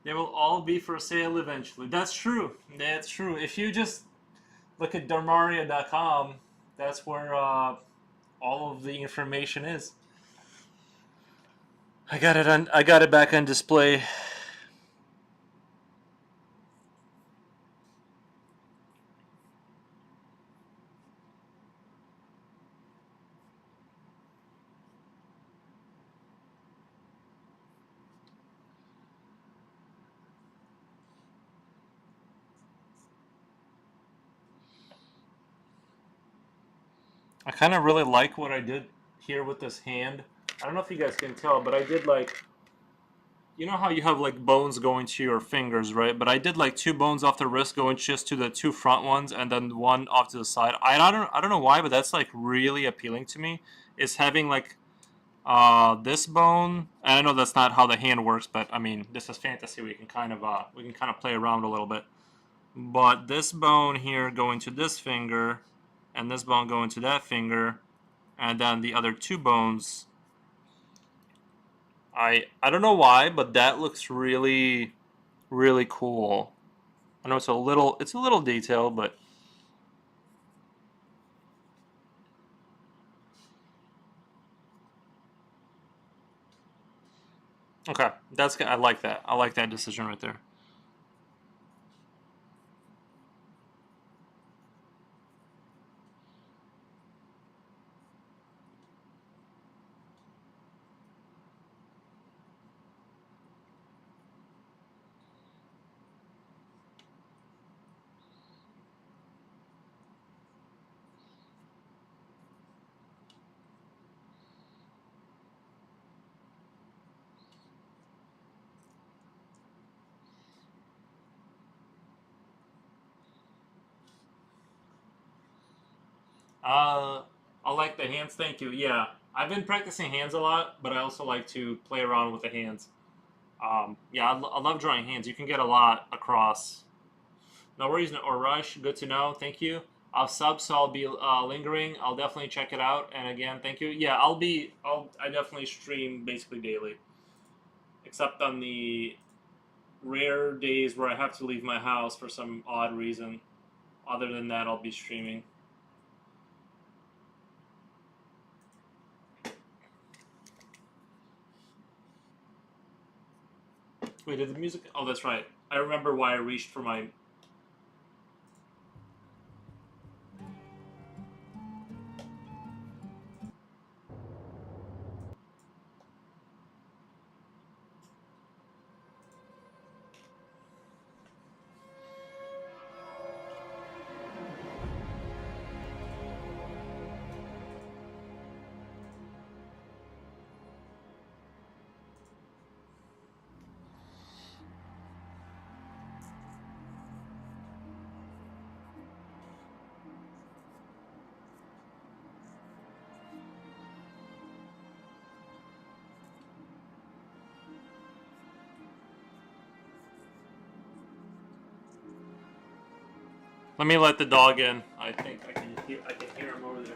They will all be for sale eventually. That's true. That's true. If you just look at Darmaria.com, that's where all of the information is. I got it on. I got it back on display. I kind of really like what I did here with this hand. I don't know if you guys can tell, but I did like, you know how you have like bones going to your fingers, right? But I did like two bones off the wrist going just to the two front ones, and then one off to the side. I don't know why, but that's like really appealing to me. Is having like this bone. And I know that's not how the hand works, but I mean this is fantasy. We can kind of play around a little bit. But this bone here going to this finger, and this bone going to that finger, and then the other two bones. I don't know why, but that looks really really cool. I know it's a little detailed, but okay, that's I like that. I like that decision right there. Uh, I like the hands. Thank you. Yeah, I've been practicing hands a lot, but I also like to play around with the hands. Yeah, I love drawing hands. You can get a lot across. No worries, or rush. Good to know. Thank you. I'll sub, so I'll be lingering. I'll definitely check it out. And again, thank you. Yeah, I definitely stream basically daily, except on the rare days where I have to leave my house for some odd reason. Other than that, I'll be streaming. Wait, did the music? Oh, that's right. I remember why I reached for my. Let me let the dog in. I think I can hear him over there.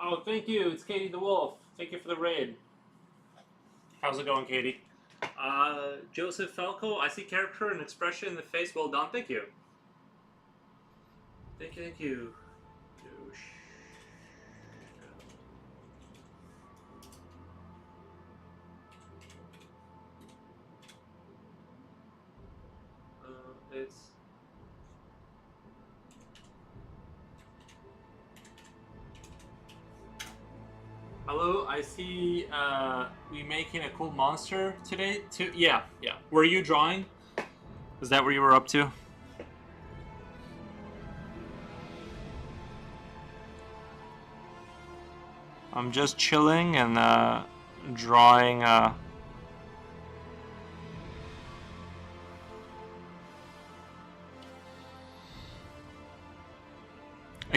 Oh, thank you. It's Katie the Wolf. Thank you for the raid. How's it going, Katie? Joseph Falco, I see character and expression in the face. Well done. Thank you. Thank you, thank you. It's... Hello, I see we making a cool monster today too. Yeah. Were you drawing? Is that where you were up to? I'm just chilling and drawing a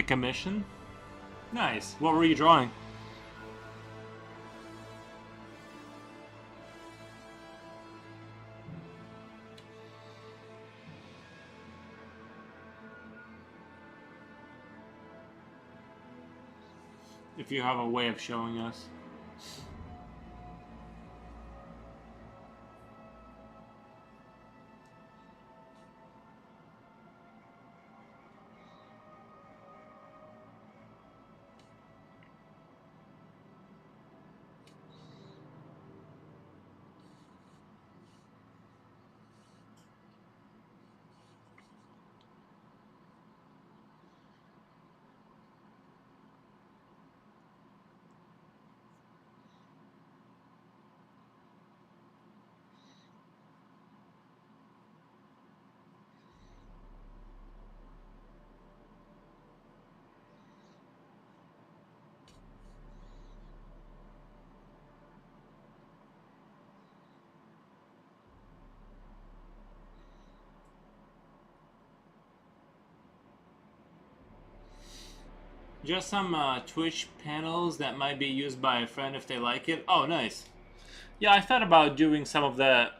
commission. Nice. What were you drawing? If you have a way of showing us. Just some Twitch panels that might be used by a friend if they like it. Oh, nice. Yeah, I thought about doing some of that.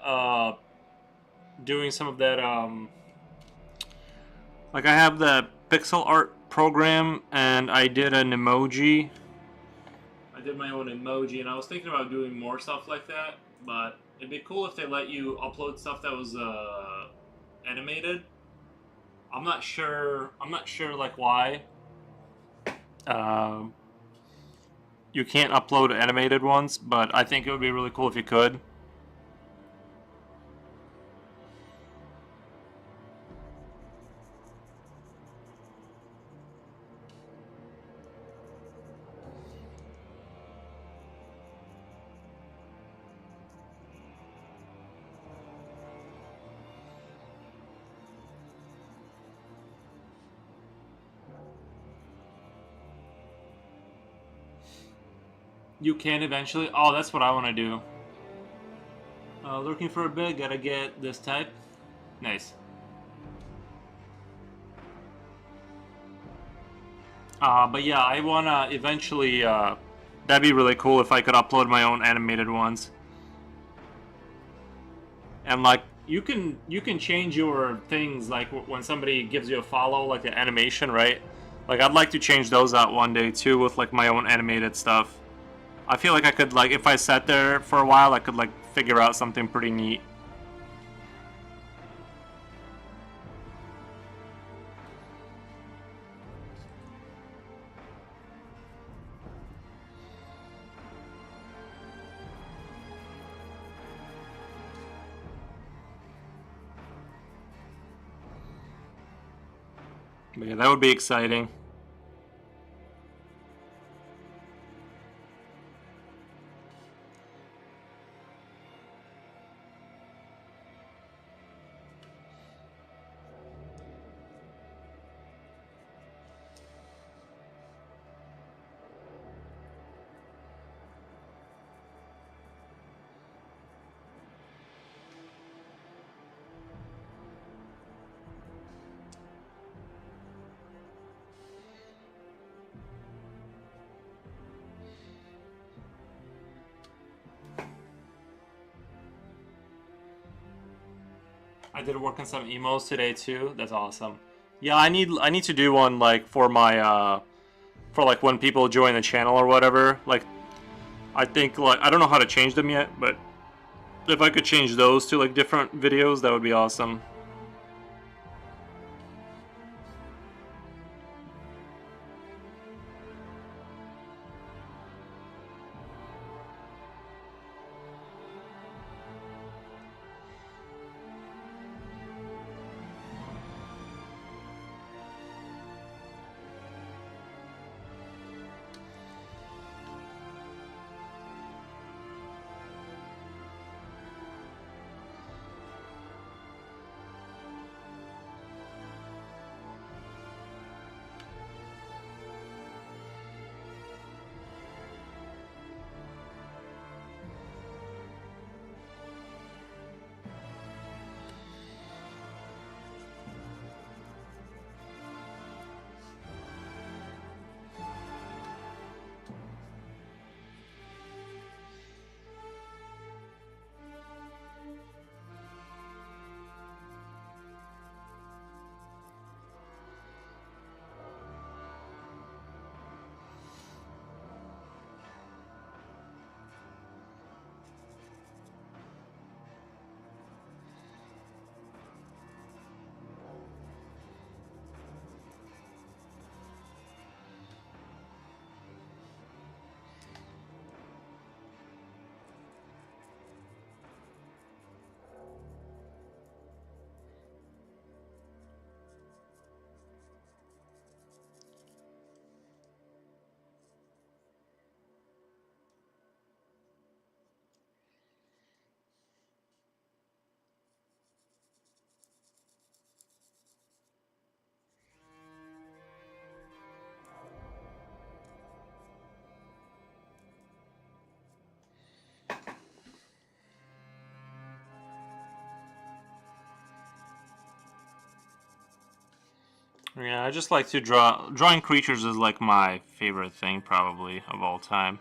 Like I have the pixel art program, and I did an emoji. I did my own emoji, and I was thinking about doing more stuff like that. But it'd be cool if they let you upload stuff that was animated. I'm not sure like why. You can't upload animated ones, but I think it would be really cool if you could. You can eventually. Oh, that's what I want to do. Looking for a bit, gotta get this type. Nice. But yeah, I wanna eventually. That'd be really cool if I could upload my own animated ones. And like you can change your things like when somebody gives you a follow, like the animation, right? Like I'd like to change those out one day too with like my own animated stuff. I feel like I could, like, if I sat there for a while, I could, like, figure out something pretty neat. But yeah, that would be exciting. I did work on some emos today too. That's awesome. Yeah, I need to do one like for my for like when people join the channel or whatever. Like, I think like I don't know how to change them yet, but if I could change those to like different videos, that would be awesome. Yeah, I just like to draw. Drawing creatures is like my favorite thing, probably, of all time.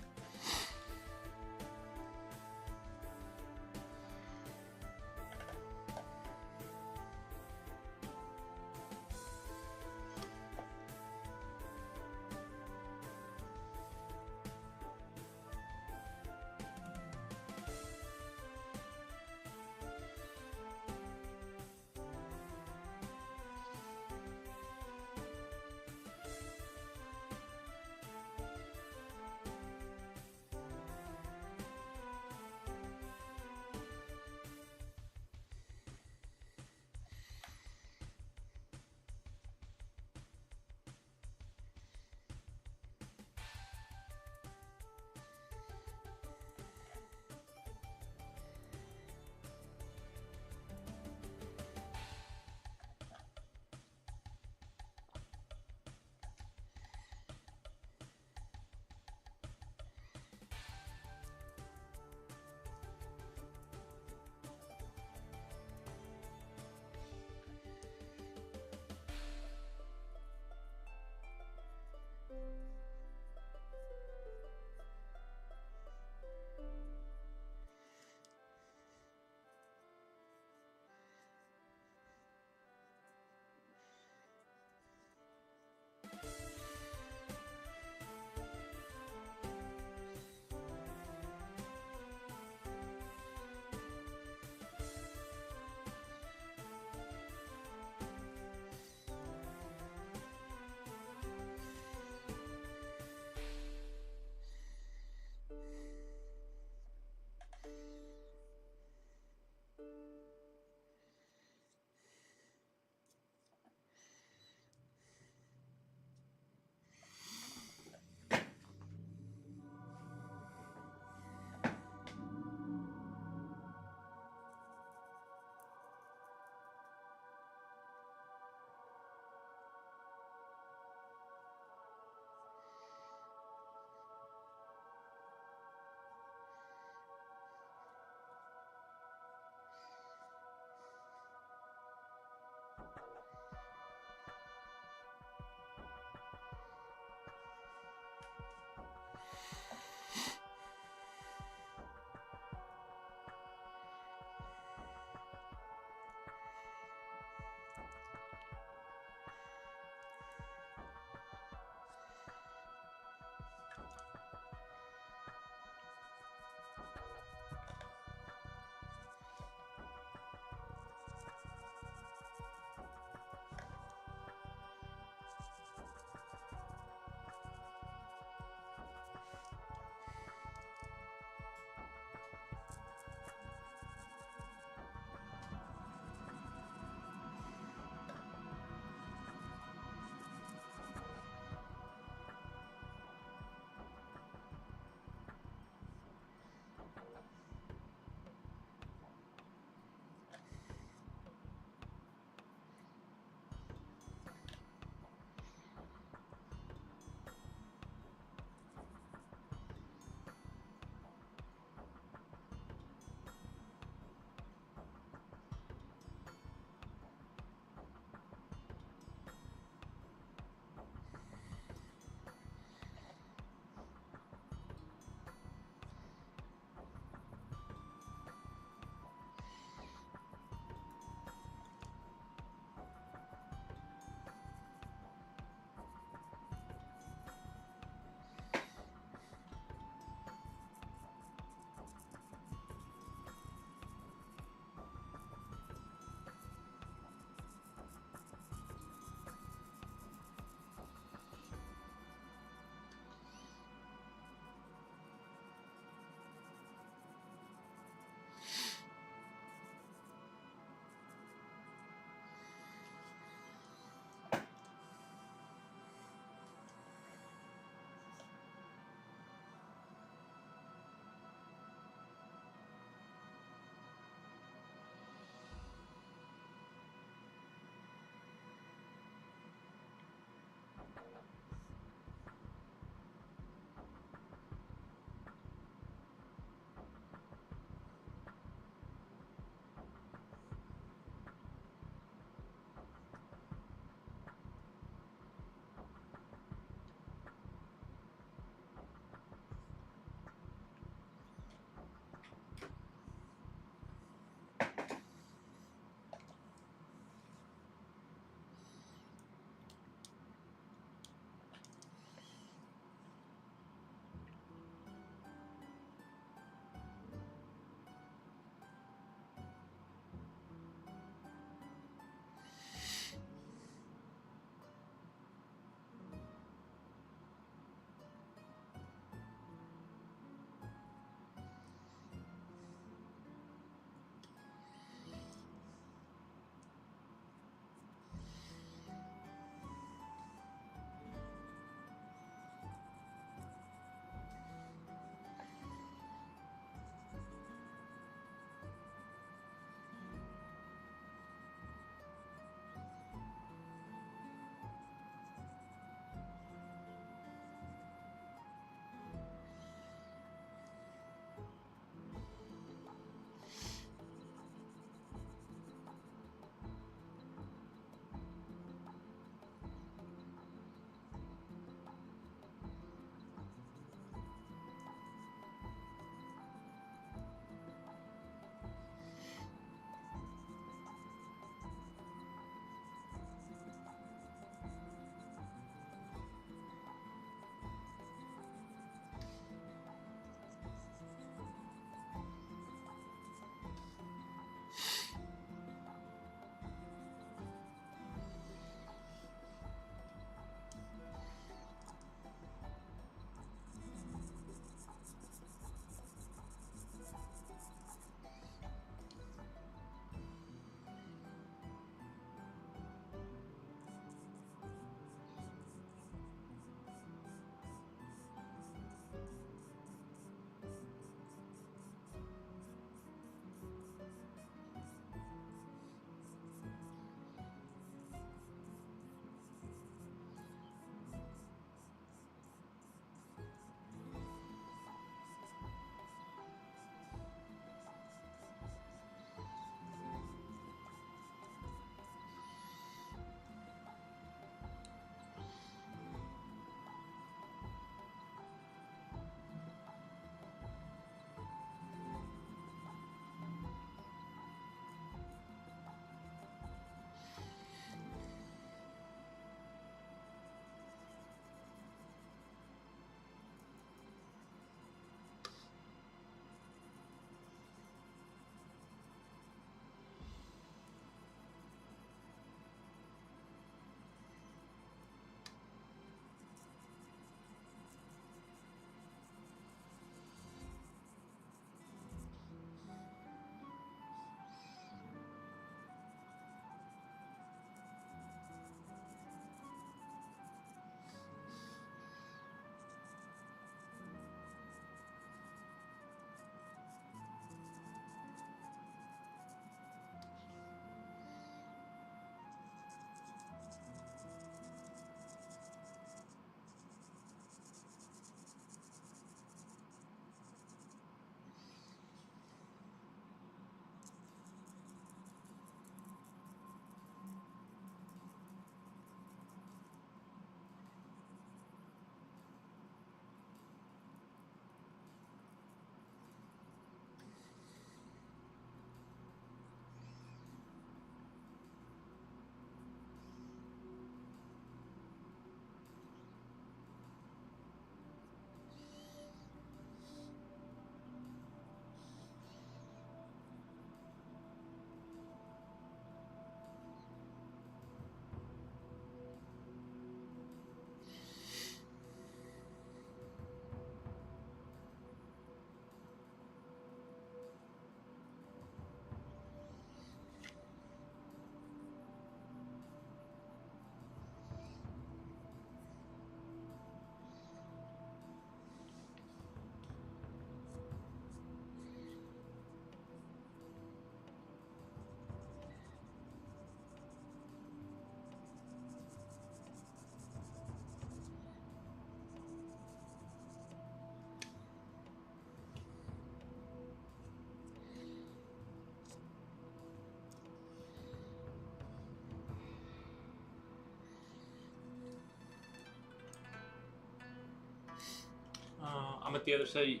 I'm at the other side.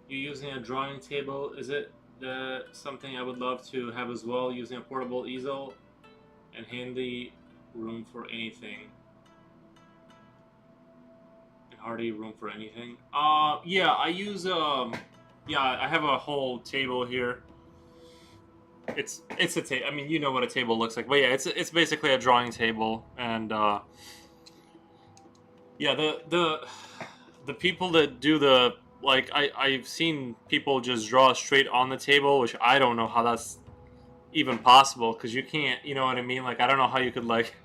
You're using a drawing table. Is it something I would love to have as well? Using a portable easel and handy room for anything. And hardy room for anything. Yeah, I use yeah, I have a whole table here. It's a table. I mean, you know what a table looks like, but yeah, it's basically a drawing table, and yeah, the people that do the like I've seen people just draw straight on the table, which I don't know how that's even possible because you can't, you know what I mean? Like I don't know how you could like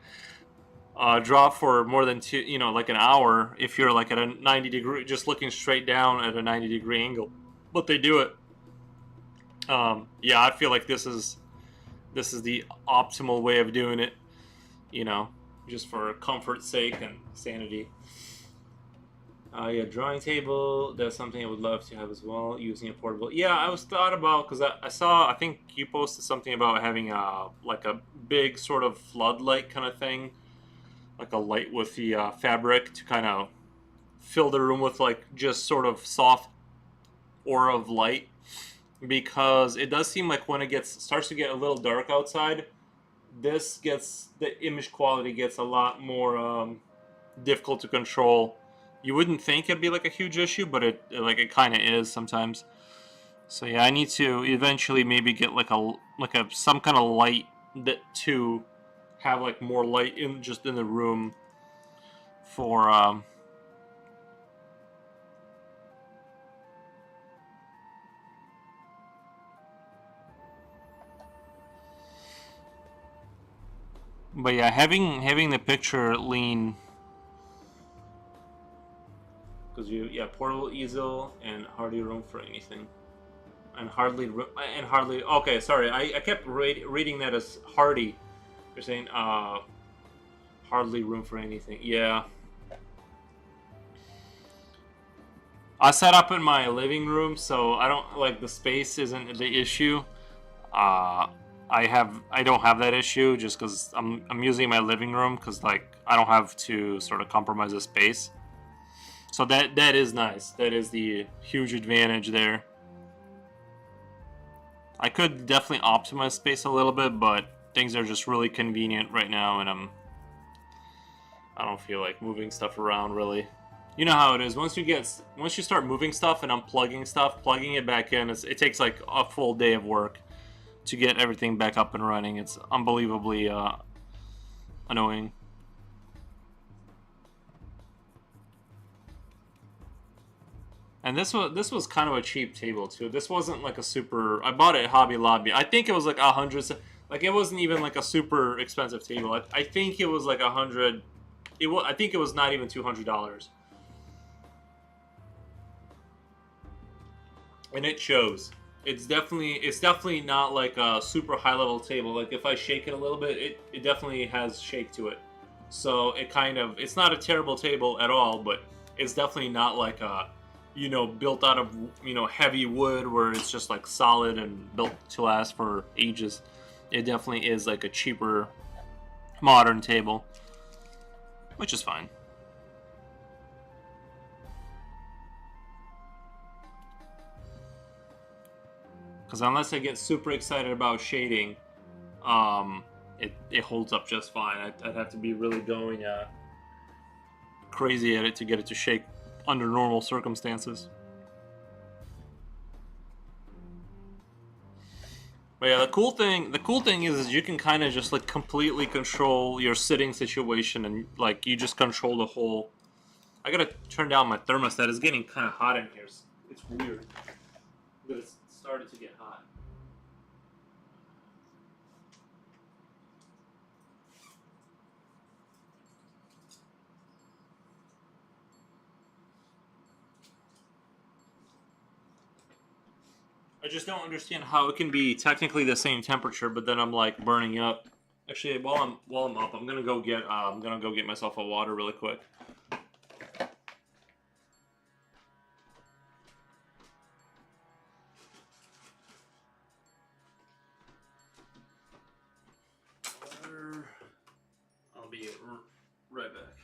draw for more than two, you know, like an hour if you're like at a 90-degree, just looking straight down at a 90-degree angle, but they do it. Yeah, I feel like this is the optimal way of doing it, you know, just for comfort's sake and sanity. Yeah, drawing table. That's something I would love to have as well. Using a portable. Yeah, I was thought about because I saw. I think you posted something about having a like a big sort of floodlight kind of thing, like a light with the fabric to kind of fill the room with like just sort of soft aura of light. Because it does seem like when it starts to get a little dark outside, the image quality gets a lot more difficult to control. You wouldn't think it'd be like a huge issue, but it kind of is sometimes. So yeah, I need to eventually maybe get like a some kind of light that to have like more light in the room for but yeah, having the picture lean because portable easel and hardly room for anything. And hardly. Okay, sorry. I kept reading that as hardy. You're saying hardly room for anything. Yeah. I set up in my living room, so I don't like the space isn't the issue. Uh, I don't have that issue just because I'm using my living room because like I don't have to sort of compromise the space. So that is nice. That is the huge advantage there. I could definitely optimize space a little bit, but things are just really convenient right now, and I don't feel like moving stuff around really. You know how it is. Once you start moving stuff and unplugging stuff, plugging it back in, it takes like a full day of work to get everything back up and running. It's unbelievably annoying. And this was kind of a cheap table too. This wasn't like a super. I bought it at Hobby Lobby. I think it was like 100. Like it wasn't even like a super expensive table. I think it was like 100. I think it was not even $200. And it shows. It's definitely not like a super high level table. Like if I shake it a little bit, it definitely has shake to it. So it's not a terrible table at all, but it's definitely not like a built out of heavy wood where it's just like solid and built to last for ages. It definitely is like a cheaper modern table, which is fine. Because unless I get super excited about shading, it holds up just fine. I'd have to be really going crazy at it to get it to shake under normal circumstances. But yeah, the cool thing is you can kind of just like completely control your sitting situation, and like you just control the whole. I gotta turn down my thermostat. It's getting kind of hot in here. It's weird, but it's started to get hot. I just don't understand how it can be technically the same temperature, but then I'm like burning up. Actually, while I'm up, I'm gonna go get myself a water really quick. Water. I'll be right back.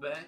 back.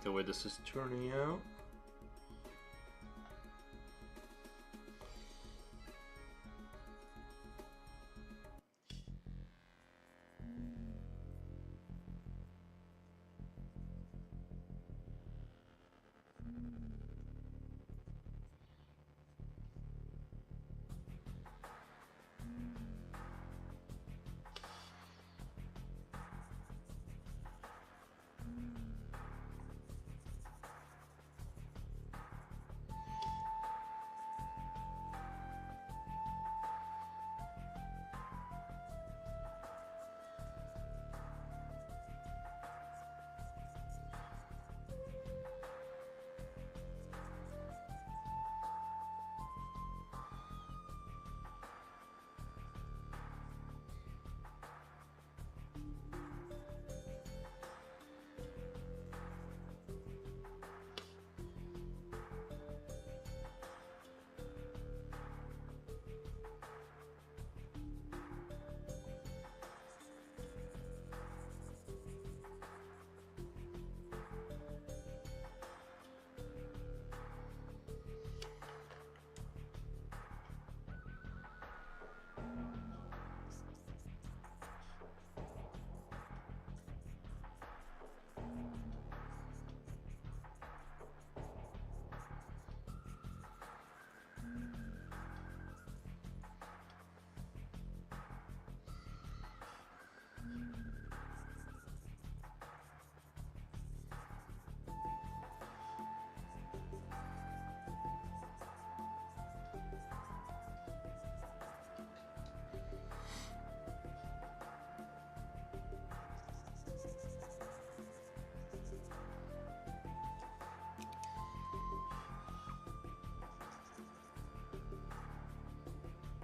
the way this is turning out.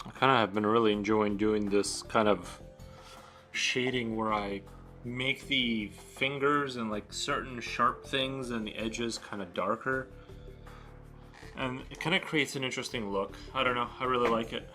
I kind of have been really enjoying doing this kind of shading where I make the fingers and like certain sharp things and the edges kind of darker, and it kind of creates an interesting look. I don't know, I really like it.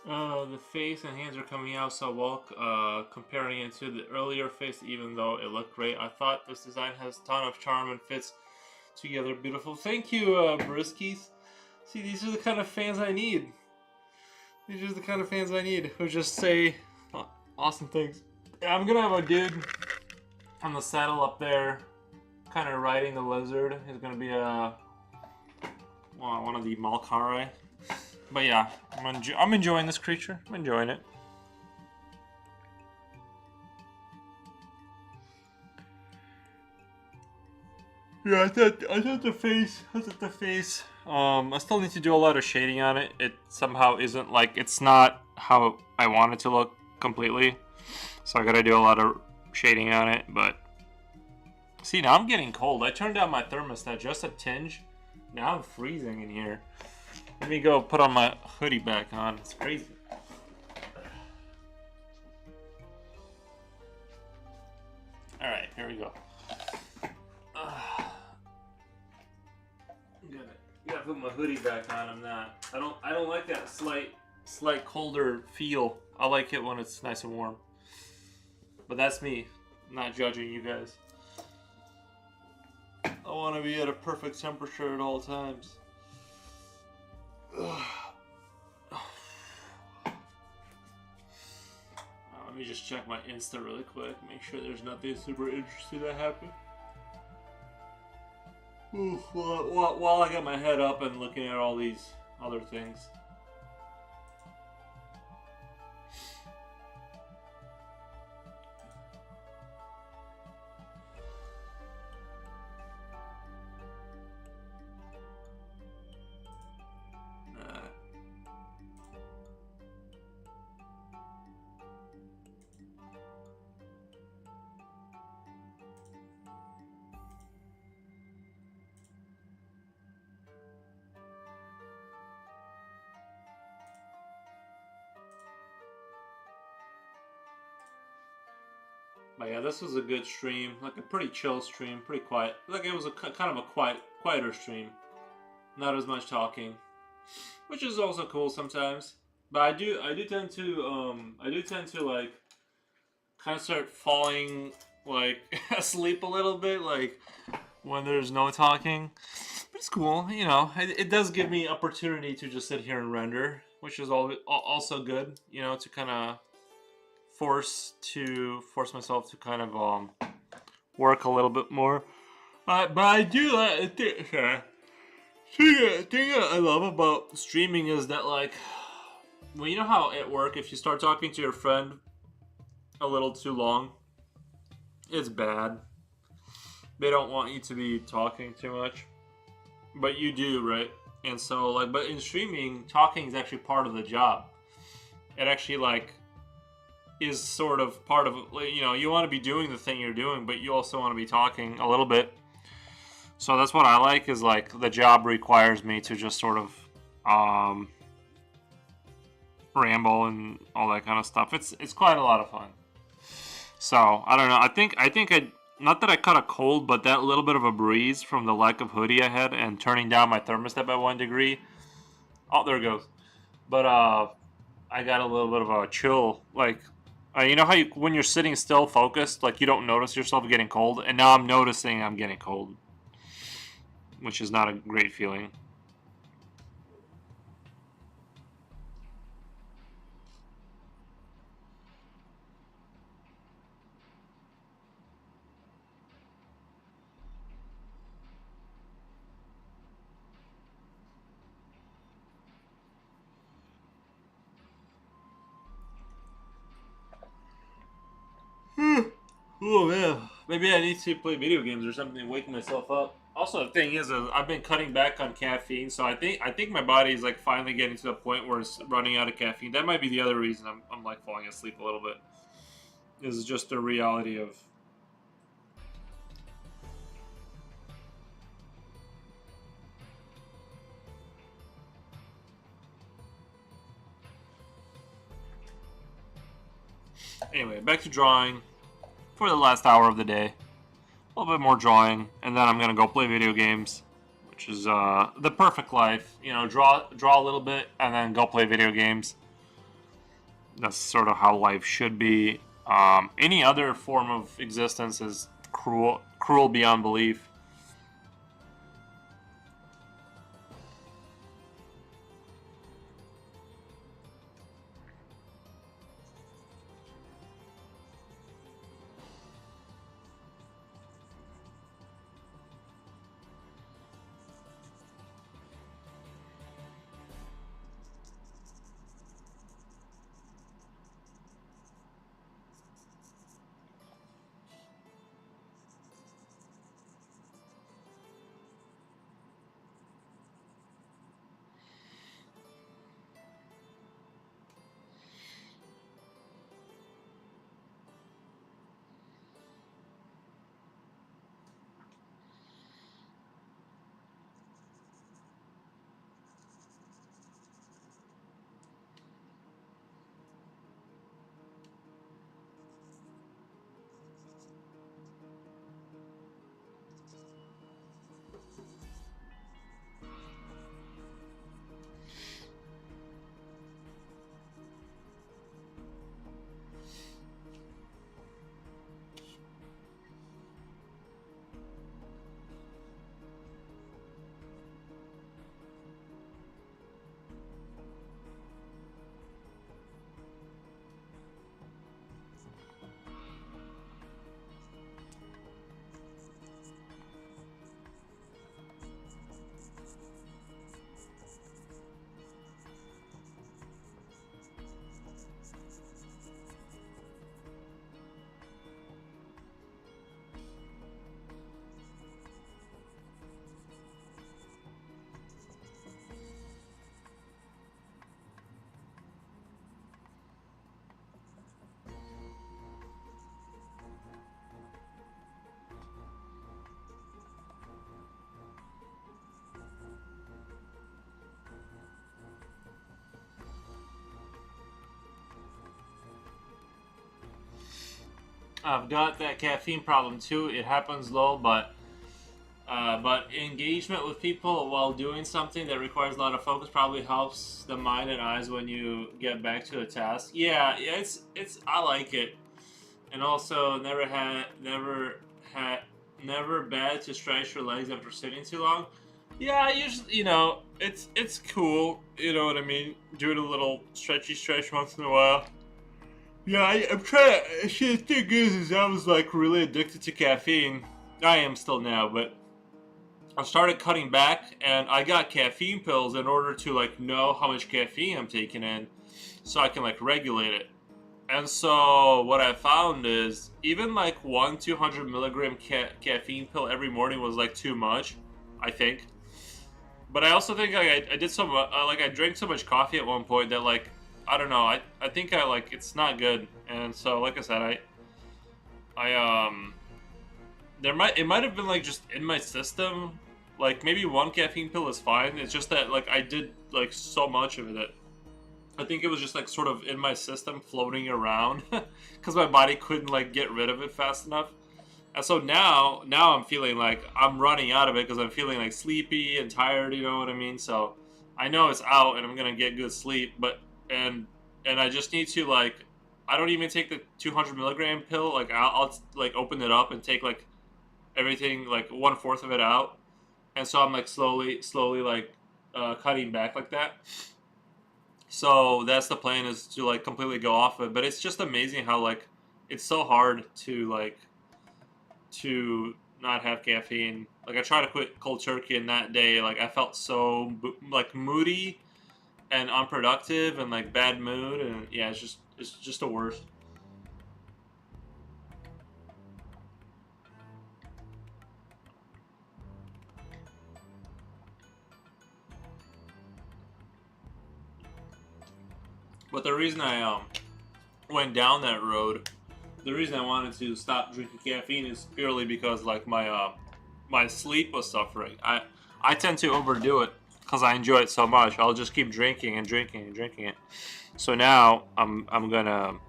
The face and hands are coming out so well, comparing it to the earlier face, even though it looked great. I thought this design has a ton of charm and fits together beautiful. Thank you, Briskies. See, these are the kind of fans I need. These are the kind of fans I need who just say awesome things. Yeah, I'm gonna have a dude on the saddle up there, kind of riding the lizard. He's gonna be one of the Malkari. But yeah, I'm enjoying this creature. I'm enjoying it. Yeah, I thought the face. I still need to do a lot of shading on it. It somehow isn't like, it's not how I want it to look completely. So I gotta do a lot of shading on it. But see, now I'm getting cold. I turned down my thermostat just a tinge. Now I'm freezing in here. Let me go put on my hoodie back on. It's crazy. All right, here we go. Gotta put my hoodie back on. I don't like that slight colder feel. I like it when it's nice and warm. But that's me. I'm not judging you guys. I want to be at a perfect temperature at all times. Let me just check my Insta really quick. Make sure there's nothing super interesting that happened. While I got my head up and looking at all these other things. But yeah, this was a good stream, like a pretty chill stream, pretty quiet. Like it was a kind of a quieter stream, not as much talking, which is also cool sometimes. But I do tend to like kind of start falling like asleep a little bit, like when there's no talking. But it's cool, you know. It does give me opportunity to just sit here and render, which is also good, you know, to kind of force myself to kind of work a little bit more. But I do thing I love about streaming is that, like, well, you know how at work, if you start talking to your friend a little too long, it's bad. They don't want you to be talking too much, but you do, right? And so, like, but in streaming, talking is actually part of the job. It actually, like, is sort of part of, you know, you want to be doing the thing you're doing, but you also want to be talking a little bit. So that's what I like, is like the job requires me to just sort of ramble and all that kind of stuff. It's quite a lot of fun. So I don't know. I think not that I caught a cold, but that little bit of a breeze from the lack of hoodie I had and turning down my thermostat by 1 degree. Oh, there it goes. But I got a little bit of a chill, like. You know how when you're sitting still focused, like you don't notice yourself getting cold? And now I'm noticing I'm getting cold, which is not a great feeling. Oh man, maybe I need to play video games or something to wake myself up. Also, the thing is, I've been cutting back on caffeine, so I think my body is like finally getting to the point where it's running out of caffeine. That might be the other reason I'm like falling asleep a little bit. This is just the reality of. Anyway, back to drawing for the last hour of the day. A little bit more drawing, and then I'm gonna go play video games, which is the perfect life. You know, draw a little bit, and then go play video games. That's sort of how life should be. Any other form of existence is cruel beyond belief. I've got that caffeine problem too. It happens low, but engagement with people while doing something that requires a lot of focus probably helps the mind and eyes when you get back to a task. Yeah, it's I like it, and also never bad to stretch your legs after sitting too long. Yeah, usually it's cool. You know what I mean? Doing a little stretchy stretch once in a while. Yeah, I'm trying to. See, the thing is I was like really addicted to caffeine. I am still now, but I started cutting back, and I got caffeine pills in order to like know how much caffeine I'm taking in, so I can like regulate it. And so what I found is even like 200 milligram caffeine pill every morning was like too much, I think. But I also think like, I did some like I drank so much coffee at one point that like I don't know I think I like it's not good. And so like I said I it might have been like just in my system, like maybe one caffeine pill is fine. It's just that like I did like so much of it. I think it was just like sort of in my system floating around because my body couldn't like get rid of it fast enough. And so now I'm feeling like I'm running out of it because I'm feeling like sleepy and tired. You know what I mean? So I know it's out and I'm gonna get good sleep, but and and I just need to like I don't even take the 200 milligram pill. Like I'll like open it up and take like everything like 1/4 of it out, and so I'm like slowly like cutting back like that. So that's the plan, is to like completely go off it. But it's just amazing how like it's so hard to not have caffeine. Like I tried to quit cold turkey, and that day like I felt so like moody and unproductive and like bad mood, and yeah, it's just the worst. But the reason I went down that road, the reason I wanted to stop drinking caffeine is purely because like my sleep was suffering. I tend to overdo it because I enjoy it so much. I'll just keep drinking and drinking and drinking it. So now I'm gonna.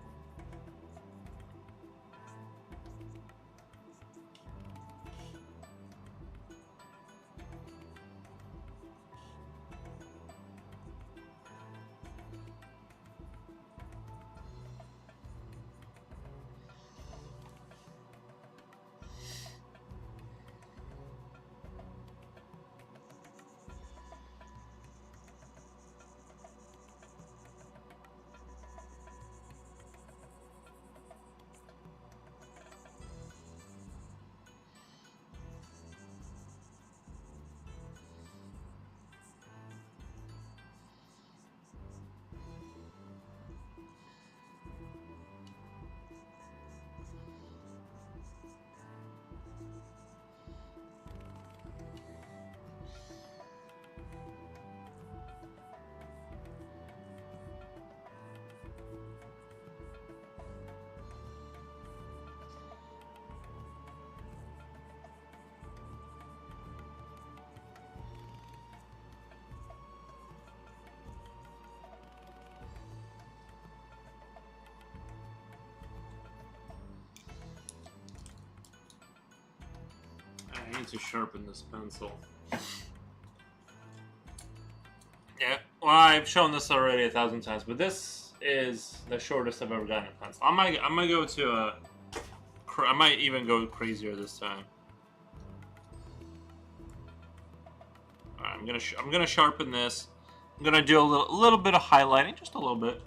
I need to sharpen this pencil. Yeah, well, I've shown this already 1,000 times, but this is the shortest I've ever gotten a pencil. I might go to a... I might even go crazier this time. Alright, I'm gonna sharpen this. I'm gonna do a little bit of highlighting, just a little bit.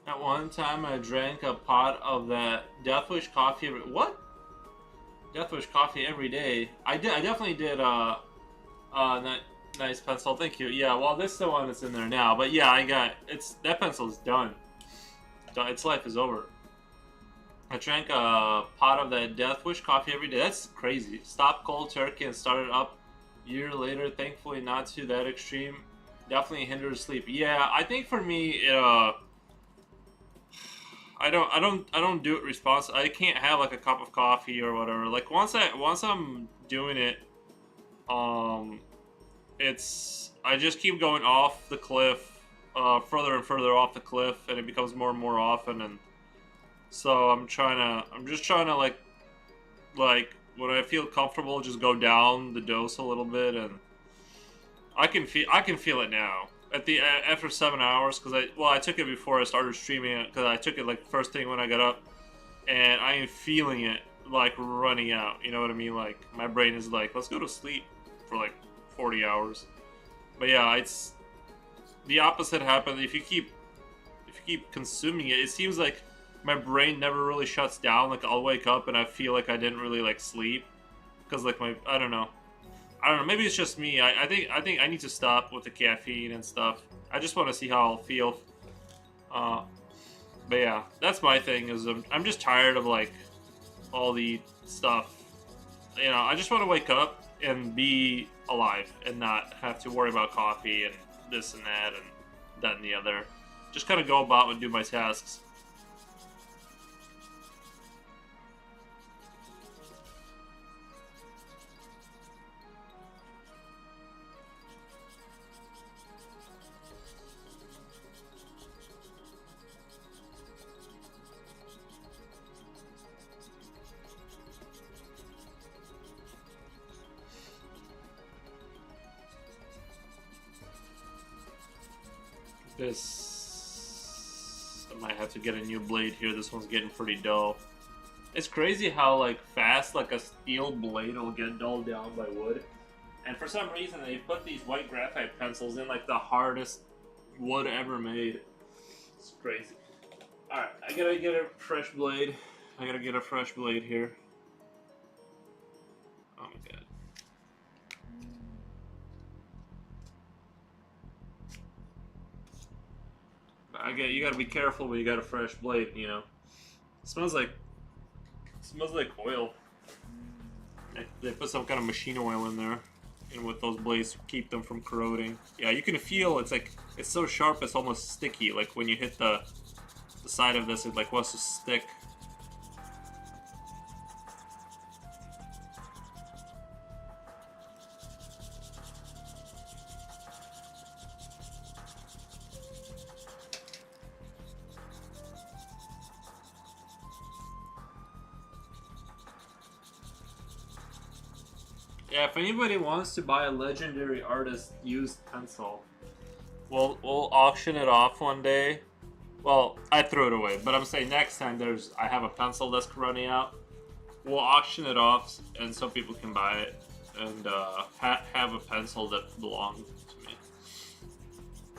At one time, I drank a pot of that Death Wish coffee. What? Death Wish coffee every day. I definitely did. Nice pencil. Thank you. Yeah. Well, this is the one that's in there now. But yeah, that pencil's done. Its life is over. I drank a pot of that Death Wish coffee every day. That's crazy. Stopped cold turkey and started up a year later. Thankfully, not to that extreme. Definitely hinders sleep. Yeah, I think for me, I don't do it responsibly. I can't have like a cup of coffee or whatever. Like once I'm doing it, I just keep going off the cliff, further and further off the cliff, and it becomes more and more often. And so I'm just trying to like when I feel comfortable, just go down the dose a little bit, and I can feel it now. After 7 hours, because I took it before I started streaming it, because I took it like first thing when I got up, and I am feeling it like running out. You know what I mean? Like my brain is like, let's go to sleep for like 40 hours. But yeah, it's the opposite happens if you keep consuming it. It seems like my brain never really shuts down. Like I'll wake up and I feel like I didn't really like sleep, because like I don't know. Maybe it's just me. I think I need to stop with the caffeine and stuff. I just want to see how I'll feel. But yeah, that's my thing. Is I'm just tired of like all the stuff. You know, I just want to wake up and be alive and not have to worry about coffee and this and that and that and the other. Just kind of go about and do my tasks. I might have to get a new blade here. This one's getting pretty dull. It's crazy how like fast like a steel blade will get dulled down by wood. And for some reason they put these white graphite pencils in like the hardest wood ever made. It's crazy. Alright, I gotta get a fresh blade. Here. Oh my god. You gotta be careful when you got a fresh blade, you know. It smells like oil. They put some kind of machine oil in there, and with those blades to keep them from corroding. Yeah, you can feel it's so sharp it's almost sticky. Like when you hit the side of this, it like wants to stick. Yeah, if anybody wants to buy a legendary artist used pencil, we'll auction it off one day. Well, I threw it away, but I'm saying next time I have a pencil that's running out, we'll auction it off, and some people can buy it and have a pencil that belongs to me.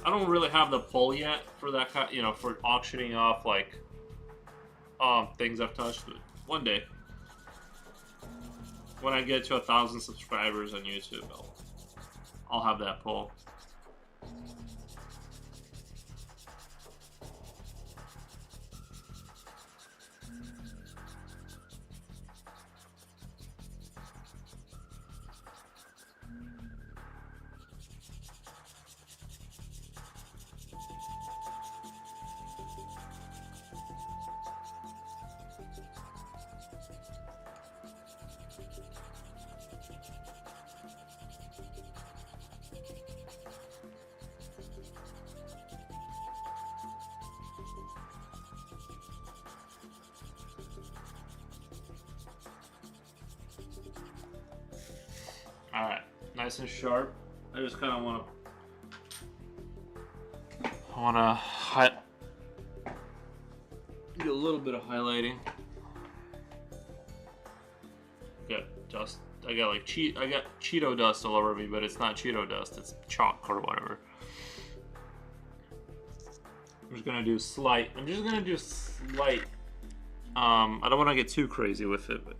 I don't really have the pull yet for that kind, for auctioning off like things I've touched, but One day. When I get to 1,000 subscribers on YouTube, I'll have that poll. Alright, nice and sharp. I just kind of want to do a little bit of highlighting. Got dust. I got Cheeto dust all over me, but it's not Cheeto dust. It's chalk or whatever. I'm just gonna do slight. I don't want to get too crazy with it, but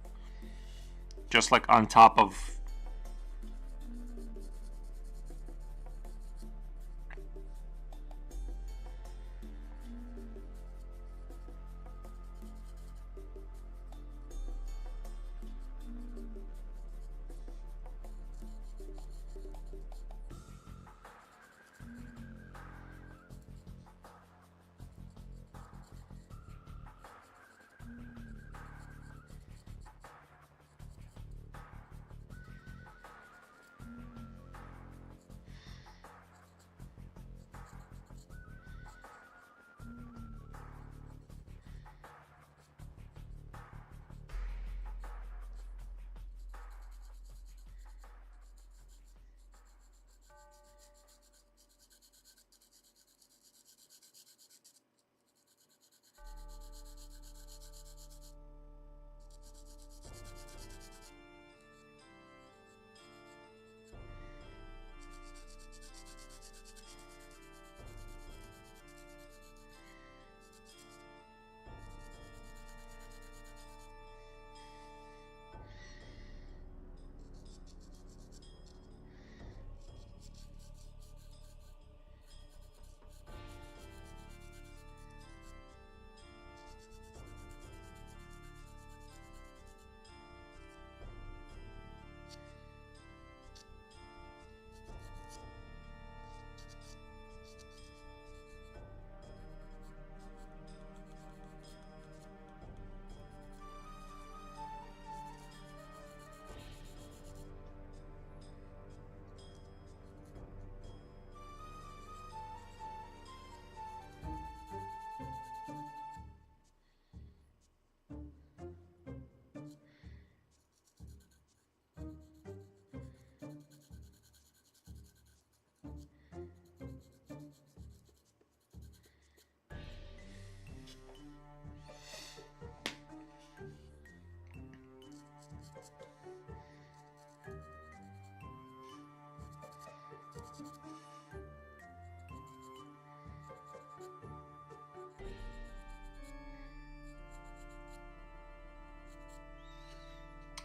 just like on top of.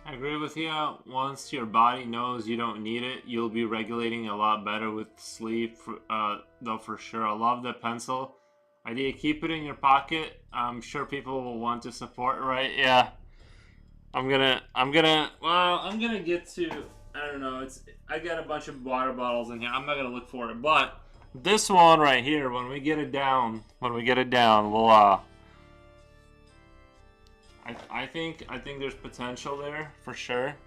I agree with you. Once your body knows you don't need it, you'll be regulating a lot better with sleep, though for sure. I love the pencil idea. Keep it in your pocket. I'm sure people will want to support, right? Yeah. I'm gonna get to, I don't know, I got a bunch of water bottles in here. I'm not gonna look for it, but this one right here, when we get it down, we'll I think there's potential there for sure.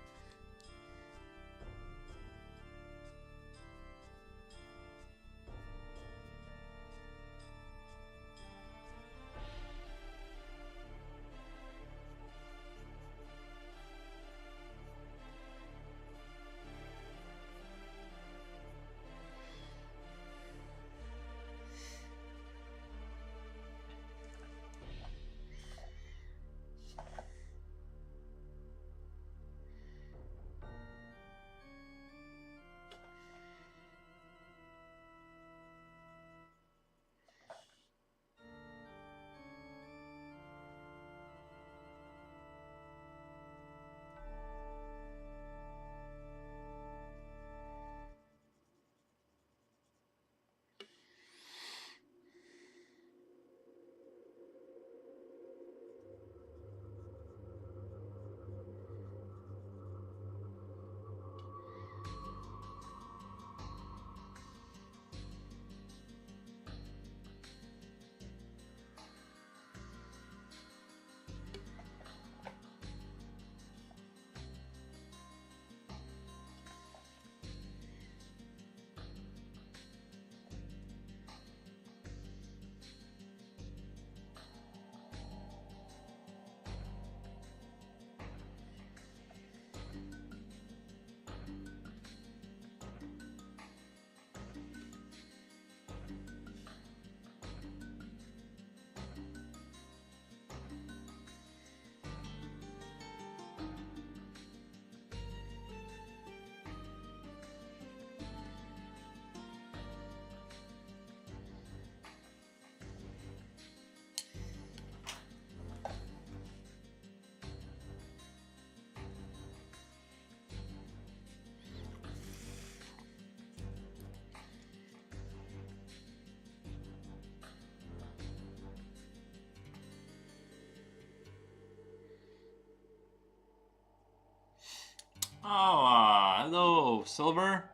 Oh, hello, Silver.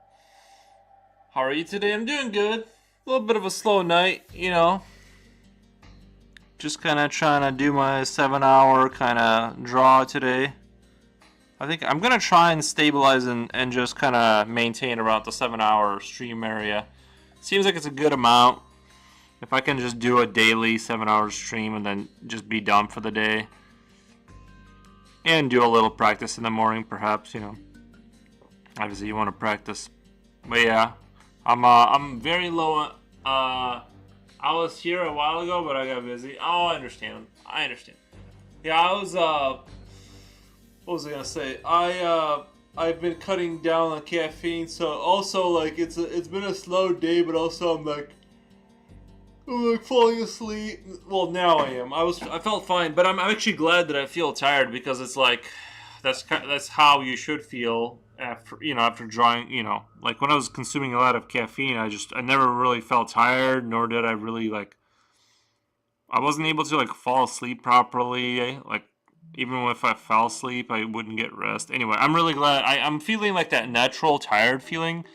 How are you today? I'm doing good. A little bit of a slow night, you know. Just kind of trying to do my 7 hour kind of draw today. I think I'm going to try and stabilize and just kind of maintain around the 7 hour stream area. Seems like it's a good amount. If I can just do a daily 7 hour stream and then just be done for the day. And do a little practice in the morning, perhaps, you know. Obviously, you want to practice. But yeah, I'm very low. I was here a while ago, but I got busy. Oh, I understand. I understand. Yeah, I was. What was I gonna say? I've been cutting down on caffeine, so also like it's been a slow day, but also I'm like falling asleep. Well, now I am. I felt fine, but I'm actually glad that I feel tired because it's like that's how you should feel after drawing. Like when I was consuming a lot of caffeine, I never really felt tired, nor did I really like. I wasn't able to like fall asleep properly. Like even if I fell asleep, I wouldn't get rest. Anyway, I'm really glad. I'm feeling like that natural tired feeling,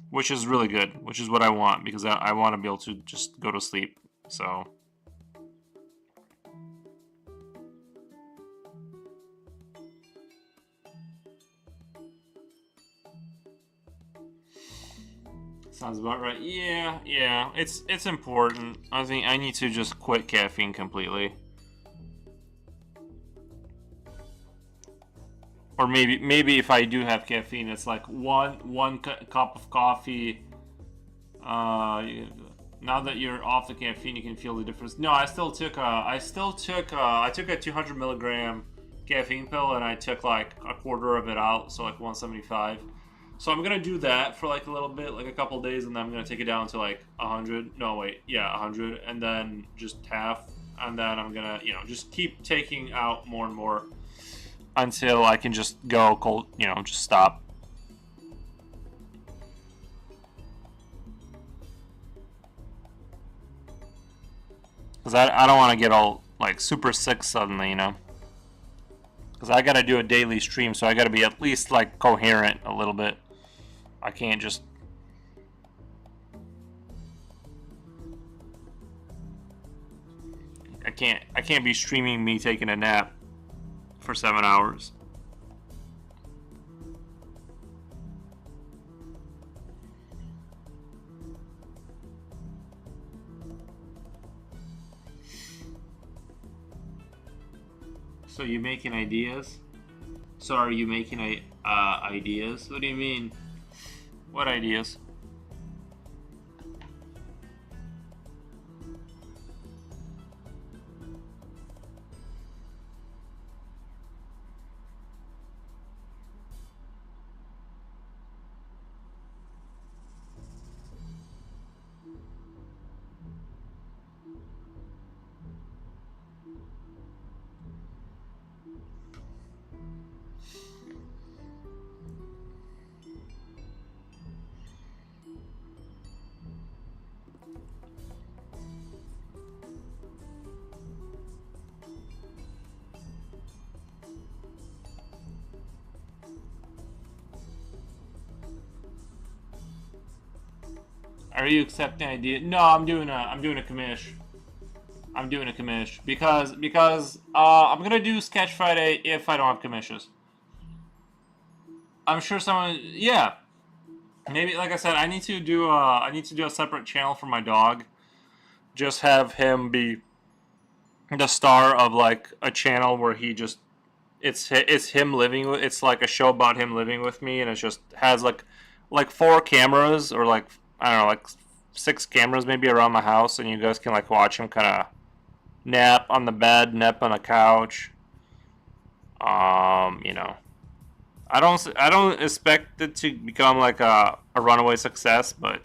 which is really good, which is what I want because I want to be able to just go to sleep. So sounds about right. Yeah. It's important. I think I need to just quit caffeine completely. Or maybe if I do have caffeine, it's like one cup of coffee. Now that you're off the caffeine, you can feel the difference. No, I took a 200 milligram caffeine pill, and I took like a quarter of it out, so like 175. So I'm gonna do that for like a little bit, like a couple days, and then I'm gonna take it down to like 100. No, wait, yeah, 100, and then just half, and then I'm gonna, just keep taking out more and more until I can just go cold, just stop. Because I don't want to get all like super sick suddenly, Because I got to do a daily stream, so I got to be at least like coherent a little bit. I can't just. I can't be streaming me taking a nap for 7 hours. So you making ideas? So are you making ideas? What do you mean? What ideas? Are you accepting idea? No, I'm doing a commish. I'm doing a commish because I'm gonna do Sketch Friday if I don't have commissions. I'm sure someone, yeah, maybe like I said, I need to do a separate channel for my dog. Just have him be the star of like a channel where he just it's him living with, it's like a show about him living with me, and it just has like 4 cameras, or like I don't know, like 6 cameras maybe around the house, and you guys can like watch him kind of nap on the bed, nap on the couch. You know, I don't expect it to become like a runaway success, but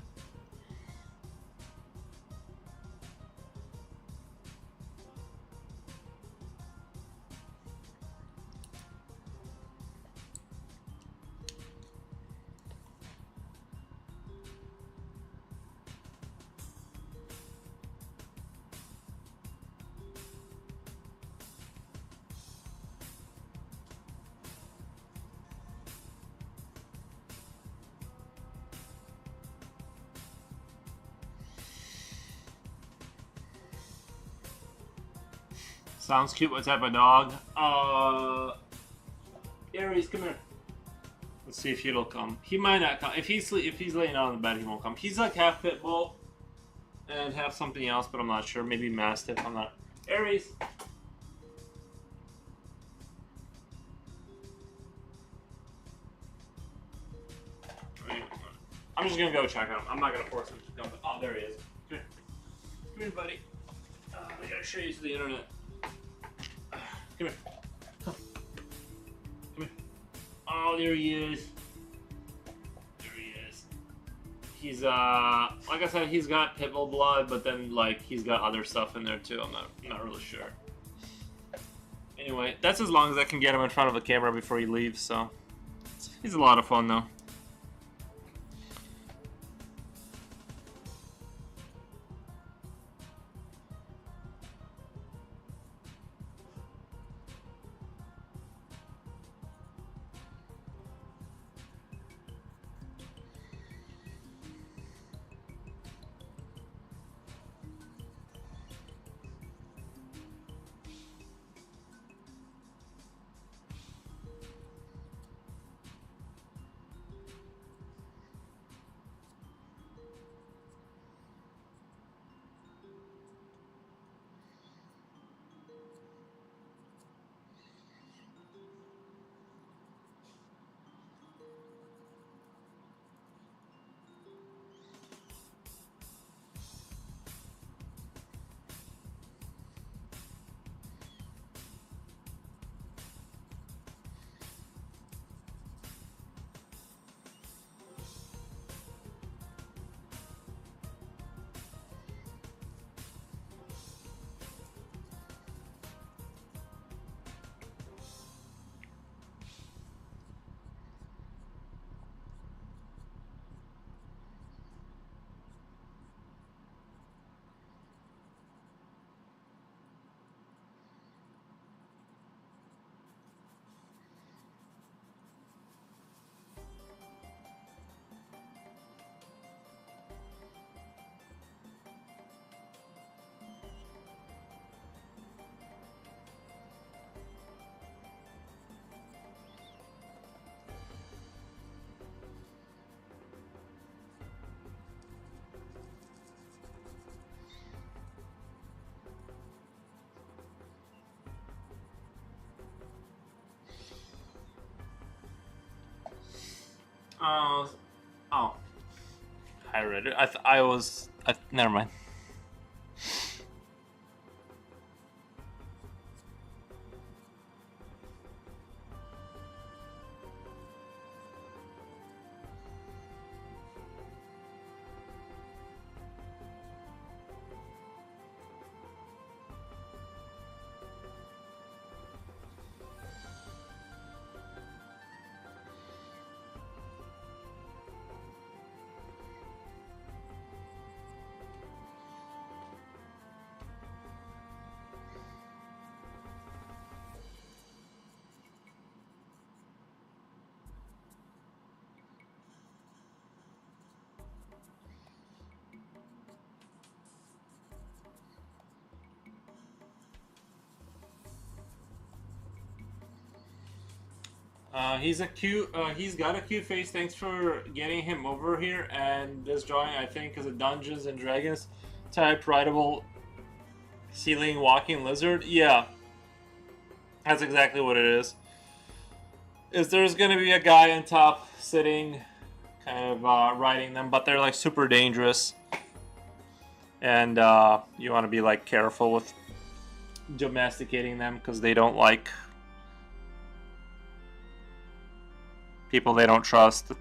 Sounds cute. What type of dog? Aries, come here. Let's see if he'll come. He might not come. If he's laying down on the bed, he won't come. He's like half pit bull and half something else, but I'm not sure. Maybe mastiff. I'm not. Aries. I'm just gonna go check on him. I'm not gonna force him to come. Oh, there he is. Come here. Come here, buddy. I gotta show you to the internet. Come here. Come here. Oh, there he is. There he is. He's like I said, he's got pitbull blood, but then like he's got other stuff in there too. I'm not really sure. Anyway, that's as long as I can get him in front of the camera before he leaves. So he's a lot of fun though. Oh. I read it. Never mind. He's got a cute face. Thanks for getting him over here. And this drawing, I think, is a Dungeons and Dragons type rideable ceiling walking lizard. Yeah, that's exactly what it is. There's gonna be a guy on top sitting, kind of riding them, but they're like super dangerous, and you want to be like careful with domesticating them because they don't like people they don't trust.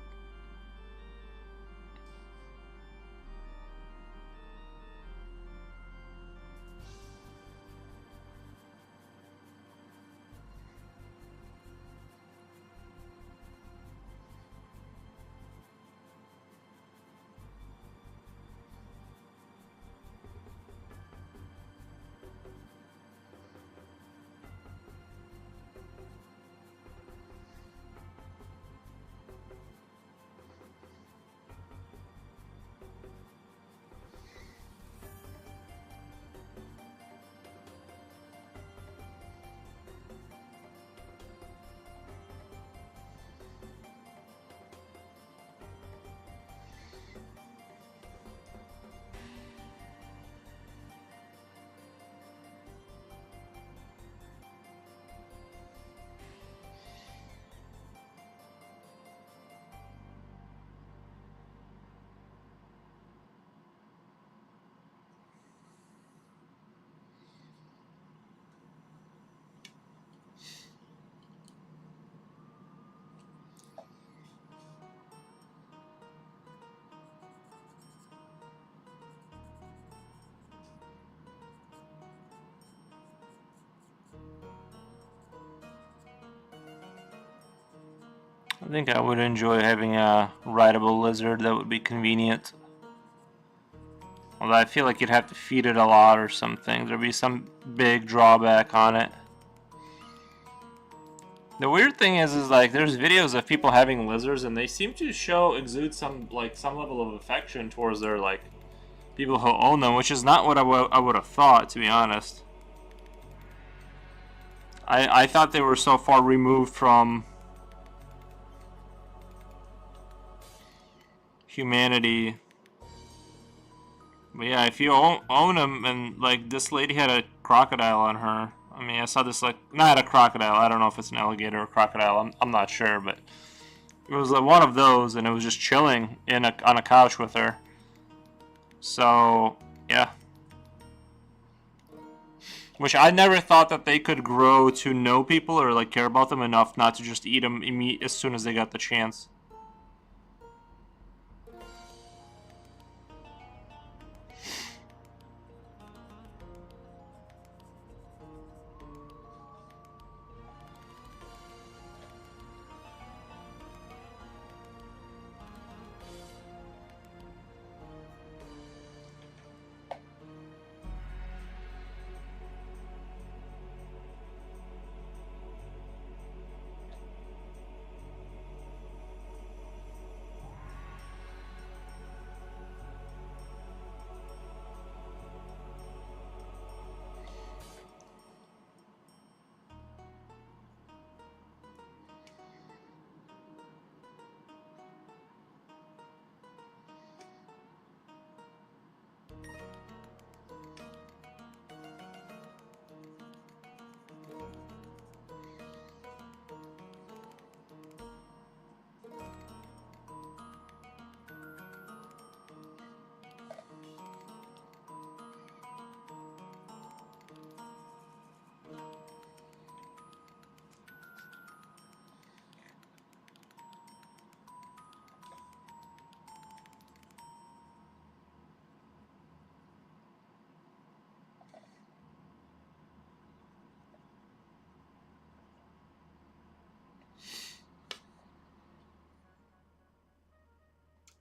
I think I would enjoy having a rideable lizard. That would be convenient. Although I feel like you'd have to feed it a lot or something. There'd be some big drawback on it. The weird thing is like there's videos of people having lizards and they seem to exude some level of affection towards their like people who own them, which is not what I would have thought, to be honest. I thought they were so far removed from humanity. But yeah, if you own them, and like this lady had a crocodile on her. I mean, I saw this like not a crocodile. I don't know if it's an alligator or a crocodile. I'm not sure, but it was like one of those, and it was just chilling on a couch with her. So yeah, which I never thought that they could grow to know people or like care about them enough not to just eat them as soon as they got the chance.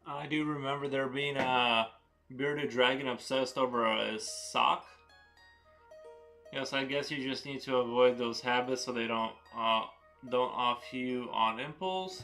I do remember there being a bearded dragon obsessed over a sock. Yes, I guess you just need to avoid those habits so they don't off you on impulse.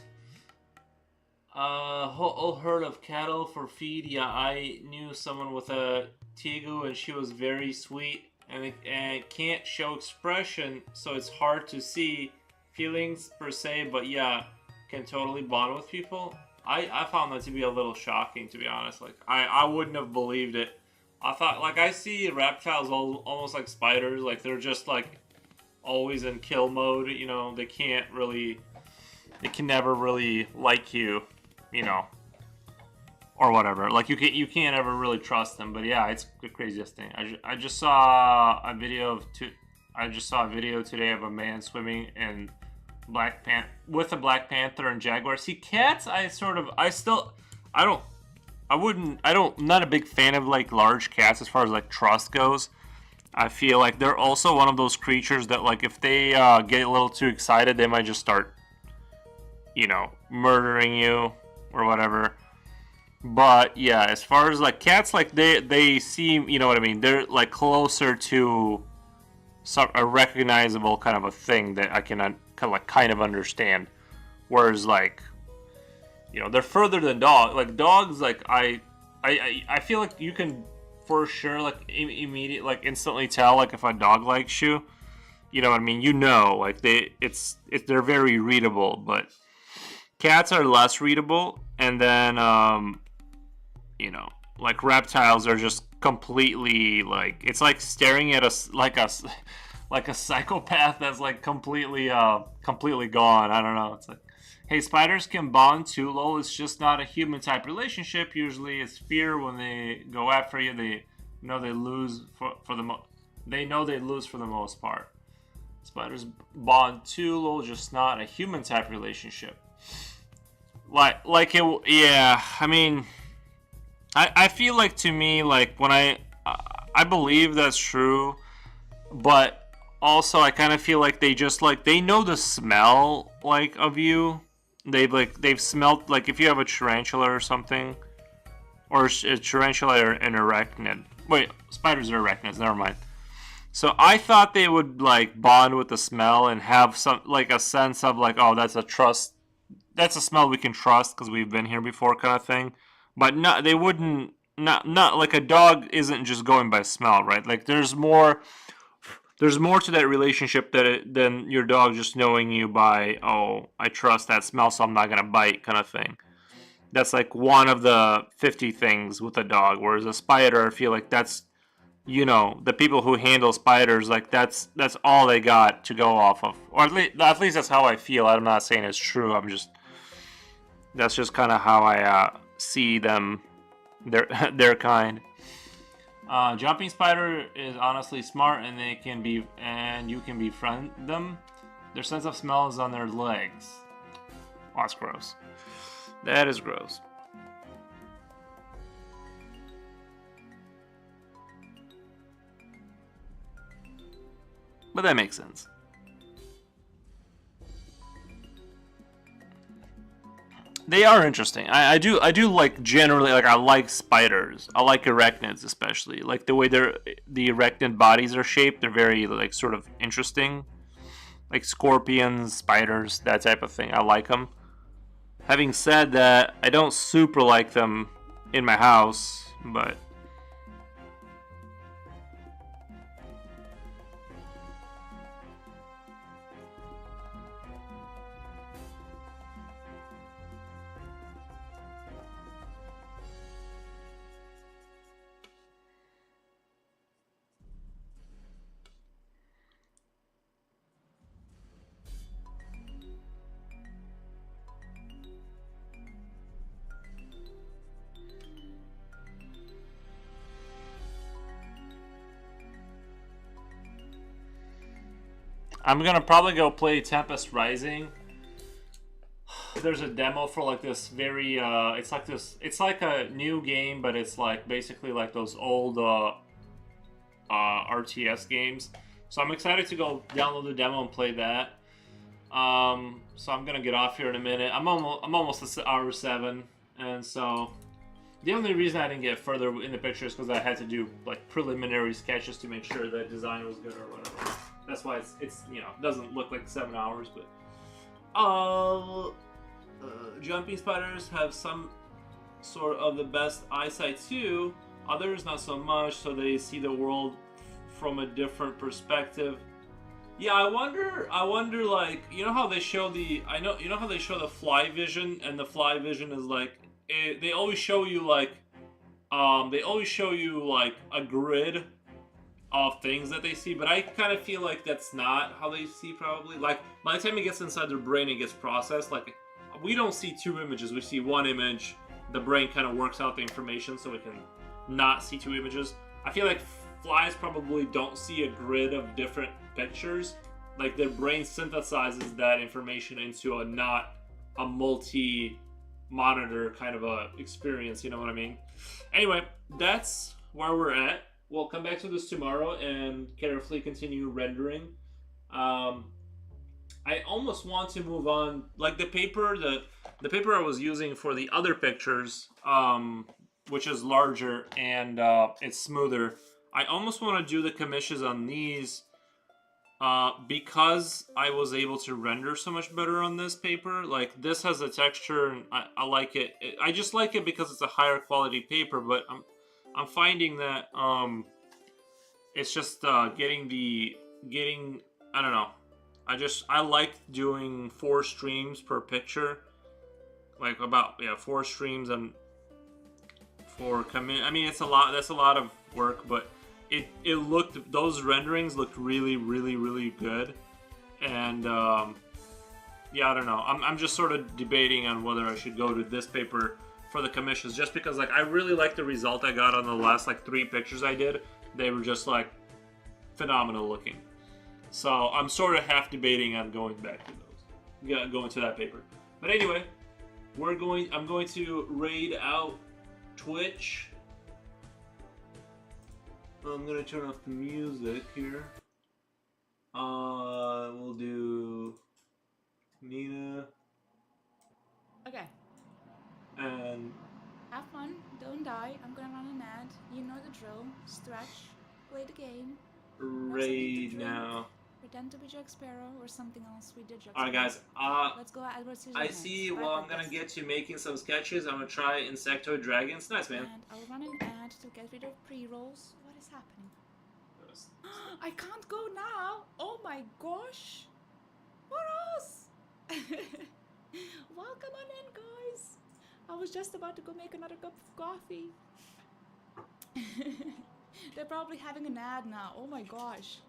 Whole herd of cattle for feed. Yeah, I knew someone with a tegu and she was very sweet and it can't show expression, so it's hard to see feelings per se. But yeah, can totally bond with people. I found that to be a little shocking, to be honest. Like, I wouldn't have believed it. I thought, like, I see reptiles almost like spiders. Like, they're just, like, always in kill mode. You know, they can never really like you, you know, or whatever. Like, you can't ever really trust them. But, yeah, it's the craziest thing. I just saw a video today of a man swimming in with a Black Panther and jaguar. See, cats, I'm not a big fan of like large cats as far as like trust goes. I feel like they're also one of those creatures that like if they get a little too excited, they might just start, you know, murdering you or whatever. But yeah, as far as like cats, like they seem, you know what I mean, they're like closer to a recognizable kind of a thing that I can kind of understand. Whereas like, you know, they're further than dogs. Like dogs, like I feel like you can for sure like immediate like instantly tell like if a dog likes you. You know what I mean? You know, like they're very readable, but cats are less readable. And then you know, like reptiles are just completely like it's like staring at a psychopath that's like completely gone. I don't know. It's like, hey, spiders can bond too, lol. It's just not a human type relationship. Usually it's fear when they go after you. They know they lose they know they lose for the most part. Spiders bond too, lol. Just not a human type relationship. Like it, yeah. I mean, I feel like to me, like when I believe that's true, but also I kind of feel like they just like they know the smell like of you, they've smelt, like, if you have a tarantula or something, or a tarantula or an arachnid. Wait, spiders are arachnids. Never mind. So I thought they would like bond with the smell and have some like a sense of like, oh, that's a smell we can trust because we've been here before, kind of thing. But no, they wouldn't. Not like a dog isn't just going by smell, right? Like there's more. There's more to that relationship than your dog just knowing you by, oh, I trust that smell, so I'm not gonna bite, kind of thing. That's like one of the 50 things with a dog. Whereas a spider, I feel like that's, the people who handle spiders, like that's all they got to go off of, or at least that's how I feel. I'm not saying it's true. That's just kind of how I see them, their kind. Jumping spider is honestly smart, and you can befriend them. Their sense of smell is on their legs. Oh, that's gross. That is gross. But that makes sense. They are interesting. I do like, generally, like, I like spiders. I like arachnids especially. Like the way the arachnid bodies are shaped. They're very like sort of interesting. Like scorpions, spiders, that type of thing. I like them. Having said that, I don't super like them in my house, but I'm gonna probably go play Tempest Rising. There's a demo for like this very it's like a new game, but it's like basically like those old RTS games. So I'm excited to go download the demo and play that. So I'm gonna get off here in a minute. I'm almost at hour 7, and so the only reason I didn't get further in the picture is because I had to do like preliminary sketches to make sure that design was good or whatever. That's why it's doesn't look like 7 hours, but jumping spiders have some sort of the best eyesight too. Others not so much, so they see the world from a different perspective. Yeah, I wonder like, how they show how they show the fly vision, and the fly vision is like they always show you like a grid of things that they see, but I kind of feel like that's not how they see, probably. Like, by the time it gets inside their brain, it gets processed. Like, we don't see 2 images, we see 1 image. The brain kind of works out the information so it can not see 2 images. I feel like flies probably don't see a grid of different pictures. Like, their brain synthesizes that information into a multi-monitor kind of a experience, you know what I mean? Anyway, that's where we're at. We'll come back to this tomorrow and carefully continue rendering. I almost want to move on. Like the paper I was using for the other pictures, which is larger and it's smoother. I almost want to do the commissions on these because I was able to render so much better on this paper. Like, this has a texture, and I like it. I just like it because it's a higher quality paper, but I'm finding that it's just getting I don't know. I like doing 4 streams per picture, like about 4 streams and 4 commit. I mean, it's a lot. That's a lot of work, but those renderings looked really, really, really good, and yeah, I don't know. I'm just sort of debating on whether I should go to this paper for the commissions, just because like I really like the result I got on the last like 3 pictures I did. They were just like phenomenal looking. So I'm sort of half debating on going back to those, going to that paper. But anyway, I'm going to raid out Twitch. I'm gonna turn off the music here. We'll do Nina. go. Stretch. Play the game. Right now. Pretend to be Jack Sparrow or something else. We did Jack Alright, Sparrow. guys. Let's go Edward Scissorhands. I see. Right, Well, I'm like gonna this. get to making some sketches. I'm gonna try Insectoid Dragons. Nice, man. And I'll run an ad to get rid of pre-rolls. What is happening? I can't go now! Oh my gosh! Moros! Welcome on in, guys! I was just about to go make another cup of coffee. They're probably having an ad now. Oh my gosh.